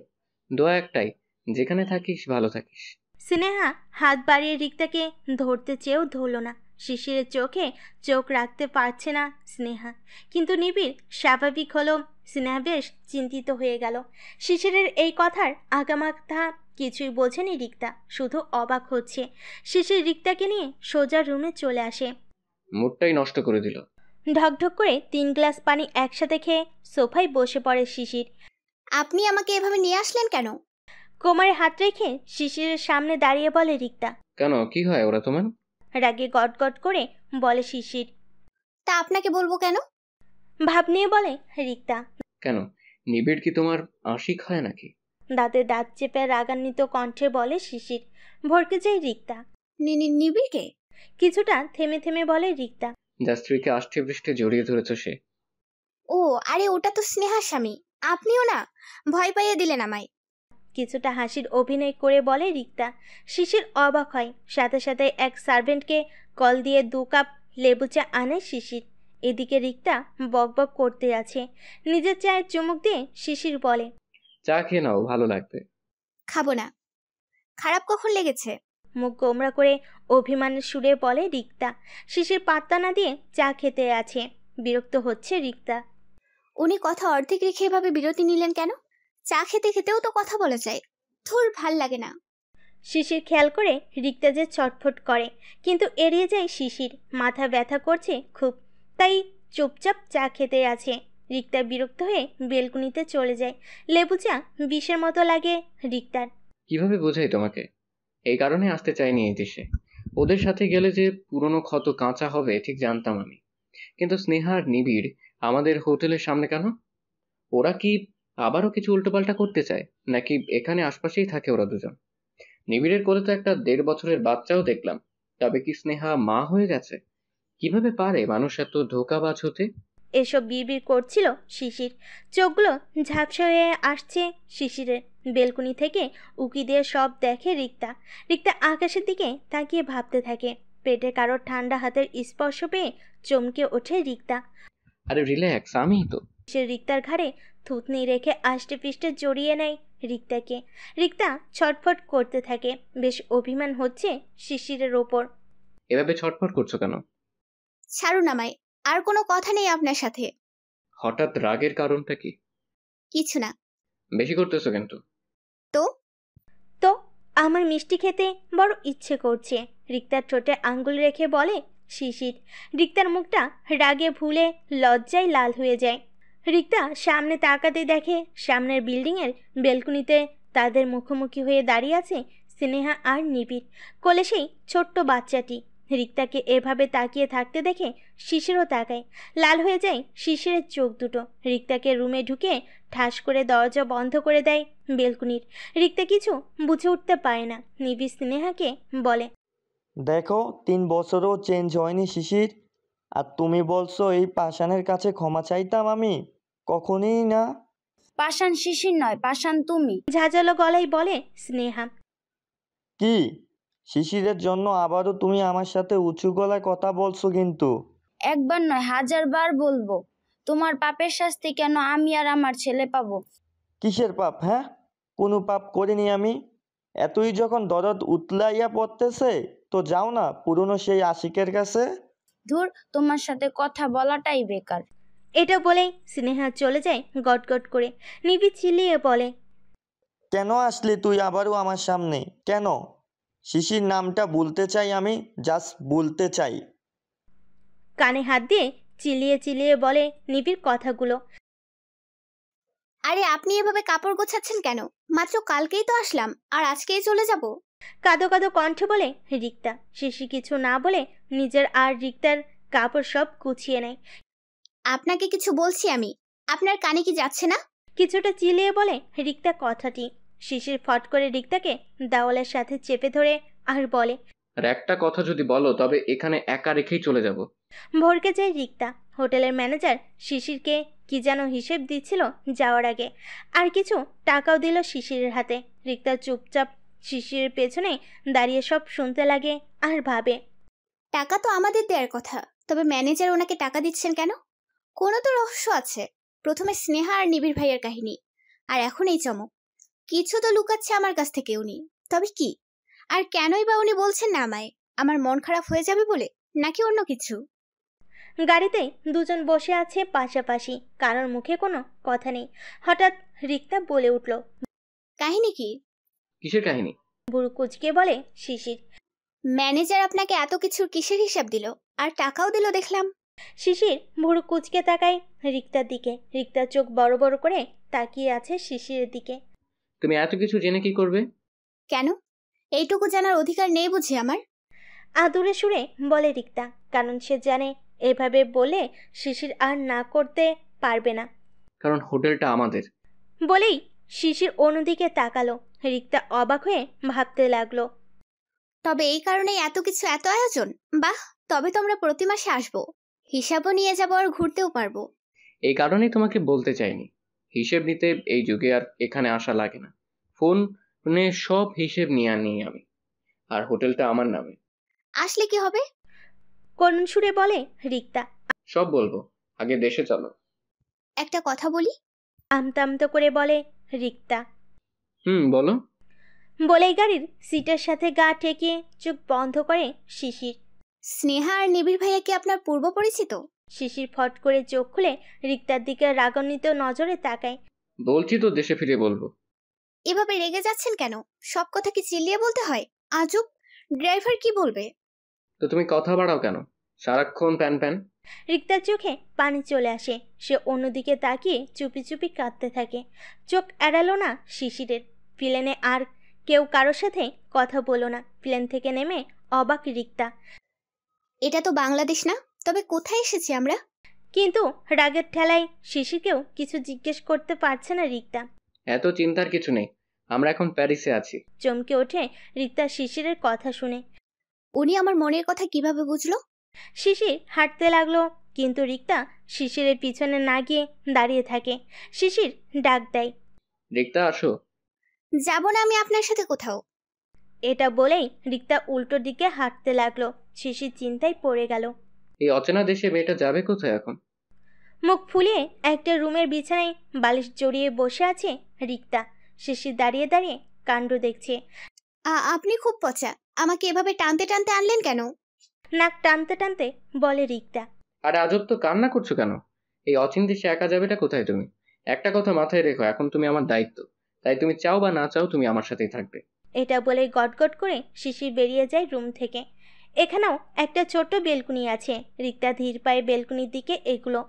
দোয়া একটাই, যেখানে থাকিস ভালো থাকিস। স্নেহা হাত বাড়িয়ে রিক্তাকে ধরতে চেয়েও ধরল না। শিশিরের চোখে চোখ রাখতে পারছে না স্নেহা। কিন্তু নিবিড় স্বাভাবিক হলো। স্নেহা বেশ চিন্তিত হয়ে গেল। শিশিরের এই কথার আগামাথা কিছুই বোঝেনি রিক্তা, শুধু অবাক হচ্ছে। শিশির রিক্তাকে নিয়ে সোজা রুমে চলে আসে। মুডটাই নষ্ট করে দিল। ঢকঢক করে 3 গ্লাস পানি একসাথে খেয়ে সোফায় বসে পড়ে শিশির। আপনি আমাকে এভাবে নিয়ে আসলেন কেন? কোমরে হাত রেখে শিশিরের সামনে দাঁড়িয়ে বলে রিক্তা। কেন, কি হয় ওরা তোমার? রাগে গটগট করে বলে শিশির। তা আপনাকে বলবো কেন? ভাব নিয়ে বলে রিক্তা। কেন, নিবিড় কি তোমার আশিক হয় নাকি? দাঁতে দাঁত চেপে রাগান্বিত কণ্ঠে বলে শিশির। ভরকে যায় রিক্তা। নিবিড়কে? কিছুটা থেমে থেমে বলে রিক্তা। যার স্ত্রীকে আষ্টে পৃষ্ঠে জড়িয়ে ধরেছ সে। ও, আরে ওটা তো স্নেহার স্বামী। আপনিও না, ভয় পাইয়ে দিলেন আমায়। কিছুটা হাসির অভিনয় করে বলে রিক্তা। শিশির অবাক হয়। সাথে সাথে এক সার্ভেন্টকে কল দিয়ে 2 কাপ লেবু চা আনে শিশির। এদিকে রিক্তা বকবক করতে আছে। নিজের চায়ের চুমুক দিয়ে শিশির বলে, চা খেয়ে নাও, ভালো লাগবে। খাবো না। খারাপ কখন লেগেছে? মুখ গোমরা করে অভিমানের সুরে বলে রিক্তা। শিশির পাত্তা না দিয়ে চা খেতে আছে। বিরক্ত হচ্ছে রিক্তা। উনি কথা অর্ধেক রেখে এভাবে বিরতি নিলেন কেন? চা খেতে খেতেও তো কথা বলা যায়। ধুর, ভাল লাগে না। শিশির খেয়াল করে রিক্তা যে ছটফট করে, কিন্তু এড়িয়ে যায় শিশির। মাথা ব্যথা করছে খুব, তাই চুপচাপ চা খেতে আছে। রিক্তা বিরক্ত হয়ে বেলকুনিতে চলে যায়। লেবু চা বিষের মতো লাগে রিক্তার। কিভাবে বোঝাই তোমাকে? এই কারণে আসতে চাইনি এই দেশে। ওদের সাথে গেলে যে পুরনো ক্ষত কাঁচা হবে ঠিক জানতাম আমি। কিন্তু স্নেহা আর নিবিড় আমাদের হোটেলের সামনে কেন? ওরা কি আবারও কিছু উল্টোপাল্টা করতে চায়, নাকি এখানে আশপাশেই থাকে ওরা দুজন? নিবিড়ের কোলে তো একটা 1.5 বছরের বাচ্চাও দেখলাম। তবে কি স্নেহা মা হয়ে গেছে? কিভাবে পারে মানুষ এত ধোঁকাবাজ হতে? এসব বিড়বিড় করছিল শিশির। চোখগুলো ঝাপসা হয়ে আসছে শিশিরের। বেলকুনি থেকে উকি দিয়ে সব দেখে রিক্তা। রিক্তা আকাশের দিকে তাকিয়ে ভাবতে থাকে। পেটে কারোর ঠান্ডা হাতের স্পর্শ পেয়ে চমকে ওঠে রিক্তা। আরে রিল্যাক্স, আমিই তো। সে রিক্তার ঘাড়ে থুতনি রেখে আষ্টে পৃষ্ঠে জড়িয়ে নেয় রিক্তাকে। রিক্তা ছটফট করতে থাকে। বেশ অভিমান হচ্ছে শিশিরের ওপর। এভাবে ছটফট করছো কেন? ছাড়ুন আমায়, আর কোনো কথা নেই আপনার সাথে। হঠাৎ রাগের কারণটা কি? কিছু না। বেশি করতেছো কিন্তু। তো তো আমার মিষ্টি খেতে বড় ইচ্ছে করছে, রিক্তার ঠোঁটে আঙ্গুল রেখে বলে শিশির। রিক্তার মুখটা রাগে ভুলে লজ্জায় লাল হয়ে যায়। রিক্তা সামনে তাকাতে দেখে সামনের বিল্ডিংয়ের বেলকুনিতে তাদের মুখোমুখি হয়ে দাঁড়িয়ে আছে স্নেহা আর নিবিড়। কোলে সেই ছোট্ট বাচ্চাটি। রিক্তাকে এভাবে তাকিয়ে থাকতে দেখে শিশিরও তাকায়। লাল হয়ে যায় শিশিরের চোখ দুটো। রিক্তাকে রুমে ঢুকে ঠাস করে দরজা বন্ধ করে দেয় বেলকুনির। রিক্তা কিছু বুঝে উঠতে পারে না। নিবিড় স্নেহাকে বলে, দেখো 3 বছরও চেঞ্জ হয়নি শিশির, আর তুমি বলছো এই পাষাণের কাছে ক্ষমা চাইতাম আমি? কখনই না। পাষাণ শিশির নয়, পাষাণ তুমি। ঝাঁঝালো গলায় বলে স্নেহা। কি? শিশিরের জন্য আবারও তুমি আমার সাথে উঁচু গলায় কথা বলছো কিন্তু। একবার নয়, 1000 বার বলবো। তোমার পাপের শাস্তি কেন আমি আর আমার ছেলে পাবো? কিসের পাপ? হ্যাঁ, কোনো পাপ করিনি আমি। এতই যখন দরদ উতলাইয়া পড়তেছে তো যাও না পুরনো সেই আশিকের কাছে। ধুর, তোমার সাথে কথা বলাটাই বেকার। এটা বলেই স্নেহা চলে যায় গটগট করে। নিবিড় চিল্লিয়ে বলে, কেন আসলি তুই আবারও আমার সামনে? কেন? শিশির নামটা বলতে চাই আমি, জাস্ট বলতে চাই। কানে হাত দিয়ে চিল্লিয়ে চিল্লিয়ে বলে নিবিড় কথাগুলো। আরে আপনি এভাবে কাপড় গোছাচ্ছেন কেন? মাত্র কালকেই তো আসলাম, আর আজকেই চলে যাব? কাঁদো কাঁদো কণ্ঠে বলে রিক্তা। শিশি কিছু না বলে নিজের আর রিক্তার কাপড় সব গুছিয়ে নেয়। আপনাকে কিছু বলছি আমি, আপনার কানে কি যাচ্ছে না? কিছুটা চিল্লিয়ে বলে রিক্তা কথাটি। শিশির ফট করে রিক্তাকে দেওয়ালের সাথে চেপে ধরে আর বলে, আর একটা কথা যদি বলো তবে এখানে একা রেখেই চলে যাব। ভরকে যায় রিক্তা। হোটেলের ম্যানেজার শিশিরকে কি যেন হিসেব দিচ্ছিল যাওয়ার আগে। আর কিছু টাকাও দিল শিশিরের হাতে। রিক্তা চুপচাপ শিশিরের পেছনে দাঁড়িয়ে সব শুনতে লাগে আর ভাবে, টাকা তো আমাদের দেওয়ার কথা, তবে ম্যানেজার ওনাকে টাকা দিচ্ছেন কেন? কোনো তো রহস্য আছে। প্রথমে স্নেহা আর নিবিড় ভাইয়ের কাহিনী, আর এখন এই চমক। কিছু তো লুকাচ্ছে আমার কাছ থেকে উনি। তবে কি? আর কেনই বা উনি বলছেন না আমায়? আমার মন খারাপ হয়ে যাবে বলে, নাকি অন্য কিছু? গাড়িতে দুজন বসে আছে পাশাপাশি, কারোর মুখে কোনো কথা নেই। হঠাৎ রিক্তা বলে উঠল, কাহিনী কি? কিসের কাহিনী? বুড়ো কুচকে বলে শিশির। ম্যানেজার আপনাকে এত কিছুর কিসের হিসাব দিল, আর টাকাও দিল দেখলাম। শিশির ভুরু কুচকে তাকায় রিক্তার দিকে। রিক্তার চোখ বড় বড় করে তাকিয়ে আছে শিশিরের দিকে। তুমি এত কিছু জেনে কি করবে? কেন? এইটুকু জানার অধিকার নেই বুঝি আমার? আদুরে সুরে বলে রিক্তা, কারণ সে জানে এভাবে বলে শিশির আর না করতে পারবে না। কারণ হোটেলটা আমাদের। বলেই শিশির অন্যদিকে তাকালো। রিক্তা অবাক হয়ে ভাবতে লাগলো, তবে এই কারণেই এত কিছু, এত আয়োজন? বাহ, তবে তো আমরা প্রতি মাসে আসবো, হিসাবও নিয়ে যাবো আর ঘুরতেও পারবো। এই কারণেই তোমাকে বলতে চাইনি। হিসেব নিতে এই যুগে আর এখানে আসা লাগে না। ফোনে সব হিসেব নিয়ে নিই আমি। আর হোটেলটা আমার নামে। আসলে কি হবে? করুণ সুরে বলে রিক্তা। সব বলবো, আগে দেশে চলো। একটা কথা বলি। আমতা আমতা করে বলে রিক্তা। বলো। বলেই গাড়ির সিটের সাথে গা ঠেকিয়ে চোখ বন্ধ করে শিশির। স্নেহা আর নিবিড় ভাইয়া কি আপনার পূর্ব পরিচিত? শিশির ফট করে চোখ খুলে রিক্তার দিকে রাগান্বিত নজরে তাকায়। বলছি তো দেশে ফিরে বলবো। এভাবে রেগে যাচ্ছেন কেন? সব কথা কি চিল্লিয়ে বলতে হয়? আজব, ড্রাইভার কি বলবে? তো তুমি কথা বাড়াও কেন? সারাক্ষণ প্যান প্যান। রিক্তার চোখে পানি চলে আসে। সে অন্যদিকে তাকিয়ে চুপি চুপি কাঁদতে থাকে। চোখ এড়ালো না শিশিরের। প্লেনে আর কেউ কারোর সাথে কথা বলো না। প্লেন থেকে নেমে অবাক রিক্তা। এটা তো বাংলাদেশ না, তবে কোথায় এসেছি আমরা? কিন্তু রাগের ঠেলায় শিশিরকেও কিছু জিজ্ঞেস করতে পারছে না রিক্তা। এত চিন্তার কিছু নেই, আমরা এখন প্যারিসে আছি। চমকে ওঠে রিক্তা শিশিরের কথা শুনে। উনি আমার মনের কথা কিভাবে বুঝলো? শিশির হাঁটতে লাগলো, কিন্তু রিক্তা শিশিরের পিছনে না গিয়ে দাঁড়িয়ে থাকে। শিশির ডাক দেয়, রিক্তা আসো। যাব না আমি আপনার সাথে কোথাও। এটা বলেই রিক্তা উল্টো দিকে হাঁটতে লাগলো। শিশির চিন্তায় পড়ে গেল। এই অচেনা দেশে মেয়েটা যাবে কোথায় এখন? মুখ ফুলিয়ে একটা রুমের বিছানায় বালিশ জড়িয়ে বসে আছে রিক্তা। শিশির দাঁড়িয়ে দাঁড়িয়ে কাণ্ড দেখছে। আপনি খুব পচা, আমাকে এভাবে টানতে টানতে আনলেন কেন? নাক টানতে টানতে বলে রিক্তা। আরে আজব তো, কান্না করছো কেন? এই অচিন দেশে একা যাবেটা কোথায় তুমি? একটা কথা মাথায় রেখো, এখন তুমি আমার দায়িত্ব। তাই তুমি চাও বা না চাও, তুমি আমার সাথেই থাকবে। এটা বলে গটগট করে শিশির বেরিয়ে যায় রুম থেকে। এখানেও একটা ছোট্ট বেলকুনি আছে। রিক্তা ধীর পায়ে বেলকুনির দিকে এগুলো।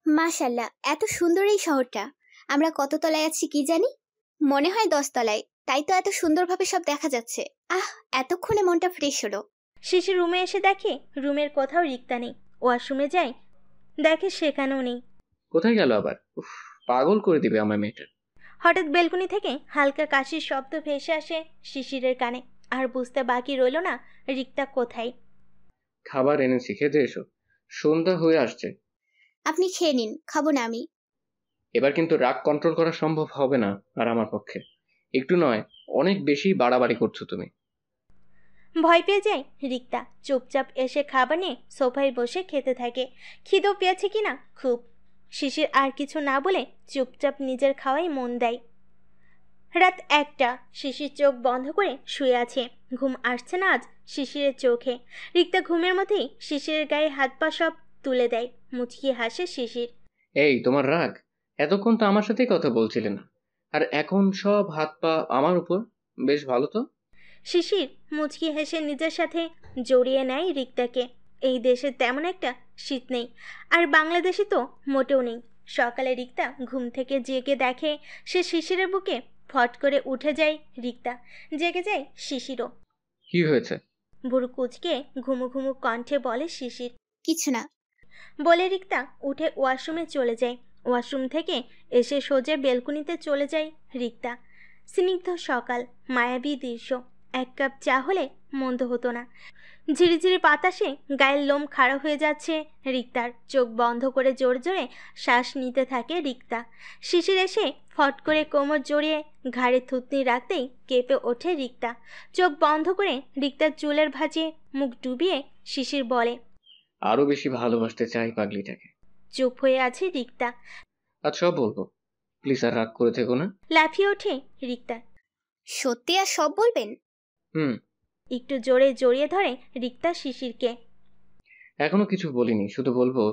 মাশাল্লাহ, এত সুন্দর এই শহরটা। আমরা কত তলায় আছি কি জানি? মনে হয় 10 তলায়, তাই তো এত সুন্দরভাবে সব দেখা যাচ্ছে। এতক্ষণে মনটা ফ্রেশ হলো। শিশির রুমে এসে দেখে রুমের কোথাও রিক্তা নেই। ওয়াশরুমে যায়, দেখে সেখানেও নেই। কোথায় গেল আবার? পাগল করে দিবে আমার মেয়েটা। হঠাৎ বেলকুনি থেকে হালকা কাশির শব্দ ভেসে আসে শিশিরের কানে। আর বুঝতে বাকি রইল না রিক্তা কোথায়। খাবার এনেছি, খেতে এসো। সন্ধ্যা হয়ে আসছে। আপনি খেয়ে নিন, খাবো না আমি। এবার কিন্তু রাগ কন্ট্রোল করা সম্ভব হবে না আর আমার পক্ষে। একটু নয়, অনেক বেশি বাড়াবাড়ি করছো তুমি। ভয় পেয়ে যায় রিক্তা। চুপচাপ এসে খাবার নিয়ে সোফায় বসে খেতে থাকে। খিদেও পেয়েছে কিনা খুব। শিশির আর কিছু না বলে চুপচাপ নিজের খাওয়াই মন দেয়। রাত 1টা। শিশির চোখ বন্ধ করে শুয়ে আছে। ঘুম আসছে না আজ শিশিরের চোখে। রিক্তা ঘুমের মধ্যেই শিশিরের গায়ে হাত পা সব তুলে দেয়। মুচকি হাসে শিশির। এই তোমার রাগ? এতক্ষণ তো আমার সাথেই কথা বলছিলে না, আর এখন সব হাত পা আমার উপর? বেশ ভালো তো। শিশির মুচকি হেসে নিজের সাথে জড়িয়ে নেয় রিক্তাকে। এই দেশে তেমন একটা শীত নেই, আর বাংলাদেশে তো মোটেও নেই। সকালে রিক্তা ঘুম থেকে জেগে দেখে সে শিশিরের বুকে। ফট করে উঠে যায় রিক্তা। জেগে যায় শিশিরও। কি হয়েছে? ভুরু কুচকে ঘুমু ঘুমু কণ্ঠে বলে শিশির। কিছু না বলে রিক্তা উঠে ওয়াশরুমে চলে যায়। ওয়াশরুম থেকে এসে সোজা বেলকুনিতে চলে যায় রিক্তা। স্নিগ্ধ সকাল, মায়াবী দৃশ্য। 1 কাপ চা হলে মন্দ হতো না। ঝিরিঝিরি বাতাসে গায়ের লোম খাড়া হয়ে যাচ্ছে রিক্তার। চোখ বন্ধ করে জোরে জোরে শ্বাস নিতে থাকে রিক্তা। শিশির এসে ফট করে কোমর জড়িয়ে ঘাড়ে থুতনি রাখতেই কেঁপে ওঠে রিক্তা। চোখ বন্ধ করে রিক্তার চুলের ভাঁজে মুখ ডুবিয়ে শিশির বলে, আরো বেশি ভালোবাসতে চাই পাগলিটাকে। চুপ হয়ে আছে রিক্তা। আচ্ছা সব বলবো, প্লিজ আর রাগ করে থেকো না। লাফিয়ে ওঠে রিক্তা। সত্যি আর সব বলবেন? একটু জোরে জড়িয়ে ধরে রিক্তা শিশিরকে। এখনো কিছু বলিনি, শুধু বলবো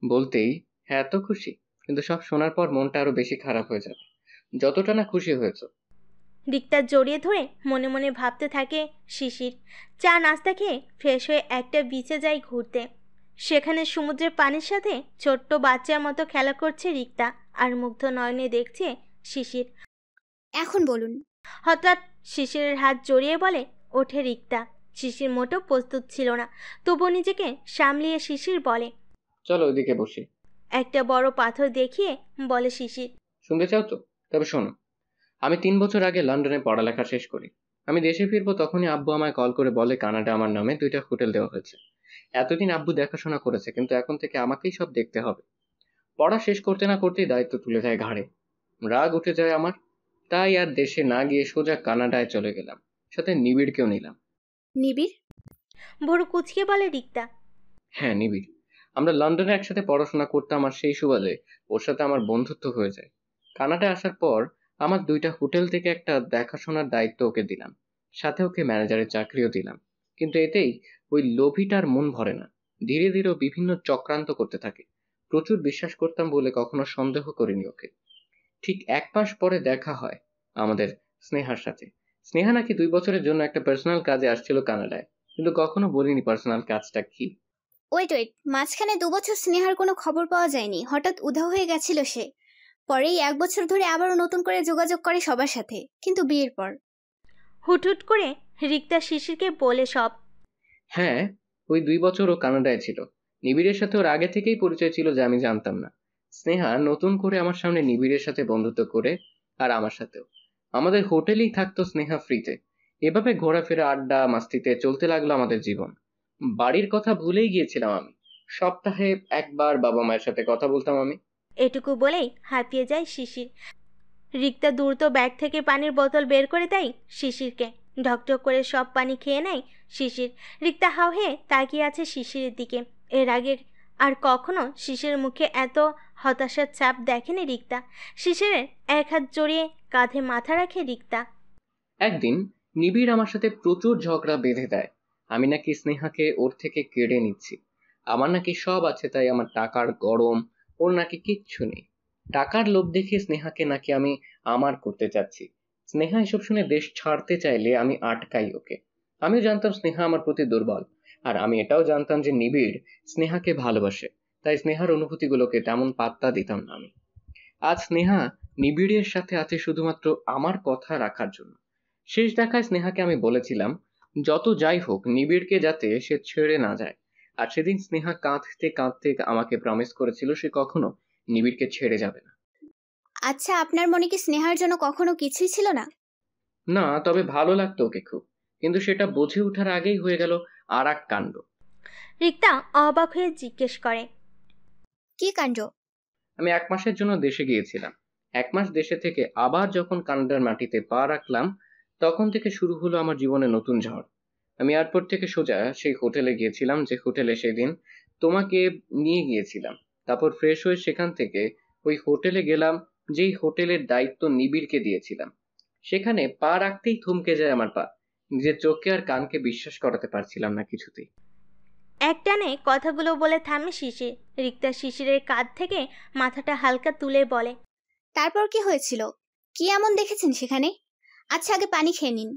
বলতেই এত খুশি, কিন্তু সব শোনার পর মনটা আরো বেশি খারাপ হয়ে যাবে, যতটা না খুশি হয়েছে। রিক্তা জড়িয়ে ধরে মনে মনে ভাবতে থাকে শিশির। চা নাস্তা খেয়ে ফ্রেশ হয়ে একটা বিচে যায় ঘুরতে। সেখানে সমুদ্রের পানির সাথে ছোট্ট বাচ্চার মতো খেলা করছে রিক্তা, আর মুগ্ধ নয়নে দেখছে শিশির। এখন বলুন। হঠাৎ শিশিরের হাত জড়িয়ে বলে ওঠে রিক্তা। শিশির মোটেও প্রস্তুত ছিল না, তবু নিজেকে সামলিয়ে শিশির বলে, চলো ওইদিকে বসি। একটা বড় পাথর দেখিয়ে বলে শিশির। শুনতে চাও তো? তবে শোনো, আমি 3 বছর আগে লন্ডনে পড়ালেখা শেষ করি। আমি দেশে ফিরবো তখনই আব্বু আমায় কল করে বলে কানাডা আমার নামে 2টা হোটেল দেওয়া হয়েছে। এতদিন আব্বু দেখাশোনা করেছে, কিন্তু এখন থেকে আমাকেই সব দেখতে হবে। পড়া শেষ করতে না করতেই দায়িত্ব তুলে দেয় ঘাড়ে। রাগ উঠে যায় আমার। তাই আর দেশে না গিয়ে সোজা কানাডায় চলে গেলাম, সাথে নিবিড়কেও নিলাম। নিবিড়? ভোরু কুচকে বলে রিক্তা। হ্যাঁ, নিবিড়। আমরা লন্ডনে একসাথে পড়াশোনা করতাম, আর সেই সুবাদে ওর সাথে আমার বন্ধুত্ব হয়ে যায়। কানাডায় আসার পর আমার 2টা হোটেল থেকে একটা দেখাশোনার দায়িত্ব ওকে দিলাম, সাথে ওকে ম্যানেজারের চাকরিও দিলাম। কিন্তু এতেই ওই লোভীটার মন ভরে না। ধীরে ধীরে ও বিভিন্ন চক্রান্ত করতে থাকে। প্রচুর বিশ্বাস করতাম বলে কখনো সন্দেহ করিনি ওকে। ঠিক 1 মাস পরে দেখা হয় আমাদের স্নেহার সাথে। স্নেহা নাকি 2 বছরের জন্য একটা পার্সোনাল কাজে আসছিল কানাডায়, কিন্তু কখনো বলিনি পার্সোনাল কাজটা কি। ওয়েট, মাঝখানে 2 বছর স্নেহার কোনো খবর পাওয়া যায়নি, হঠাৎ উধাও হয়ে গেছিল সে। পরেই 1 বছর ধরে আবারও নতুন করে যোগাযোগ করে সবার সাথে, কিন্তু বিয়ের পর। হুটহুট করে রিক্তা শিশিরকে বলে সব। হ্যাঁ, ওই 2 বছর ও কানাডায় ছিল। নিবিড়ের সাথে ওর আগে থেকেই পরিচয় ছিল, যা আমি জানতাম না। স্নেহা নতুন করে আমার সামনে নিবিড়ের সাথে বন্ধুত্ব করে, আর আমার সাথেও। আমাদের হোটেলেই থাকতো স্নেহা ফ্রিতে। এভাবে ঘোরাফেরা, আড্ডা, মাস্তিতে চলতে লাগলো আমাদের জীবন। বাড়ির কথা ভুলেই গিয়েছিলাম আমি। সপ্তাহে 1 বার বাবা মায়ের সাথে কথা বলতাম আমি। এটুকু বলেই হাঁপিয়ে যায় শিশির। রিক্তা দ্রুত ব্যাগ থেকে পানির বোতল বের করে দেয় শিশিরকে। ঢকঢক করে সব পানি খেয়ে নেয় শিশির। রিক্তা হাও হয়ে তাকিয়ে আছে শিশিরের দিকে। এর আগে আর কখনো শিশিরের মুখে এত হতাশার ছাপ দেখেনি রিক্তা। শিশিরের 1 হাত জড়িয়ে কাঁধে মাথা রাখে রিক্তা। একদিন নিবিড় আমার সাথে প্রচুর ঝগড়া বেঁধে দেয়। আমি নাকি স্নেহাকে ওর থেকে কেড়ে নিচ্ছি। আমার নাকি সব আছে, তাই আমার টাকার গরম, ওর নাকি কিচ্ছু নেই। টাকার লোভ দেখে স্নেহাকে নাকি আমি আমার করতে চাচ্ছি। স্নেহা এসব শুনে দেশ ছাড়তে চাইলে আমি আটকাই ওকে। আমিও জানতাম স্নেহা আমার প্রতি দুর্বল, আর আমি এটাও জানতাম যে নিবিড় স্নেহাকে ভালোবাসে, তাই স্নেহার অনুভূতিগুলোকে তেমন পাত্তা দিতাম না আমি। আজ স্নেহা নিবিড়ের সাথে আছে শুধুমাত্র আমার কথা রাখার জন্য। শেষ দেখায় স্নেহাকে আমি বলেছিলাম যত যাই হোক নিবিড়কে যাতে সে ছেড়ে না যায়। আর সেদিন স্নেহা কাঁদতে কাঁদতে আমাকে প্রমিস করেছিল সে কখনো নিবিড়কে ছেড়ে যাবে না। আচ্ছা, আপনার মনে কি স্নেহার জন্য কখনো কিছুই ছিল না? না, তবে ভালো লাগতো ওকে খুব, কিন্তু সেটা বুঝে ওঠার আগেই হয়ে গেল আর এক কাণ্ড। রিক্তা অবাক হয়ে জিজ্ঞেস করে, কি কাণ্ড? আমি 1 মাসের জন্য দেশে গিয়েছিলাম। 1 মাস দেশে থেকে আবার যখন কানাডার মাটিতে পা রাখলাম, তখন থেকে শুরু হলো আমার জীবনে নতুন ঝড়। আমি এয়ারপোর্ট থেকে সোজা সেই হোটেলে গিয়েছিলাম যে হোটেলে সেদিন তোমাকে নিয়ে গিয়েছিলাম। তারপর ফ্রেশ হয়ে সেখান থেকে ওই হোটেলে গেলাম যেই হোটেলের দায়িত্ব নিবিড়কে দিয়েছিলাম। সেখানে পা রাখতেই থমকে যায় আমার পা। নিজের চোখকে আর কানকে বিশ্বাস করাতে পারছিলাম না কিছুতেই। একটানে কথাগুলো বলে থামে শিশির। রিক্তা শিশিরের কাঁধ থেকে মাথাটা হালকা তুলে বলে, তারপর কি হয়েছিল? কি এমন দেখেছেন সেখানে? আচ্ছা, আগে পানি খেয়ে নিন।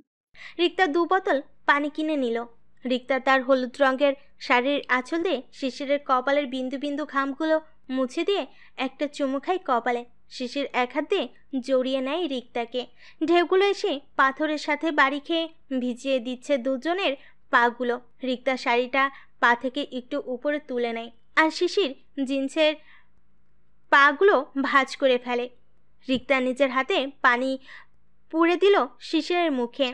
রিক্তা 2 বোতল পানি কিনে নিল। রিক্তা তার হলুদ রঙের শাড়ির আঁচল দিয়ে শিশিরের কপালের বিন্দু বিন্দু ঘামগুলো মুছে দিয়ে একটা চুমু খায় কপালে। শিশির 1 হাত দিয়ে জড়িয়ে নেয় রিক্তাকে। ঢেউগুলো এসে পাথরের সাথে বাড়ি খেয়ে ভিজিয়ে দিচ্ছে দুজনের পাগুলো। রিক্তা শাড়িটা পা থেকে একটু উপরে তুলে নেয়, আর শিশির জিন্সের পাগুলো ভাঁজ করে ফেলে। রিক্তা নিজের হাতে পানি পুড়ে দিল শিশিরের মুখে।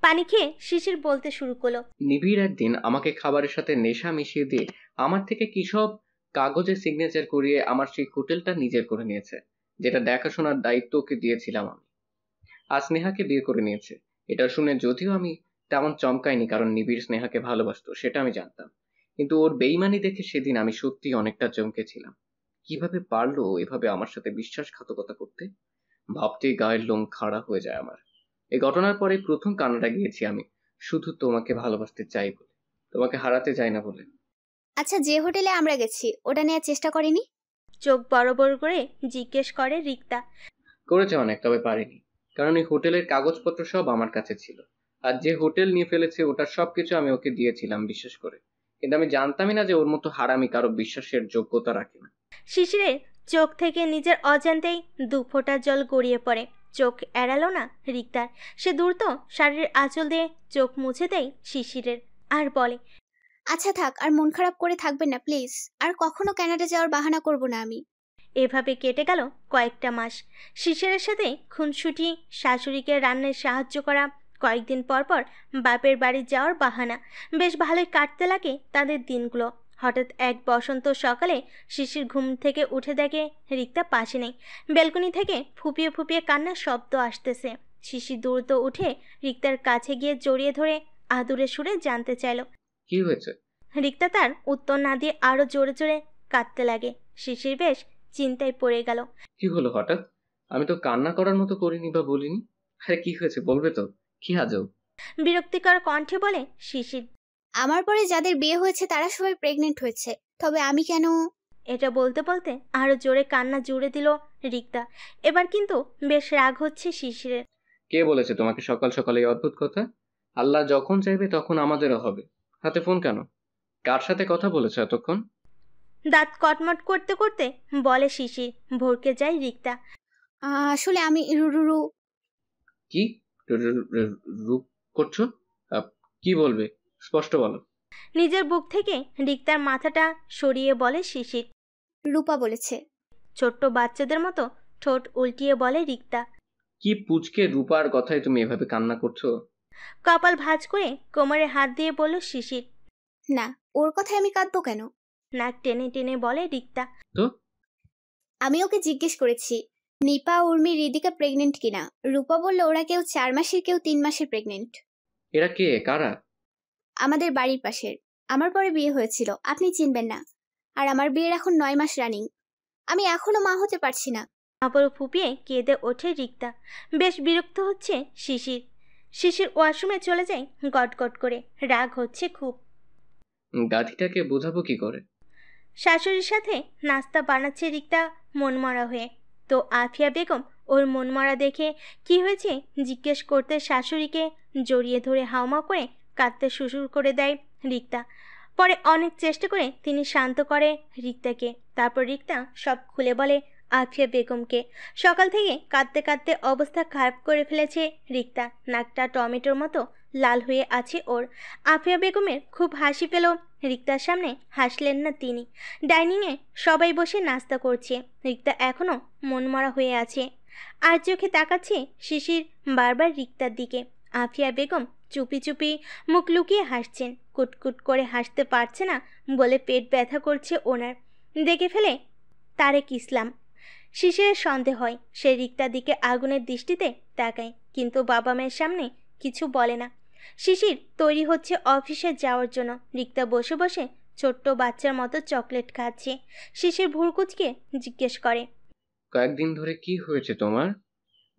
পানি খেয়ে শিশির বলতে শুরু করলো, নিবিড় একদিন আমাকে খাবারের সাথে নেশা মিশিয়ে দিয়ে আমার থেকে কি সব কাগজে সিগনেচার করিয়ে আমার সেই হোটেলটা নিজের করে নিয়েছে, যেটা দেখাশোনার দায়িত্ব ওকে দিয়েছিলাম আমি। আর স্নেহাকে বিয়ে করে নিয়েছে। এটা শুনে যদিও আমি তেমন চমকাইনি, কারণ নিবিড় স্নেহাকে ভালোবাসতো সেটা আমি জানতাম। কিন্তু ওর বেইমানি দেখে সেদিন আমি সত্যি অনেকটা চমকেছিলাম। কিভাবে পারলো এভাবে আমার সাথে বিশ্বাসঘাতকতা করতে, ভাবতেই গায়ের লোম খাড়া হয়ে যায় আমার। এই ঘটনার পরে প্রথম কানাডা গিয়েছি আমি, শুধু তোমাকে ভালোবাসতে চাই বলে, তোমাকে হারাতে চাই না বলে। আচ্ছা, যে হোটেলে আমরা গেছি ওটা নেওয়ার চেষ্টা করিনি? চোখ বড় বড় করে জিজ্ঞেস করে রিক্তা। করেছে অনেক, তবে পারিনি, কারণ এই হোটেলের কাগজপত্র সব আমার কাছে ছিল। আর যে হোটেল নিয়ে ফেলেছে ওটার সবকিছু আমি ওকে দিয়েছিলাম বিশ্বাস করে, কিন্তু আমি জানতামই না যে ওর মতো হারামি কারো বিশ্বাসের যোগ্যতা রাখে না। শিশিরের চোখ থেকে নিজের অজান্তেই 2 ফোঁটা জল গড়িয়ে পড়ে। চোখ এড়ালো না রিক্তার। সে দ্রুত শাড়ির আঁচল দিয়ে চোখ মুছে দেয় শিশিরের, আর বলে, আচ্ছা থাক, আর মন খারাপ করে থাকবেন না প্লিজ। আর কখনো কানাডা যাওয়ার বাহানা করব না আমি। এভাবে কেটে গেল কয়েকটা মাস। শিশিরের সাথে খুনসুটি, শাশুড়িকে রান্নায় সাহায্য করা, কয়েকদিন পর পর বাপের বাড়ি যাওয়ার বাহানা। বেশ ভালোই কাটতে লাগে তাদের দিনগুলো। হঠাৎ এক বসন্ত সকালে শিশির ঘুম থেকে উঠে দেখে রিক্তা পাশে নেই। ব্যালকনি থেকে ফুপিয়ে ফুপিয়ে কান্নার শব্দ আসতেছে। শিশির দ্রুত উঠে রিক্তার কাছে গিয়ে জড়িয়ে ধরে আদুরে সুরে জানতে চাইল কি হয়েছে। রিক্তা তার উত্তর না দিয়ে আরো জোরে জোরে কাঁদতে লাগে। শিশির বেশ চিন্তায় পড়ে গেল। কি হলো হঠাৎ? আমি তো কান্না করার মতো করিনি বা বলিনি। আরে কি হয়েছে বলবে তো? কি আজব। বিরক্তিকর কণ্ঠে বলে শিশির। আমার পরে যাদের বিয়ে হয়েছে তারা সবাই প্রেগনেন্ট হয়েছে, তবে আমি কেন? এটা বলতে বলতে আরো জোরে কান্না জুড়ে দিল রিক্তা। এবার কিন্তু বেশ রাগ হচ্ছে শিশিরের। কে বলেছে তোমাকে সকাল সকাল এই অদ্ভুত কথা? আল্লাহ যখন চাইবে তখন আমাদেরও হবে। হাতে ফোন কেন? কার সাথে কথা বলেছো এতক্ষণ? দাঁত কটমট করতে করতে বলে শিশির। ভরকে যায় রিক্তা। আসলে আমি রুরু। কি রূপ করছো? কি বলবে স্পষ্ট বলো। নিজের বুক থেকে রিক্তার মাথাটা সরিয়ে বলে শিশির। রূপা বলেছে। ছোট্ট বাচ্চাদের মতো ঠোঁট উল্টিয়ে বলে রিক্তা। কি পুচকে রূপার কথায় তুমি এভাবে কান্না করছো? কপাল ভাঁজ করে কোমরে হাত দিয়ে বলল শিশির। না, ওর কথায় আমি কাঁদবো কেন? নাক টেনে টেনে বলে রিক্তা। তো আমি ওকে জিজ্ঞেস করেছি নিপা, উর্মি, রিদিকা প্রেগনেন্ট কিনা। রূপা বলল ওরা কেউ 4 মাসের, কেউ 3 মাসের প্রেগনেন্ট। এরা কে? কারা? আমাদের বাড়ির পাশের। আমার পরে বিয়ে হয়েছিল, আপনি চিনবেন না। আর আমার বিয়ের এখন 9 মাস রানিং। আমি এখনো মা হতে পারছি না। আবারও ফুপিয়ে কেঁদে ওঠে রিক্তা। বেশ বিরক্ত হচ্ছে শিশির। শিশির ওয়াশরুমে চলে যায় গট গট করে। রাগ হচ্ছে খুব। গাধিটাকে বোঝাবো কি করে? শাশুড়ির সাথে নাস্তা বানাচ্ছে রিক্তা মনমরা হয়ে। তো আফিয়া বেগম ওর মনমরা দেখে কি হয়েছে জিজ্ঞেস করতে শাশুড়িকে জড়িয়ে ধরে হাওমা করে কাঁদতে শুরু করে দেয় রিক্তা। পরে অনেক চেষ্টা করে তিনি শান্ত করে রিক্তাকে। তারপর রিক্তা সব খুলে বলে আফিয়া বেগমকে। সকাল থেকে কাঁদতে কাঁদতে অবস্থা খারাপ করে ফেলেছে রিক্তা। নাকটা টমেটোর মতো লাল হয়ে আছে ওর। আফিয়া বেগমের খুব হাসি পেল। রিক্তার সামনে হাসলেন না তিনি। ডাইনিংয়ে সবাই বসে নাস্তা করছে। রিক্তা এখনো মনমরা হয়ে আছে। আর চোখে তাকাচ্ছে শিশির বারবার রিক্তার দিকে। আফিয়া বেগম চুপি চুপি মুখ লুকিয়ে হাসছেন। কুটকুট করে হাসতে পারছে না বলে পেট ব্যথা করছে ওনার। দেখে ফেলে তারেক ইসলাম। শিশিরের সন্দেহ হয়। সে রিক্তার দিকে আগুনের দৃষ্টিতে তাকায়, কিন্তু বাবা মায়ের সামনে কিছু বলে না। শিশির তৈরি হচ্ছে অফিসে যাওয়ার জন্য। রিক্তা বসে বসে ছোট্ট বাচ্চার মতো চকলেট খাচ্ছে। শিশির ভুরকুচকে জিজ্ঞেস করে, কয়েকদিন ধরে কি হয়েছে তোমার?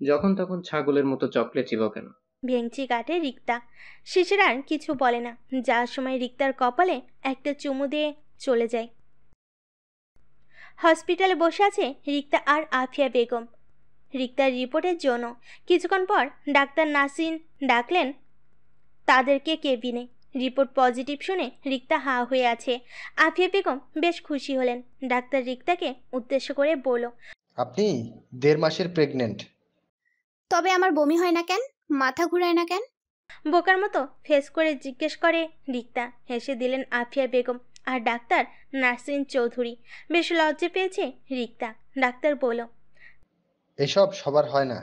যখন তখন ছাগলের মতো চকলেট চিবাও কেন? ভেঙচি কাটে রিক্তা। শিশির আর কিছু বলে না। যাওয়ার সময় রিক্তার কপালে একটা চুমু দিয়ে চলে যায়। হসপিটালে বসে আছে রিক্তা আর আফিয়া বেগম রিক্তার রিপোর্টের জন্য। কিছুক্ষণ পর ডাক্তার নাসিন ডাকলেন তাদেরকে কেবিনে। রিপোর্ট পজিটিভ শুনে রিক্তা হা হয়ে আছে। আফিয়া বেগম বেশ খুশি হলেন। ডাক্তার রিক্তাকে উদ্দেশ্য করে বলল, আপনি 1.5 মাসের প্রেগনেন্ট। তবে আমার বমি হয় না কেন? মাথা ঘুরায় না কেন? বোকার মতো ফেস করে জিজ্ঞেস করে রিক্তা। হেসে দিলেন আফিয়া বেগম আর ডাক্তার নাসরিন চৌধুরী। বেশ লজ্জা পেয়েছে রিক্তা। ডাক্তার বলল, এসব সবার হয় না।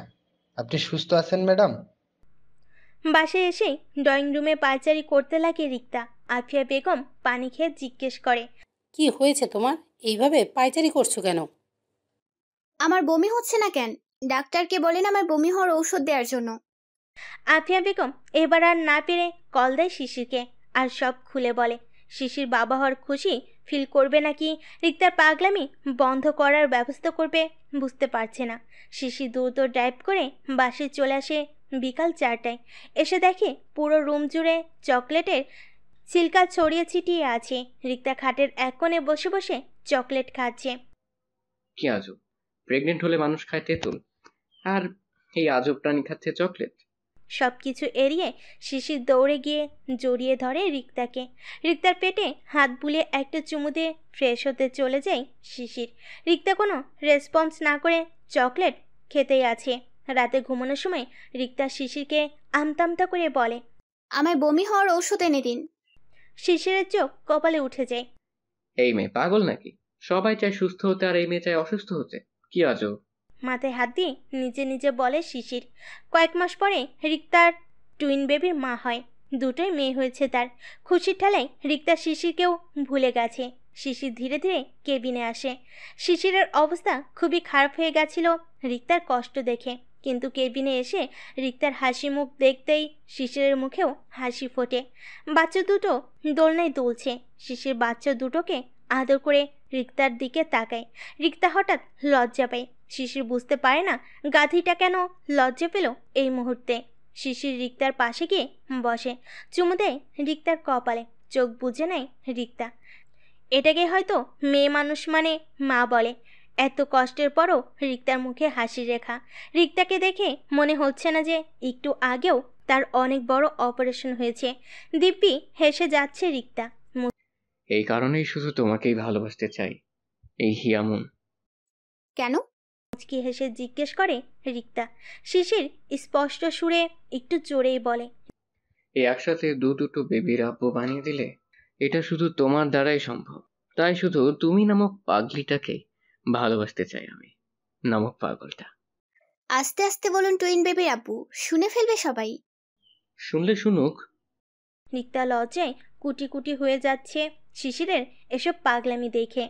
আপনি সুস্থ আছেন ম্যাডাম? বাসায় এসে ড্রয়িং রুমে পায়চারি করতে লাগে রিক্তা। আফিয়া বেগম পানি খেয়ে জিজ্ঞেস করে, কি হয়েছে তোমার? এইভাবে পায়চারি করছো কেন? আমার বমি হচ্ছে না কেন? ডাক্তারকে বলেন আমার বমি হওয়ার ঔষধ দেওয়ার জন্য। আফিয়া বেগম এবার আর না পেরে কল দেয় শিশিরকে আর সব খুলে বলে। শিশির বাবা হওয়ার খুশি ফিল করবে নাকি রিক্তার পাগলামি বন্ধ করার ব্যবস্থা করবে বুঝতে পারছে না। শিশির দ্রুত ড্রাইভ করে বাসে চলে আসে বিকাল 4টায়। এসে দেখে পুরো রুম জুড়ে চকলেটের ছিলকা ছড়িয়ে ছিটিয়ে আছে। রিক্তা খাটের এক কোণে বসে বসে চকলেট খাচ্ছে। কি আজব, প্রেগনেন্ট হলে মানুষ খায় তেঁতুল, আর এই আজব প্রাণী খাচ্ছে চকলেট। সবকিছু এড়িয়ে শিশির দৌড়ে গিয়ে জড়িয়ে ধরে রিক্তাকে। রিক্তার পেটে হাত বুলিয়ে একটা চুমু দিয়ে ফ্রেশ হতে চলে যায় শিশির। রিক্তা কোনো রেসপন্স না করে চকলেট খেতেই আছে। রাতে ঘুমানোর সময় রিক্তা শিশিরকে আমতামতা করে বলে, আমায় বমি হওয়ার ঔষধ এনে দিন। শিশিরের চোখ কপালে উঠে যায়। এই মেয়ে পাগল নাকি? সবাই চায় সুস্থ হতে আর এই মেয়ে চায় অসুস্থ হতে। কি আজব। মাথায় হাত দিয়ে নিজে নিজে বলে শিশির। কয়েক মাস পরে রিক্তার টুইন বেবির মা হয়। দুটোই মেয়ে হয়েছে তার। খুশির ঠেলায় রিক্তা শিশিরকেও ভুলে গেছে। শিশির ধীরে ধীরে কেবিনে আসে। শিশিরের অবস্থা খুবই খারাপ হয়ে গেছিল রিক্তার কষ্ট দেখে, কিন্তু কেবিনে এসে রিক্তার হাসি মুখ দেখতেই শিশিরের মুখেও হাসি ফোটে। বাচ্চা দুটো দোলনায় দুলছে। শিশির বাচ্চা দুটোকে আদর করে রিক্তার দিকে তাকায়। রিক্তা হঠাৎ লজ্জা পায়। শিশির বুঝতে পারে না গাধীটা কেন লজ্জা পেল এই মুহূর্তে। শিশির রিক্তার পাশে গিয়ে বসে, চুমু দেয় রিক্তার কপালে, চোখ বুজে নেয় রিক্তা। এটাকে হয়তো মেয়ে মানুষ মানে মা বলে। এত কষ্টের পরও রিক্তার মুখে হাসির রেখা। রিক্তাকে দেখে মনে হচ্ছে না যে একটু আগেও তার অনেক বড় অপারেশন হয়েছে। দিব্যি হেসে যাচ্ছে রিক্তা। এই কারণেই শুধু তোমাকেই ভালোবাসতে চাই এই হিয়ামুন। কেন? মুচকি হেসে জিজ্ঞেস করে রিক্তা। শিশির স্পষ্ট সুরে একটু জোরেই বলে, এই একসাথে দুটো বেবির আব্বু বানিয়ে দিলে এটা শুধু তোমার দ্বারাই সম্ভব। তাই শুধু তুমি নামক পাগলিটাকে ভালোবাসতে চাই আমি, নামক পাগলটা। আস্তে আস্তে বলুন টুইন বেবির আব্বু, শুনে ফেলবে সবাই। শুনলে শুনুক। রিক্তা লজ্জায় কুটি কুটি হয়ে যাচ্ছে শিশিরের এসব পাগলামি দেখে।